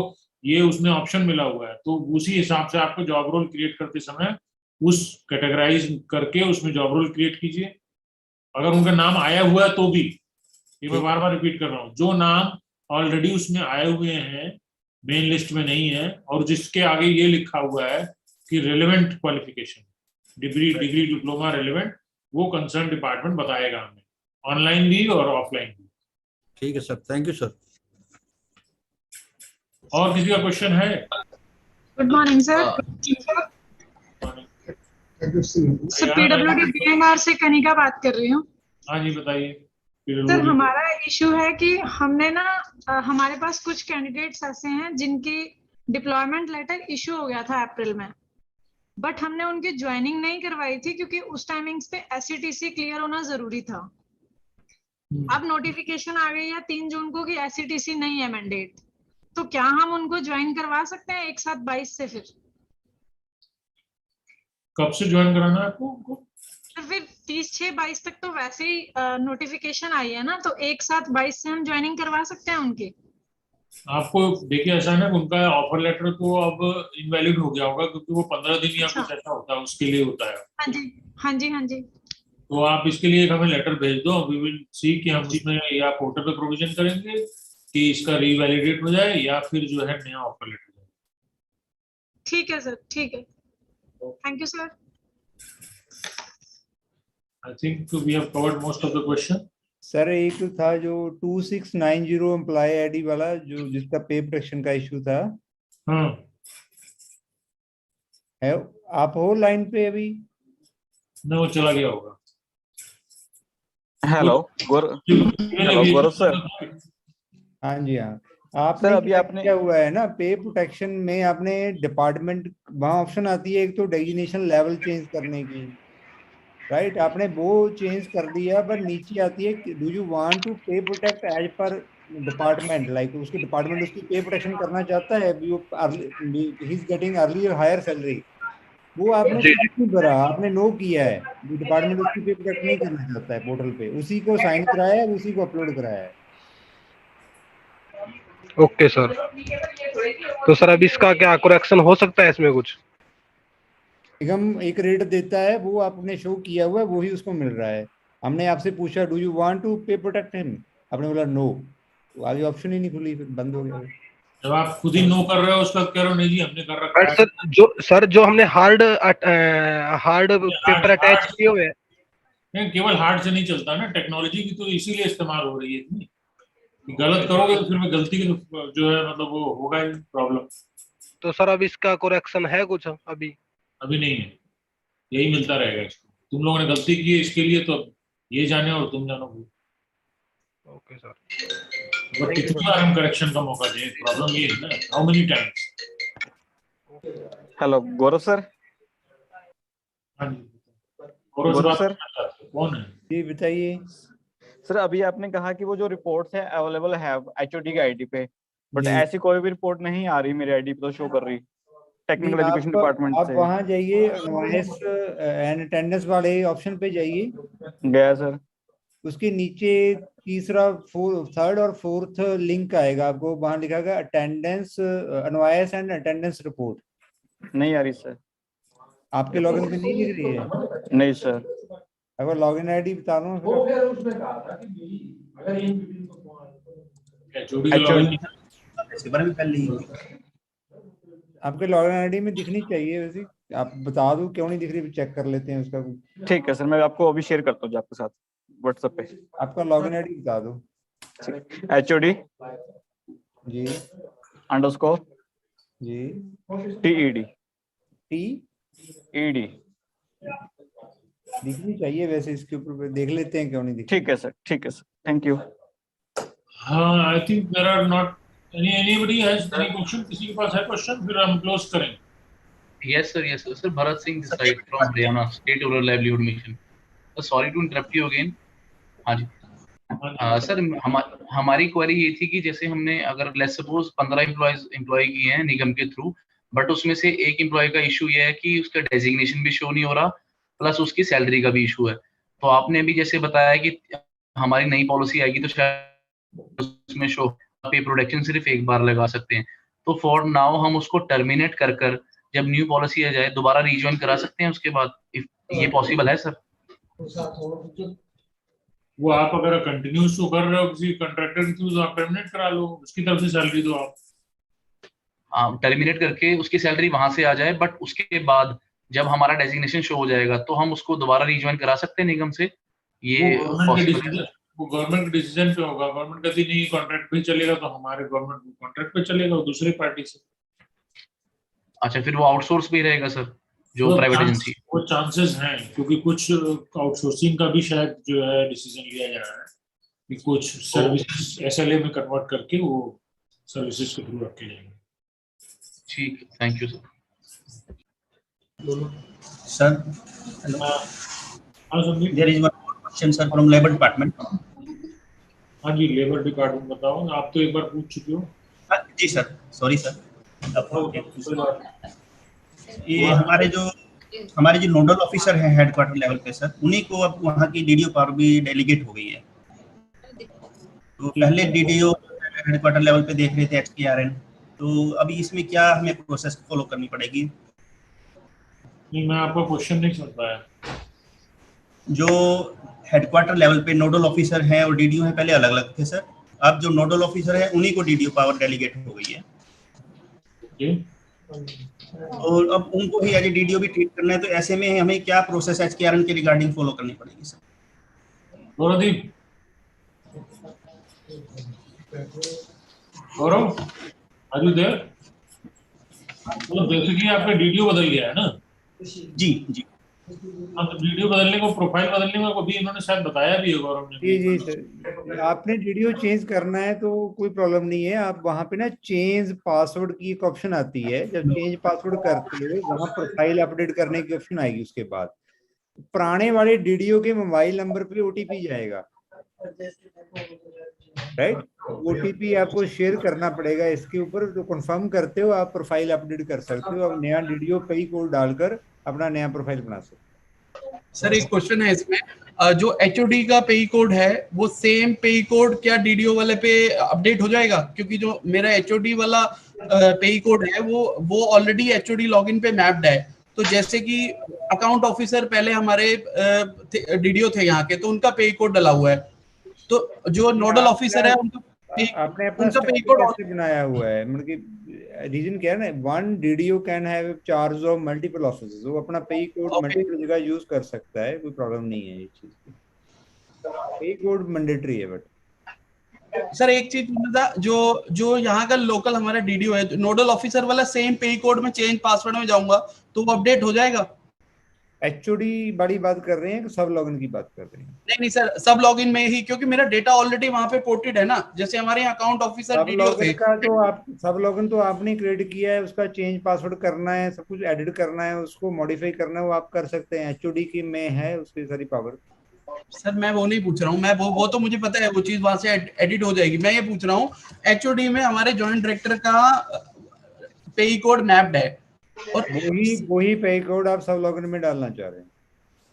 Speaker 2: ये उसमें ऑप्शन मिला हुआ है, तो उसी हिसाब से आपको जॉब रोल क्रिएट करते समय उस कैटेगराइज करके उसमें जॉब रोल क्रिएट कीजिए। अगर उनका नाम आया हुआ है तो भी, ये मैं बार बार रिपीट कर रहा हूँ, जो नाम ऑलरेडी उसमें आए हुए हैं, मेन लिस्ट में नहीं है, और जिसके आगे ये लिखा हुआ है कि relevant qualification, degree diploma relevant, वो कंसर्न डिपार्टमेंट बताएगा हमें, ऑनलाइन भी और ऑफलाइन भी।
Speaker 20: ठीक है सर, थैंक यू सर।
Speaker 2: और किसी का क्वेश्चन है?
Speaker 21: Good morning sir. Sir PWD BMR से कनिका बात कर रही हूँ।
Speaker 2: हाँ जी बताइए।
Speaker 21: सर हमारा इशू है कि हमने ना हमारे पास कुछ कैंडिडेट्स ऐसे हैं जिनकी डिप्लॉयमेंट लेटर इशू हो गया था अप्रैल में, बट हमने उनकी ज्वाइनिंग नहीं करवाई थी क्योंकि उस टाइमिंग्स पे SCTC क्लियर होना जरूरी था। अब नोटिफिकेशन आ गई है 3 जून को कि SCTC नहीं है मैंडेट, तो क्या हम उनको ज्वाइन करवा सकते हैं एक साथ 22 से? फिर
Speaker 2: कब से ज्वाइन कराना है आपको उनको?
Speaker 21: तो फिर 30/6/22 तक तो वैसे ही नोटिफिकेशन आई है ना, तो एक साथ 22 से हम ज्वाइनिंग करवा सकते हैं उनकी?
Speaker 2: आपको देखिए ऐसा है, उनका ऑफर लेटर तो अब इनवैलिड हो गया होगा, क्योंकि वो 15 दिन या कुछ ऐसा होता है, उसके लिए होता है।
Speaker 21: हाँ जी हाँ जी हाँ जी।
Speaker 2: तो आप इसके लिए हमें लेटर भेज दो, वी विल सी कि हम इसमें या पोर्टल पे प्रोविजन करेंगे कि इसका रीवैलिडेट हो जाए या फिर जो है नया ऑफर लेटर जाए।
Speaker 21: ठीक है सर, ठीक है, thank you sir.
Speaker 2: I think we have covered most of the question.
Speaker 5: Sir एक तो था जो 2690 एम्प्लॉय आईडी वाला, जो जिसका पे प्रोटेक्शन का इशू था। है, आप हो लाइन पे अभी?
Speaker 2: नहीं, वो चला गया होगा।
Speaker 17: हेलो गौरव सर।
Speaker 5: हाँ जी हाँ, आपने
Speaker 17: सर अभी आपने
Speaker 5: क्या हुआ है ना, पे प्रोटेक्शन में आपने डिपार्टमेंट, वहाँ ऑप्शन आती है एक तो डेजिग्नेशन लेवल चेंज करने की, राइट? आपने वो चेंज कर दिया, पर नीचे आती है do you want to pay protect as per department, like उसकी डिपार्टमेंट उसकी पे प्रोटेक्शन करना चाहता है, he is getting earlier higher salary, वो आपने नहीं भरा, आपने नो किया है, डिपार्टमेंट उसकी पे प्रोटेक्ट नहीं करना चाहता है पोर्टल पे, उसी को साइन कराया है, उसी को अपलोड कराया है।
Speaker 16: ओके सर, तो सर अभी इसका क्या करेक्शन हो सकता है इसमें कुछ?
Speaker 5: निगम एक रेट देता है, वो आपने शो किया हुआ है, वही उसको मिल रहा है। हमने आपसे पूछा do you want to pay protect him, आपने बोला नो, तो आगे ऑप्शन ही नहीं खुली, फिर बंद हो गया।
Speaker 2: जब आप खुद ही नो कर रहे हो उसका कह रहे हो नहीं जी हमने कर रखा है।
Speaker 16: सर जो हमने हार्ड पेपर अटैच किए हुए हैं,
Speaker 2: नहीं केवल हार्ड से नहीं चलता ना, टेक्नोलॉजी की तो इसीलिए इस्तेमाल हो रही है इतनी, गलत करोगे तो फिर मैं गलती की तो जो है मतलब वो होगा ही प्रॉब्लम।
Speaker 16: तो सर अब इसका करेक्शन है कुछ? अभी
Speaker 2: नहीं है, यही मिलता रहेगा इसको। तुम लोगों ने गलती की है इसके लिए, तो ये जाने और तुम जानो।
Speaker 16: ओके सर,
Speaker 2: बट कितनी बार हम करेक्शन का मौका दें, प्रॉब्लम ये है ना, how many times.
Speaker 17: Hello Gaurav sir.
Speaker 2: हाँ जी गौरव सर कौन है?
Speaker 5: जी बताइए
Speaker 17: सर। अभी आपने कहा कि वो जो रिपोर्ट्स है अवेलेबल है एचओडी की आईडी पे, बट ऐसी कोई भी रिपोर्ट नहीं आ रही मेरी आईडी पे, तो शो कर रही टेक्निकल एजुकेशन डिपार्टमेंट से।
Speaker 5: आप वहां जाइए, नॉइस एंड अटेंडेंस वाले ऑप्शन पे जाइए।
Speaker 17: गया सर।
Speaker 5: उसके नीचे तीसरा थर्ड और फोर्थ लिंक आएगा आपको, वहां लिखा गया अटेंडेंस अनवाइस एंड अटेंडेंस रिपोर्ट।
Speaker 17: नहीं आ रही सर।
Speaker 5: आपके लॉगिन पे नहीं दिख रही है?
Speaker 17: नहीं सर।
Speaker 5: अगर लॉगिन आईडी बता दो आपके लॉगिन आईडी में दिखनी चाहिए वैसे, आप बता दो क्यों नहीं दिख रही, चेक कर लेते हैं उसका।
Speaker 17: ठीक है सर, मैं आपको अभी शेयर करता हूँ आपके साथ व्हाट्सएप पे।
Speaker 5: आपका लॉगिन आईडी बता दो।
Speaker 17: HOD
Speaker 5: जी
Speaker 17: _
Speaker 5: जी
Speaker 17: TED
Speaker 5: दिखनी चाहिए वैसे, इसके ऊपर देख लेते हैं क्यों नहीं दिख।
Speaker 17: ठीक है सर, ठीक है सर, थैंक यू।
Speaker 2: हाँ, I think there are not anybody has any question? किसी के पास है क्वेश्चन? फिर हम क्लोज करें।
Speaker 6: Yes sir, sir Bharat Singh this side from Haryana State Rural Livelihood Mission. Sorry to interrupt you again. हाँ जी sir, हमारी query ये थी कि जैसे हमने अगर लेट्स सपोज 15 एम्प्लॉय किए हैं निगम के थ्रू, बट उसमें से एक एम्प्लॉय का इशू ये है कि उसका डेजिग्नेशन भी शो नहीं हो रहा, प्लस उसकी सैलरी का भी इशू है। तो आपने भी जैसे बताया कि हमारी नई पॉलिसी आएगी तो शायद उसमें शो पे प्रोटेक्शन सिर्फ एक बार लगा सकते हैं, तो फॉर नाउ हम उसको टर्मिनेट कर जब न्यू पॉलिसी आ जाए दोबारा रीजॉइन करा सकते हैं उसके बाद, ये पॉसिबल है सर?
Speaker 2: वो आप अगर कंटिन्यू शो कर रहे हो किसी कॉन्ट्रैक्टर के थ्रू तो आप टर्मिनेट करा लो, उसकी तरफ से सैलरी दो आप।
Speaker 6: टर्मिनेट करके उसकी सैलरी वहां से आ जाए, बट उसके बाद जब हमारा डेजिग्नेशन शो हो जाएगा तो हम उसको दोबारा रीजॉइन करा सकते हैं निगम से, ये पॉसिबल है?
Speaker 2: वो गवर्नमेंट के डिसीजन पे होगा। गवर्नमेंट कहती नहीं कॉन्ट्रैक्ट पे चलेगा तो हमारे गवर्नमेंट कॉन्ट्रैक्ट पे चलेगा दूसरी पार्टी से।
Speaker 6: अच्छा, फिर वो आउटसोर्स पे ही रहेगा सर जो प्राइवेट एजेंसी?
Speaker 2: वो चांसेस हैं, क्योंकि कुछ आउटसोर्सिंग का भी शायद जो है डिसीजन लिया जा रहा है कि कुछ सर्विसेज SLA में कन्वर्ट करके वो सर्विसेज के थ्रू रखे जाएंगे।
Speaker 6: ठीक, thank you sir.
Speaker 7: Sir there is one question sir from labour department.
Speaker 2: हाँ जी, लेबर डिपार्टमेंट बताओ, आप तो एक बार पूछ चुके हो।
Speaker 7: जी सर, सॉरी सर। ये हमारे जो नोडल ऑफिसर हैं हेडक्वार्टर लेवल पे सर, उन्हीं को अब वहाँ की DDO पावर भी डेलीगेट हो गई है। तो पहले DDO हेडक्वार्टर लेवल पे देख रहे थे HKRN, तो अभी इसमें क्या हमें प्रोसेस फॉलो करनी पड़ेगी?
Speaker 2: नहीं, मैं आपका क्वेश्चन नहीं सुन पाया। जो
Speaker 7: हेडक्वार्टर लेवल पे नोडल ऑफिसर हैं और DDO हैं पहले अलग अलग थे सर, अब जो नोडल ऑफिसर है उन्हीं को डीडीओ पावर डेलीगेट हो गई है और अब उनको ही एज ए डीडीओ भी ट्रीट करना है। तो ऐसे में हमें क्या प्रोसेस HKRN के रिगार्डिंग फॉलो करनी पड़ेगी सर?
Speaker 2: Gaurav, are you there? तो बेसिकली आपका डीडीओ बदल गया है ना?
Speaker 7: जी जी।
Speaker 2: अब वीडियो बदलने को, प्रोफाइल बदलने को अभी इन्होंने शायद बताया भी है गौरव ने।
Speaker 5: जी जी सर, आपने वीडियो चेंज करना है तो कोई प्रॉब्लम नहीं है। आप वहाँ पे ना चेंज पासवर्ड की एक ऑप्शन आती है, जब चेंज पासवर्ड करते हो वहाँ प्रोफाइल अपडेट करने की ऑप्शन आएगी। उसके बाद पुराने वाले डीडीओ के मोबाइल नंबर पे ओटीपी जाएगा, राइट? ओटीपी आपको शेयर करना पड़ेगा इसके ऊपर, जो कंफर्म करते हो आप प्रोफाइल अपडेट कर सकते हो। आप नया डीडीओ पेई कोड डालकर अपना नया प्रोफाइल बना सकते हो।
Speaker 1: सर एक क्वेश्चन है इसमें, जो एचओडी का पेई कोड है वो सेम पेई कोड क्या डीडीओ वाले पे अपडेट हो जाएगा? क्योंकि जो मेरा एचओडी वाला पेई कोड है वो ऑलरेडी एचओडी लॉगिन पे मैप्ड है। तो जैसे कि अकाउंट ऑफिसर पहले हमारे डीडीओ थे यहाँ के, तो उनका पेई कोड डला हुआ है। तो जो नोडल ऑफिसर है
Speaker 5: आपने अपना पेई कोड कैसे बनाया हुआ है? मतलब कि रीजन क्या है ना, one DDO can have charge of multiple officers, वो अपना पेई कोड मल्टीपल जगह यूज कर सकता है, कोई प्रॉब्लम नहीं है ये चीज की। पेई कोड मैंडेटरी है। बट
Speaker 1: सर एक चीज पूछना था, जो यहाँ का लोकल हमारा डीडीओ है, नोडल ऑफिसर वाला सेम पेई कोड में चेंज पासवर्ड में जाऊंगा तो वो अपडेट हो जाएगा?
Speaker 5: एचओडी बड़ी बात कर रहे हैं कि सब लॉगिन की बात कर रहे हैं?
Speaker 1: नहीं सर, सब लॉगिन में ही, क्योंकि मेरा डेटा ऑलरेडी वहां पे पोर्टेड है ना। जैसे हमारे यहाँ अकाउंट ऑफिसर डीडीओ थे,
Speaker 5: तो आप सब लॉगिन तो आपने क्रिएट किया है, उसका चेंज पासवर्ड करना है, सब कुछ एडिट करना है, उसको मॉडिफाई करना है, वो आप कर सकते हैं। एचओडी की में है उसकी सारी पावर।
Speaker 1: सर मैं वो नहीं पूछ रहा हूँ, मैं वो तो मुझे पता है, वो चीज वहां से एडिट हो जाएगी। मैं ये पूछ रहा हूँ एचओडी में हमारे जॉइंट डायरेक्टर का पेई कोड मैप्ड है और
Speaker 5: वही पेई कोड आप सब लॉगिन में डालना चाह रहे हैं?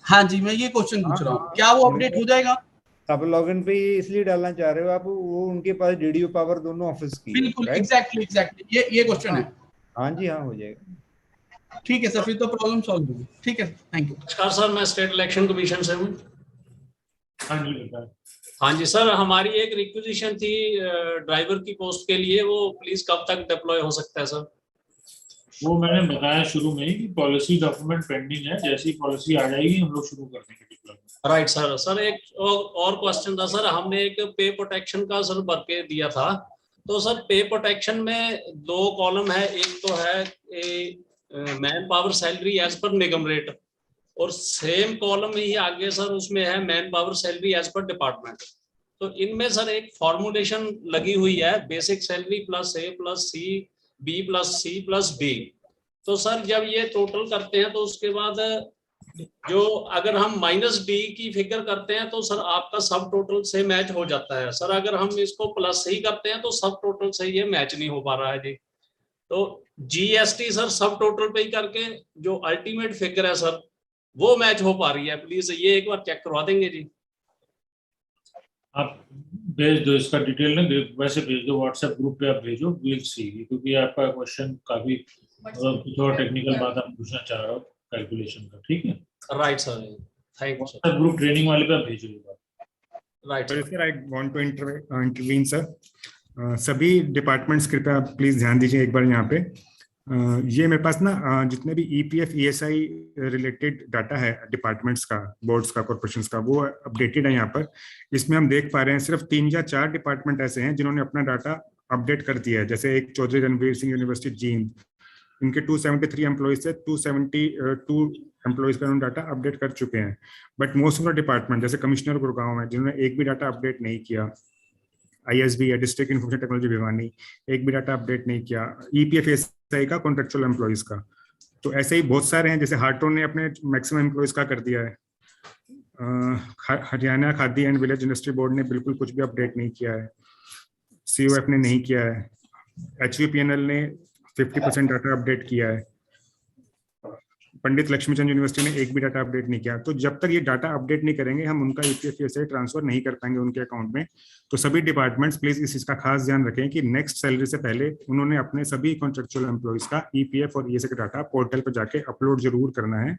Speaker 1: हाँ जी, मैं ये क्वेश्चन पूछ रहा हूँ, क्या वो अपडेट हो जाएगा?
Speaker 5: सब लॉगिन पे इसलिए डालना चाह रहे हो आप, वो उनके पास डीडीओ पावर दोनों ऑफिस की।
Speaker 1: बिल्कुल, एग्जैक्टली ये क्वेश्चन है।
Speaker 5: हाँ जी, हाँ हो जाएगा।
Speaker 1: ठीक है सर, फिर तो प्रॉब्लम सॉल्व होगी। ठीक है, थैंक यू।
Speaker 22: नमस्कार सर, मैं स्टेट इलेक्शन कमीशन से हूँ। हाँ जी सर, हमारी एक रिक्वेजिशन थी ड्राइवर की पोस्ट के लिए, वो प्लीज कब तक डिप्लॉय हो सकता है सर?
Speaker 2: वो मैंने बताया शुरू में ही कि पॉलिसी डॉक्यूमेंट पेंडिंग है, जैसी पॉलिसी आ जाएगी हम लोग शुरू कर देंगे डिप्लॉयमेंट।
Speaker 22: Right sir. सर एक और क्वेश्चन था सर, हमने एक पे प्रोटेक्शन का सर भर के दिया था, तो सर पे प्रोटेक्शन में 2 कॉलम है, एक तो है man power salary as per निगम रेट, और सेम कॉलम ही आगे सर उसमें है man power salary as per department. तो इनमें सर एक फॉर्मुलेशन लगी हुई है, basic salary plus A plus C B plus C plus D. तो सर जब ये टोटल करते हैं तो उसके बाद जो अगर हम माइनस डी की फिगर करते हैं तो सर आपका सब टोटल से मैच हो जाता है। सर अगर हम इसको प्लस ही करते हैं तो सब टोटल से ये मैच नहीं हो पा रहा है जी। तो जीएसटी सर सब टोटल पे ही करके जो अल्टीमेट फिगर है सर वो मैच हो पा रही है, प्लीज ये एक बार चेक करवा देंगे जी।
Speaker 2: आप भेज दो इसका डिटेल ना, वैसे भेज दो व्हाट्सएप ग्रुप पे, आप भेजो, विल सी, क्योंकि आपका क्वेश्चन काफी कुछ और टेक्निकल बात आप पूछना चाह रहे हो कैलकुलेशन का। ठीक है,
Speaker 22: right sir, thank you sir.
Speaker 2: WhatsApp group training वाले पे भेजो ये बात।
Speaker 22: Right
Speaker 23: sir, I want to intervene sir. सभी डिपार्टमेंट्स कृपया प्लीज ध्यान दीजिए एक बार यहाँ पे। ये मेरे पास ना जितने भी ईपीएफ ईएसआई रिलेटेड डाटा है डिपार्टमेंट्स का, बोर्ड्स का, कॉर्पोरेशंस का, वो अपडेटेड है यहाँ पर। इसमें हम देख पा रहे हैं सिर्फ 3 या 4 डिपार्टमेंट ऐसे हैं जिन्होंने अपना डाटा अपडेट कर दिया है। जैसे एक चौधरी रणवीर सिंह यूनिवर्सिटी जींद, इनके 273 एम्प्लॉइज से 272 एम्प्लॉइज का उन्होंने डाटा अपडेट कर चुके हैं। But most of the department जैसे कमिश्नर गुड़गांव है जिन्होंने एक भी डाटा अपडेट नहीं किया, ISB है डिस्ट्रिक्ट इन्फॉर्मेशन टेक्नोलॉजी भिवानी, एक भी डाटा अपडेट नहीं किया, EPFSI का कॉन्ट्रेक्चुअल एम्प्लॉइज का। तो ऐसे ही बहुत सारे हैं, जैसे हार्टोन ने अपने मैक्सिमम एम्प्लॉइज का कर दिया है, Haryana khadi and village industry board ने बिल्कुल कुछ भी अपडेट नहीं किया है, COF ने नहीं किया है, HVPNL ने 50% डाटा अपडेट किया है। पंडित लक्ष्मीचंद यूनिवर्सिटी ने एक भी डाटा अपडेट नहीं किया। तो जब तक ये डाटा अपडेट नहीं करेंगे हम उनका ईपीएफ ईएसआई ट्रांसफर नहीं कर पाएंगे उनके अकाउंट में। तो सभी डिपार्टमेंट्स प्लीज इस चीज का खास ध्यान रखें कि नेक्स्ट सैलरी से पहले उन्होंने अपने सभी कॉन्ट्रेक्चुअल एम्प्लॉइज का ईपीएफ और ईएसआई का डाटा पोर्टल पर जाके अपलोड जरूर करना है,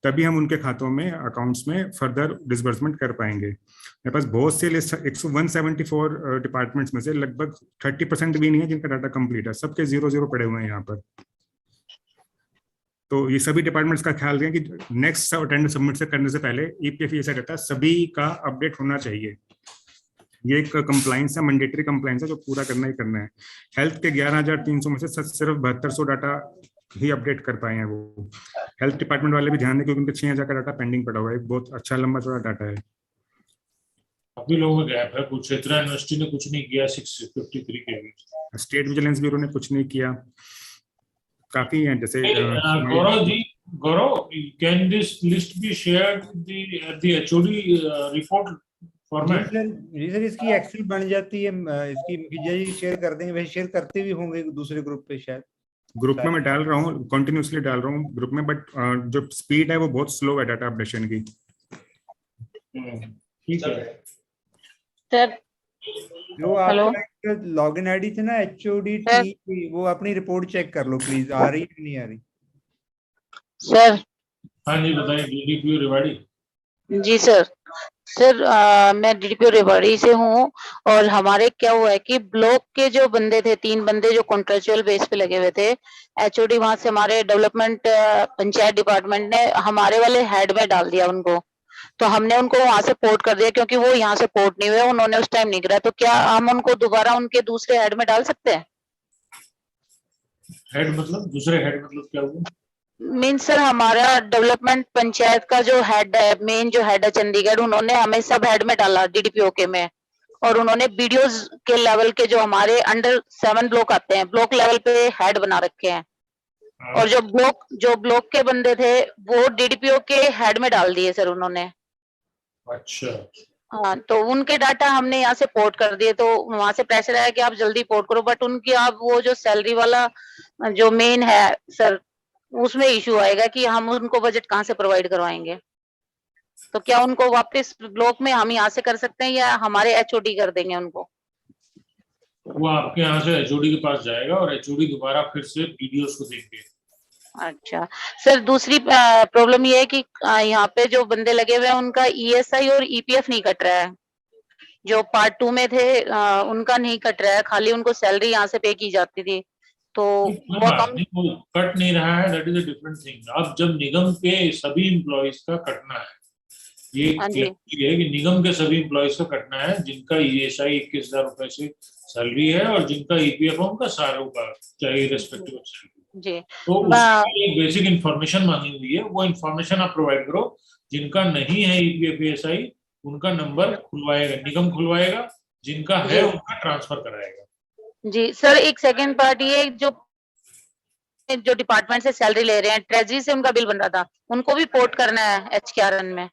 Speaker 23: तभी हम उनके खातों में अकाउंट्स में फर्दर डिसबर्समेंट कर पाएंगे। मेरे पास बहुत से 174 डिपार्टमेंट्स में से लगभग 30% भी नहीं है जिनका डाटा कंप्लीट है, सबके 0 पड़े हुए हैं यहाँ पर। तो ये सभी डिपार्टमेंट्स का ख्याल रखें कि नेक्स्ट अटेंडेंस सबमिट से करने से पहले ईपीएफ ईएसआई डाटा सभी का अपडेट होना चाहिए। ये एक कंप्लाइंस है, मैंडेटरी कंप्लाइंस है जो पूरा करना ही करना है। हेल्थ के 11,300 में से सिर्फ 7200 डाटा ही अपडेट कर पाए हैं वो। हेल्थ डिपार्टमेंट वाले भी ध्यान दें क्योंकि उनके 6000 का डाटा पेंडिंग पड़ा हुआ है, एक बहुत अच्छा लंबा चौड़ा डाटा है।
Speaker 2: काफी लोगों में गैप है, कुछ क्षेत्रीय यूनिवर्सिटी ने कुछ नहीं किया 653 के भी।
Speaker 23: स्टेट विजिलेंस ब्यूरो ने कुछ नहीं किया, काफी है। जैसे
Speaker 2: Gaurav, can this list be shared with the HOD report format?
Speaker 5: जी सर, इसकी एक्सेल बन जाती है, इसकी जी शेयर कर देंगे, वैसे शेयर करते भी होंगे दूसरे ग्रुप पे शायद।
Speaker 23: ग्रुप में मैं डाल रहा हूँ, कंटिन्यूसली डाल रहा हूँ ग्रुप में, बट जो स्पीड है वो बहुत स्लो है डाटा अपडेशन की।
Speaker 2: ठीक है
Speaker 3: सर।
Speaker 5: जो आपका लॉगिन आईडी थी ना एचओडी टी, वो अपनी रिपोर्ट चेक कर लो प्लीज, आ रही है नहीं आ रही?
Speaker 3: सर
Speaker 2: हाँ जी बताइए। डीडीपीओ रेवाड़ी।
Speaker 3: जी सर। सर मैं डीडीपीओ रेवाड़ी से हूँ और हमारे क्या हुआ है कि ब्लॉक के जो बंदे थे, 3 बंदे जो कॉन्ट्रेक्चुअल बेस पे लगे हुए थे, एचओडी वहां से हमारे डेवलपमेंट पंचायत डिपार्टमेंट ने हमारे वाले हेड में डाल दिया उनको। तो हमने उनको वहां से पोर्ट कर दिया क्योंकि वो यहाँ से पोर्ट नहीं हुए, उन्होंने उस टाइम नहीं करा। तो क्या हम उनको दोबारा उनके दूसरे हेड में डाल सकते हैं?
Speaker 2: हेड मतलब दूसरे हेड मतलब क्या हुआ?
Speaker 3: मीन सर हमारा डेवलपमेंट पंचायत का जो हेड है, मेन जो हेड है चंडीगढ़, उन्होंने हमें सब हेड में डाला डीडीपीओ के में, और उन्होंने बीडीओज के लेवल के जो हमारे अंडर 7 ब्लॉक आते हैं, ब्लॉक लेवल पे हेड बना रखे हैं। और जो ब्लॉक के बंदे थे वो डीडीपीओ के हेड में डाल दिए सर उन्होंने।
Speaker 2: अच्छा।
Speaker 3: हाँ, तो उनके डाटा हमने यहाँ से पोर्ट कर दिए, तो वहां से प्रेशर आया कि आप जल्दी पोर्ट करो, बट उनकी आप वो जो सैलरी वाला जो मेन है सर, उसमें इशू आएगा कि हम उनको बजट कहाँ से प्रोवाइड करवाएंगे। तो क्या उनको वापस ब्लॉक में हम यहाँ से कर सकते हैं या हमारे एचओडी कर देंगे उनको?
Speaker 2: वो आपके यहाँ से एचओडी के पास जाएगा और एचओडी दोबारा फिर से बीडीओस को देंगे।
Speaker 3: अच्छा सर, दूसरी प्रॉब्लम ये है कि यहाँ पे जो बंदे लगे हुए हैं उनका ईएसआई और ईपीएफ नहीं कट रहा है। जो पार्ट 2 में थे उनका नहीं कट रहा है, खाली उनको सैलरी यहाँ से पे की जाती थी। तो वो
Speaker 2: कट नहीं रहा है, that is a different thing. अब जब निगम के सभी एम्प्लॉइज का कटना है, ये है कि निगम के सभी एम्प्लॉइज का कटना है जिनका ईएसआई 21,000 रुपए से सैलरी है और जिनका ईपीएफ उनका सारों का, चाहे रिस्पेक्टिव सैलरी।
Speaker 3: जी।
Speaker 2: तो उसकी एक बेसिक इन्फॉर्मेशन मांगी हुई है, वो इन्फॉर्मेशन आप प्रोवाइड करो। जिनका नहीं है ईपीएफ ईएसआई उनका नंबर खुलवाएगा, निगम खुलवाएगा, जिनका है उनका ट्रांसफर कराएगा।
Speaker 3: जी सर, एक सेकंड पार्ट ये जो डिपार्टमेंट से सैलरी ले रहे हैं, ट्रेजरी से उनका बिल बन रहा था, उनको भी पोर्ट करना है एचकेआरएन में?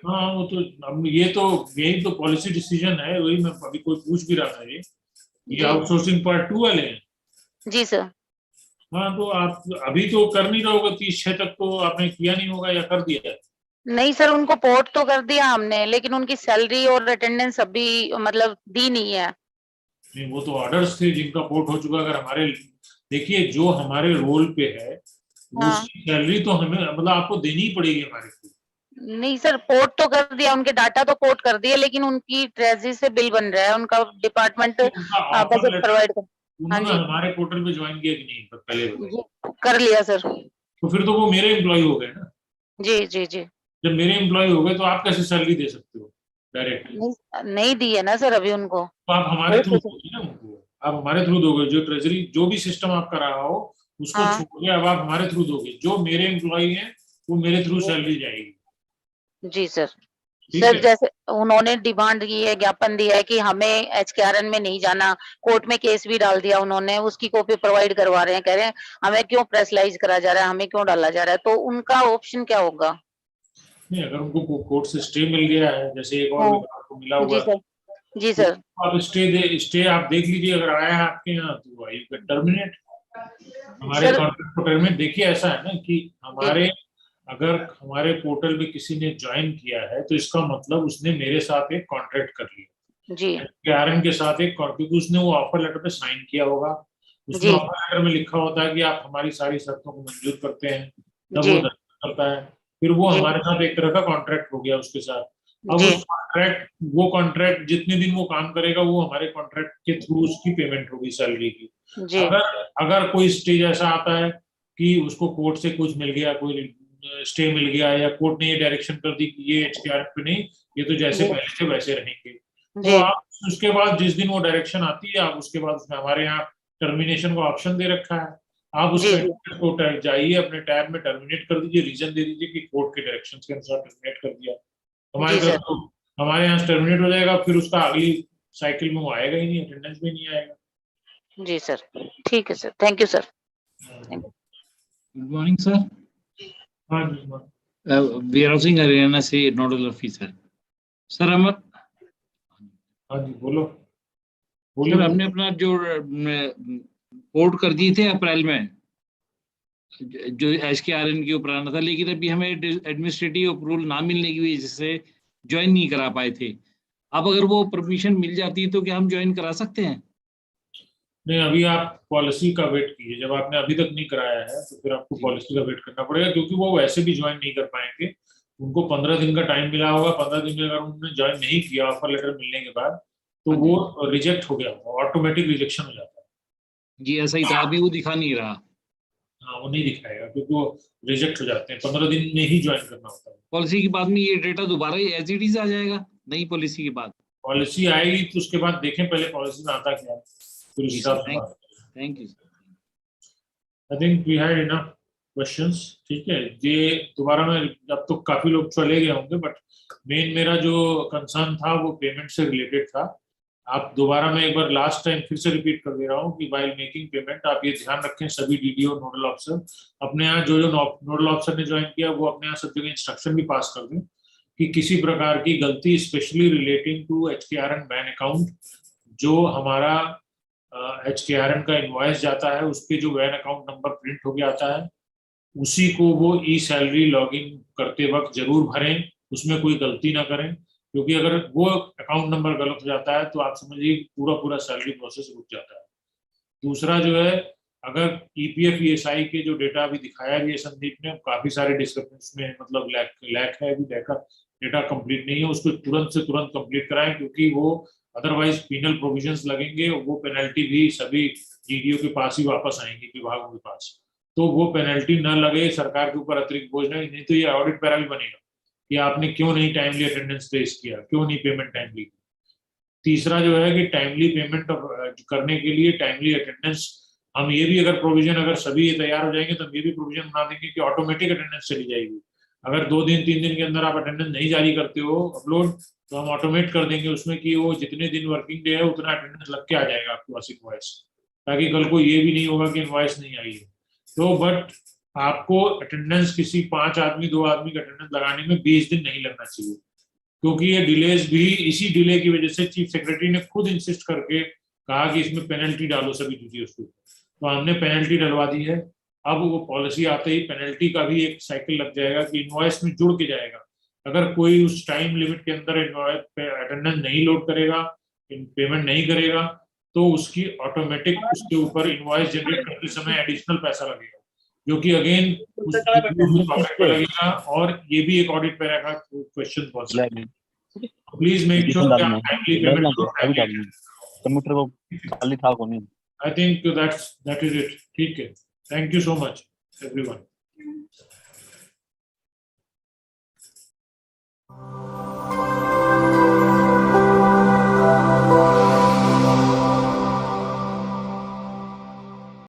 Speaker 2: हाँ, वो तो अब यही तो पॉलिसी डिसीजन है, वही मैं अभी कोई पूछ भी रहा था। ये आउटसोर्सिंग पार्ट 2 वाले हैं।
Speaker 3: जी सर।
Speaker 2: हाँ, तो आप अभी तो कर नहीं रहे होगा, 30/6 तक तो आपने किया नहीं होगा या कर दिया?
Speaker 3: नहीं सर, उनको पोर्ट तो कर दिया हमने, लेकिन उनकी सैलरी और अटेंडेंस अभी मतलब दी नहीं है।
Speaker 2: नहीं, वो तो ऑर्डर्स थे जिनका पोर्ट हो चुका। अगर हमारे देखिए जो हमारे रोल पे है उसकी सैलरी तो हमें मतलब आपको देनी ही पड़ेगी हमारे को।
Speaker 3: नहीं सर, पोर्ट तो कर दिया, उनके डाटा तो पोर्ट कर दिया, लेकिन उनकी ट्रेजरी से बिल बन रहा है, उनका डिपार्टमेंट बजट प्रोवाइड कर।
Speaker 2: हाँ जी। हमारे पोर्टल पे ज्वाइन किया कि नहीं पहले?
Speaker 3: कर लिया सर।
Speaker 2: तो फिर तो वो मेरे एम्प्लॉय हो गए ना।
Speaker 3: जी जी जी।
Speaker 2: जब मेरे एम्प्लॉय हो गए तो आप कैसे सैलरी दे सकते हो डायरेक्ट?
Speaker 3: नहीं दी है ना सर अभी उनको।
Speaker 2: तो आप हमारे थ्रू दोगे ना उनको, आप हमारे थ्रू दोगे। जो ट्रेजरी जो भी सिस्टम आपका रहा हो उसको छोड़ के अब आप हमारे थ्रू दोगे। जो मेरे एम्प्लॉय हैं वो मेरे थ्रू सैलरी जाएगी।
Speaker 3: जी सर। सर जैसे उन्होंने डिमांड की है, ज्ञापन दिया है कि हमें एचकेआरएन में नहीं जाना, कोर्ट में केस भी डाल दिया उन्होंने, उसकी कॉपी प्रोवाइड करवा रहे हैं, कह रहे हैं हमें क्यों प्रेसलाइज करा जा रहा है, हमें क्यों डाला जा रहा है। तो उनका ऑप्शन क्या होगा?
Speaker 2: नहीं, अगर उनको कोर्ट से स्टे मिल गया है, जैसे एक और को मिला हुआ
Speaker 3: जी सर। जी सर।
Speaker 2: आप स्टे आप देख लीजिए, अगर आया है आपके यहाँ तो यू कैन टर्मिनेट। हमारे कॉन्ट्रैक्ट पोर्टल में देखिए ऐसा है ना कि अगर हमारे पोर्टल में किसी ने ज्वाइन किया है तो इसका मतलब उसने मेरे साथ एक कॉन्ट्रैक्ट कर लिया
Speaker 3: जी
Speaker 2: एचकेआरएन के साथ एक, क्योंकि उसने वो ऑफर लेटर पे साइन किया होगा, उसमें ऑफर लेटर में लिखा होता है कि आप हमारी सारी शर्तों को मंजूर करते हैं, तब वो दस्तखत करता है, फिर वो हमारे साथ एक तरह का कॉन्ट्रैक्ट हो गया उसके साथ। अब वो कॉन्ट्रैक्ट जितने दिन वो काम करेगा वो हमारे कॉन्ट्रैक्ट के थ्रू उसकी पेमेंट होगी सैलरी की। अगर कोई स्टेज ऐसा आता है कि उसको कोर्ट से कुछ मिल गया, कोई स्टे मिल गया, या कोर्ट ने ये डायरेक्शन कर दी कि ये एचकेआरएन पे नहीं, ये तो जैसे पहले थे वैसे रहेंगे, तो आप उसके बाद जिस दिन वो डायरेक्शन आती है आप उसके बाद उसमें हमारे यहाँ टर्मिनेशन का ऑप्शन दे रखा है, आप उस को जाइए अपने टैब में टर्मिनेट कर दीजिए, रीजन दे दीजिए कि कोर्ट के डायरेक्शन के अनुसार टर्मिनेट कर दिया, हमारे यहाँ टर्मिनेट हो जाएगा, फिर उसका अगली साइकिल में वो आएगा ही नहीं, अटेंडेंस भी नहीं आएगा।
Speaker 3: जी सर, ठीक है sir, thank you sir.
Speaker 4: Good morning sir.
Speaker 2: हाँ जी,
Speaker 4: वेयर हाउसिंग हरियाणा से नोडल ऑफिसर सर। हम
Speaker 2: हाँ जी बोलो।
Speaker 4: सर हमने अपना जो पोर्ट कर दिए थे अप्रैल में, जो एचकेआरएन के ऊपर आना था, लेकिन अभी हमें एडमिनिस्ट्रेटिव अप्रूवल ना मिलने की वजह से ज्वाइन नहीं करा पाए थे। अब अगर वो परमिशन मिल जाती है तो क्या हम ज्वाइन करा सकते हैं?
Speaker 2: नहीं, अभी आप पॉलिसी का वेट कीजिए, जब आपने अभी तक नहीं कराया है तो फिर आपको पॉलिसी का वेट करना पड़ेगा, क्योंकि वो वैसे भी ज्वाइन नहीं कर पाएंगे, उनको 15 दिन का टाइम मिला होगा, 15 दिन में अगर उन्होंने ज्वाइन नहीं किया ऑफर लेटर मिलने के बाद तो वो रिजेक्ट हो गया, ऑटोमेटिक रिजेक्शन हो जाता है।
Speaker 4: जी ऐसा ही था, अभी वो दिखा नहीं रहा।
Speaker 2: हाँ वो नहीं दिखाएगा क्योंकि वो रिजेक्ट हो जाते हैं, 15 दिन में ही ज्वाइन करना होता है।
Speaker 4: पॉलिसी के बाद में ये डेटा दोबारा एज इट इज आ जाएगा नई पॉलिसी के बाद?
Speaker 2: पॉलिसी आएगी तो उसके बाद देखें पहले पॉलिसी में आता क्या है, फिर उस हिसाब से।
Speaker 4: Thank you.
Speaker 2: I think we had enough questions, ठीक है। ये दोबारा में अब तो काफी लोग चले गए होंगे, बट मेन मेरा जो कंसर्न था वो पेमेंट से रिलेटेड था। आप दोबारा मैं एक बार लास्ट टाइम फिर से रिपीट कर दे रहा हूँ कि वाइल मेकिंग पेमेंट आप ये ध्यान रखें, सभी डीडीओ नोडल ऑफिसर अपने यहाँ जो नोडल ऑफिसर ने ज्वाइन किया वो अपने यहाँ सब जगह इंस्ट्रक्शन भी पास कर दें कि किसी प्रकार की गलती specially relating to HKRN VAN account, जो हमारा एचकेआरएन का इनवॉइस जाता है उस पर जो वैन अकाउंट नंबर प्रिंट होके आता है उसी को वो ई सैलरी लॉगिन करते वक्त जरूर भरें, उसमें कोई गलती ना करें, क्योंकि अगर वो अकाउंट नंबर गलत हो जाता है तो आप समझिए पूरा सैलरी प्रोसेस रुक जाता है। दूसरा जो है, अगर ईपीएफ ईएसआई के जो डेटा अभी दिखाया भी है संदीप ने, काफी सारे डिस्क्रिप्शंस में मतलब लैक है, अभी डेटा कंप्लीट नहीं है, उसको तुरंत से तुरंत कंप्लीट कराएं, क्योंकि वो अदरवाइज पिनल प्रोविजंस लगेंगे, वो पेनल्टी भी सभी डीडीओ के पास ही वापस आएंगी, विभागों के पास, तो वो पेनल्टी न लगे, सरकार के ऊपर अतिरिक्त बोझ नहीं तो ये ऑडिट पैरा भी बनेगा कि आपने क्यों नहीं टाइमली अटेंडेंस रेज किया, क्यों नहीं पेमेंट टाइमली। तीसरा जो है कि टाइमली पेमेंट करने के लिए टाइमली अटेंडेंस, हम ये भी अगर प्रोविजन, अगर सभी ये तैयार हो जाएंगे तो हम ये भी प्रोविजन बना देंगे कि ऑटोमेटिक अटेंडेंस चली जाएगी। अगर 2 दिन 3 दिन के अंदर आप अटेंडेंस नहीं जारी करते हो अपलोड, तो हम ऑटोमेट कर देंगे उसमें कि वो जितने दिन वर्किंग डे है उतना अटेंडेंस लग के आ जाएगा आपके पास इनवॉइस, ताकि कल को ये भी नहीं होगा कि इनवॉइस नहीं आई है। तो बट आपको अटेंडेंस किसी 5 आदमी 2 आदमी का अटेंडेंस लगाने में 20 दिन नहीं लगना चाहिए, क्योंकि ये डिलेज भी इसी डिले की वजह से चीफ सेक्रेटरी ने खुद इंसिस्ट करके कहा कि इसमें पेनल्टी डालो सभी डीटीओस को, तो हमने पेनल्टी डलवा दी है। अब वो पॉलिसी आते ही पेनल्टी का भी एक साइकिल लग जाएगा कि इनवॉइस में जुड़ के जाएगा, अगर कोई उस टाइम लिमिट के अंदर अटेंडेंस नहीं लोड करेगा, पेमेंट नहीं करेगा, तो उसकी ऑटोमेटिक उसके ऊपर इनवॉइस जनरेट करते समय एडिशनल पैसा लगेगा, जो कि अगेन लगेगा, और ये भी एक ऑडिट पैरा का क्वेश्चन बहुत सारे। प्लीज मेक श्योर कि आप टाइमली पेमेंट करो।
Speaker 17: कंप्यूटर को खाली था को नहीं।
Speaker 2: I think that is it, ठीक है। Thank you so much everyone.